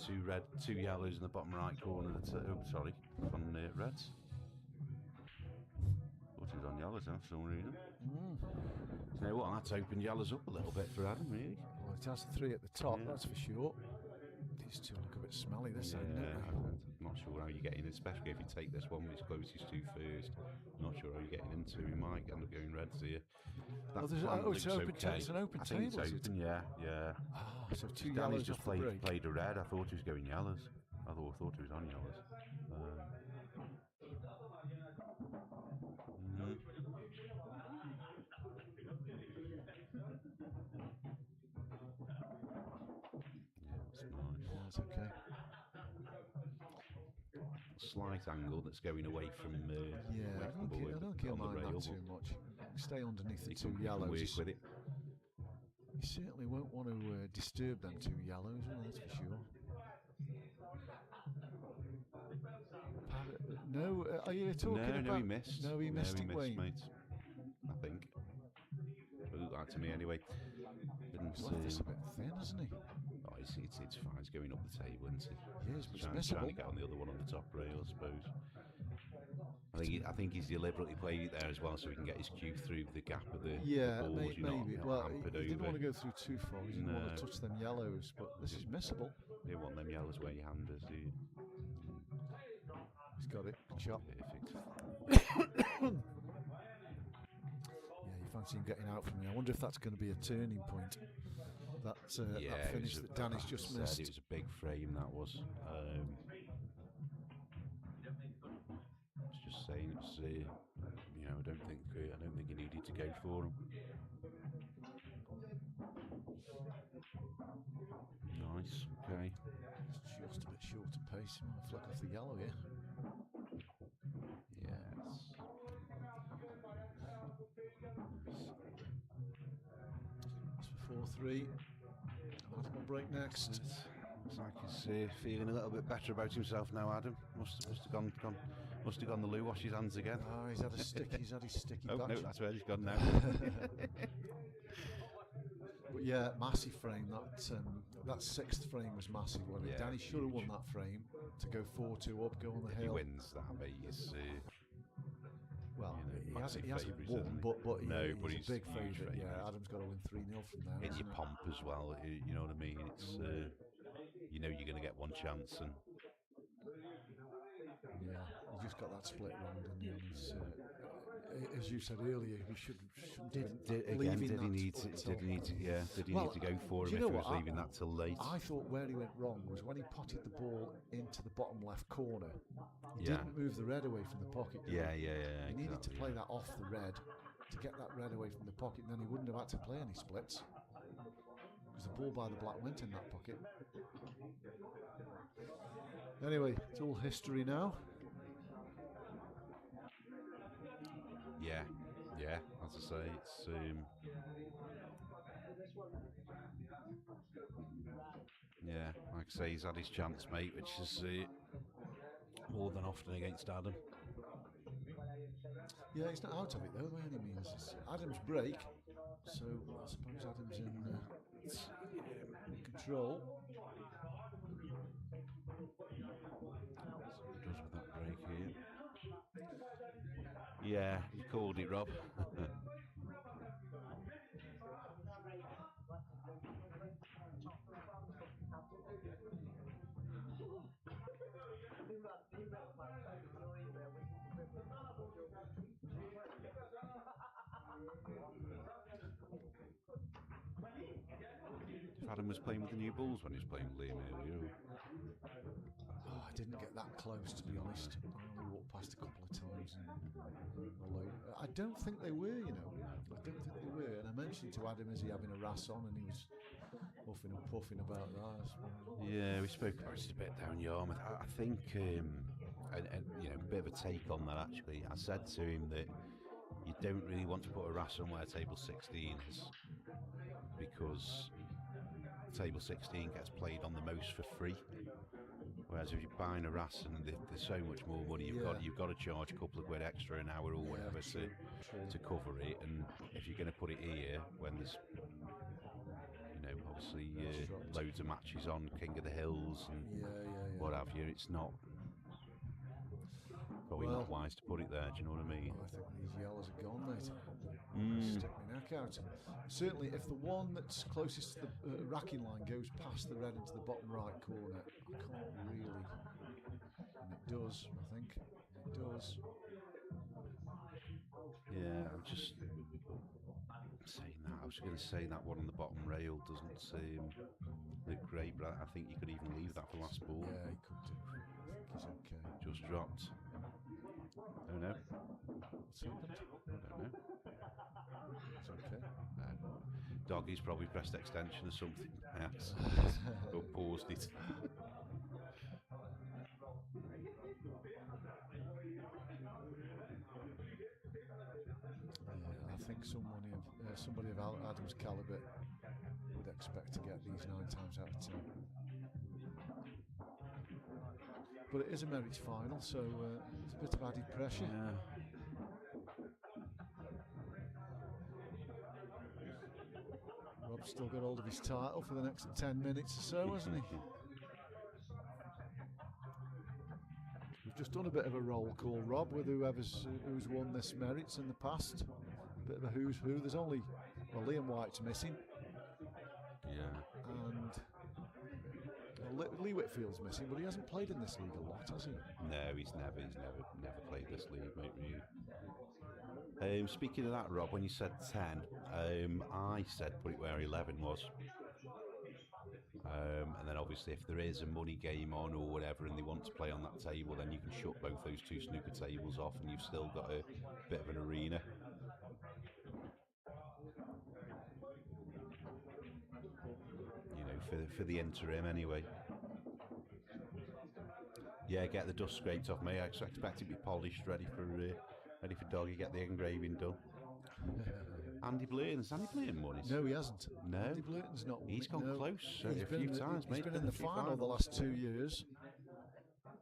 2 yellows in the bottom right corner. On reds. Thought he was on yellows now for some reason. You know what? That's opened yellows up a little bit for Adam, really. Well, it has 3 at the top, Yeah. that's for sure. These two look a bit smelly this end, don't they? I'm not sure how you're getting, especially if you take this one, which closest to first. Not sure how you're getting into. We might end up going reds here. That there's- plan oh, it's looks open ta- okay. it's an open I think it's table, is it? open, yeah. Ah, so 2 Danny's yellows just off the break. played a red. I thought he was going yellows. I thought he was on yellows. Mhm. Yeah, it's okay. Slight angle that's going away from Yeah, away from the ball I don't think he'll on the mind rail, that too much. Stay underneath the he 2 can yellows. work with it. You certainly won't want to disturb them 2 yellows, that's for sure. No, are you talking about? No, he missed. No, he missed it, Wayne. mate. I think. It looked like to me anyway. Didn't He's left this a bit thin, hasn't he? Oh, it's fine. It's going up the table, isn't it? He is, but it's Trying missable. to get on the other one on the top rail, I suppose. I think he's deliberately played it there as well, so he can get his cue through the gap of the Yeah, balls. maybe. Well, he didn't want to over. go through too far. He didn't want No. to touch them yellows, but this is missable. You don't want them yellows where your hand is, do you? He's got it. Good shot. Perfect. Yeah, you fancy him getting out from me. I wonder if that's going to be a turning point. That finish that Danny's just missed. It was a big frame, that was. It's just saying it's. I don't think he needed to go for him. Nice. Okay. It's just a bit short of pace. He might flick off the yellow here. Yes. That's for 4-3. Adam will break next. Looks like he's feeling a little bit better about himself now. Adam must have gone the loo, wash his hands again. Oh, he's had his sticky Oh patch. no, that's where he's gone now. But yeah, massive frame. That 6th frame was massive. Wasn't it? Yeah, Danny should have won huge. that frame to go 4-2 up, go on the If he hill. wins that, mate, it's Well, massive he hasn't favourites, won, hasn't he? but No, he's but a he's big huge favourite. Yeah, favourite. Adam's got to win 3-0 from there. in hasn't your it? pomp as well. You know what I mean? It's you're going to get one chance, and Yeah, he just got that split round, and he's, as you said earlier, he shouldn't did have he leaving need that to? till- Did he need to? Yeah. Did he Well, need to go for do him you if know he was what? leaving that till late? I thought where he went wrong was when he potted the ball into the bottom left corner. He Yeah. didn't move the red away from the pocket. did he? Yeah. He needed to exactly, play yeah. that off the red to get that red away from the pocket, and then he wouldn't have had to play any splits because the ball by the black went in that pocket. Anyway, it's all history now. Yeah. As I say, it's yeah. Like I say, he's had his chance, mate, which is more than often against Adam. Yeah, he's not out of it though by any means. It's Adam's break, so I suppose Adam's in control. Does with that break here. Yeah, you called it, Rob. If Adam was playing with the new Bulls when he was playing with Liam earlier. Oh, I didn't get that close, to be honest. I only walked past a couple of times. I don't think they were, you know. I don't think they were. And I mentioned to Adam, is he having a rass on? And he was huffing and puffing about that. Yeah, we spoke about it a bit down Yarmouth. I think, and a bit of a take on that actually. I said to him that you don't really want to put a RAS on where table 16 is, because table 16 gets played on the most for free. Whereas if you're buying a RAS and there's so much more money, you've got to charge a couple of quid extra an hour or whatever to cover it. And if you're going to put it here when there's obviously loads of matches on King of the Hills and what have you, it's not. Probably Well, not wise to put it there, do you know what I mean? I think these yellows are gone, mate. Mm. Stick my neck out. Certainly, if the one that's closest to the racking line goes past the red into the bottom right corner, I can't really. And it does, I think. It does. Yeah, I'm just saying that. I was going to say that one on the bottom rail doesn't look great, but I think you could even leave that for last ball. Yeah, he could do. I think he's okay. Just dropped. Oh no. What's happened? I don't know. It's okay. Doggy's probably pressed extension or something. Yes. Or paused it. Yeah, I think somebody of Adam's calibre would expect to get these 9 times out of 10. But it is a merits final, so it's a bit of added pressure. Yeah. Rob's still got hold of his title for the next 10 minutes or so, hasn't he? We've just done a bit of a roll call, Rob, with who's won this merits in the past. A bit of a who's who. There's only, well, Liam White's missing, Yeah. and Lee Whitfield's missing, but he hasn't played in this league a lot, has he? No, he's never played this league, mate. Really. Speaking of that, Rob, when you said 10, I said put it where 11 was. And then obviously if there is a money game on or whatever and they want to play on that table, then you can shut both those 2 snooker tables off and you've still got a bit of an arena. You know, for the interim anyway. Yeah, get the dust scraped off, mate. I expect it to be polished, ready for Doggy, get the engraving done. Andy Blayton's won it? No, he hasn't. No. Andy Blayton's not won. He's gone close He's a few times, mate. He's been in the final the last 2 years.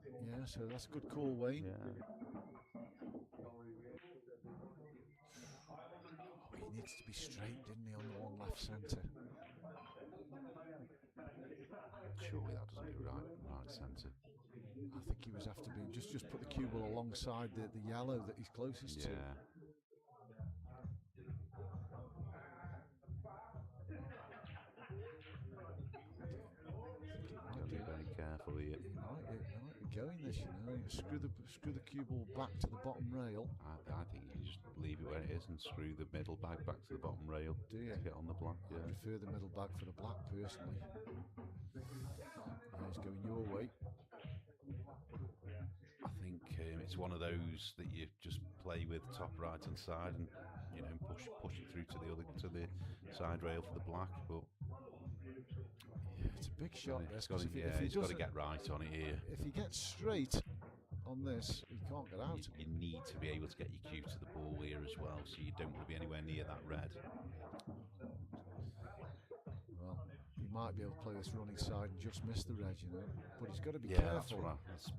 Yeah, so that's a good call, Wayne. Yeah. Oh, he needs to be straight, didn't he, on the one left centre? Surely that doesn't do right centre. I think he was after being just put the cue ball alongside the yellow that he's closest to. Yeah. Gotta be very careful here. It might be going this, you know. Screw the cue ball back to the bottom rail. I think you can just leave it where it is and screw the middle bag back to the bottom rail Do you? to get on the black. Yeah. I prefer the middle bag for the black, personally. Yeah, he's going your way. I think it's one of those that you just play with top right hand side and push it through to the side rail for the black. But yeah, it's a big shot. He's got to get right on it here. If he gets straight on this, he can't get out. You need to be able to get your cue to the ball here as well, so you don't want to be anywhere near that red. Well, he might be able to play this running side and just miss the red, you know. But he's got to be That's careful. what I thought.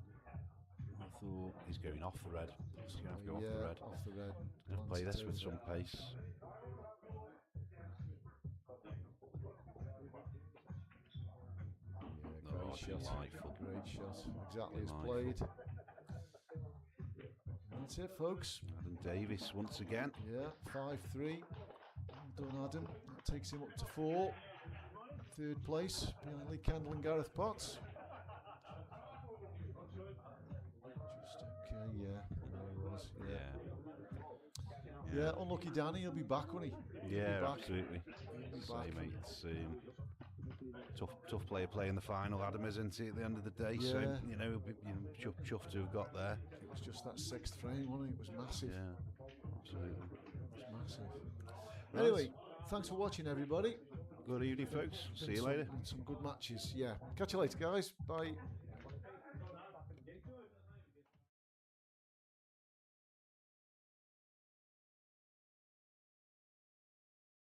He's going off the red. He's going to have to go off the red. Off the red. Going to play this with some pace. Great shot. Delightful. Great shot. Exactly as played. That's it, folks. Adam Davis once again. Yeah, 5-3. Well done, Adam. That takes him up to 4. 3rd place behind Lee Kendall and Gareth Potts. Just okay, yeah. There he was. Yeah, unlucky Danny. He'll be back, won't he? Yeah, back. absolutely. He'll be Say, back. mate, it's tough player playing the final, Adam, isn't he, at the end of the day? Yeah. So, he'll be chuffed to have got there. It was just that 6th frame, wasn't it? It was massive. Yeah, absolutely. It was massive. Right. Anyway, thanks for watching, everybody. Good evening, folks. See you later. Some good matches. Yeah. Catch you later, guys. Bye.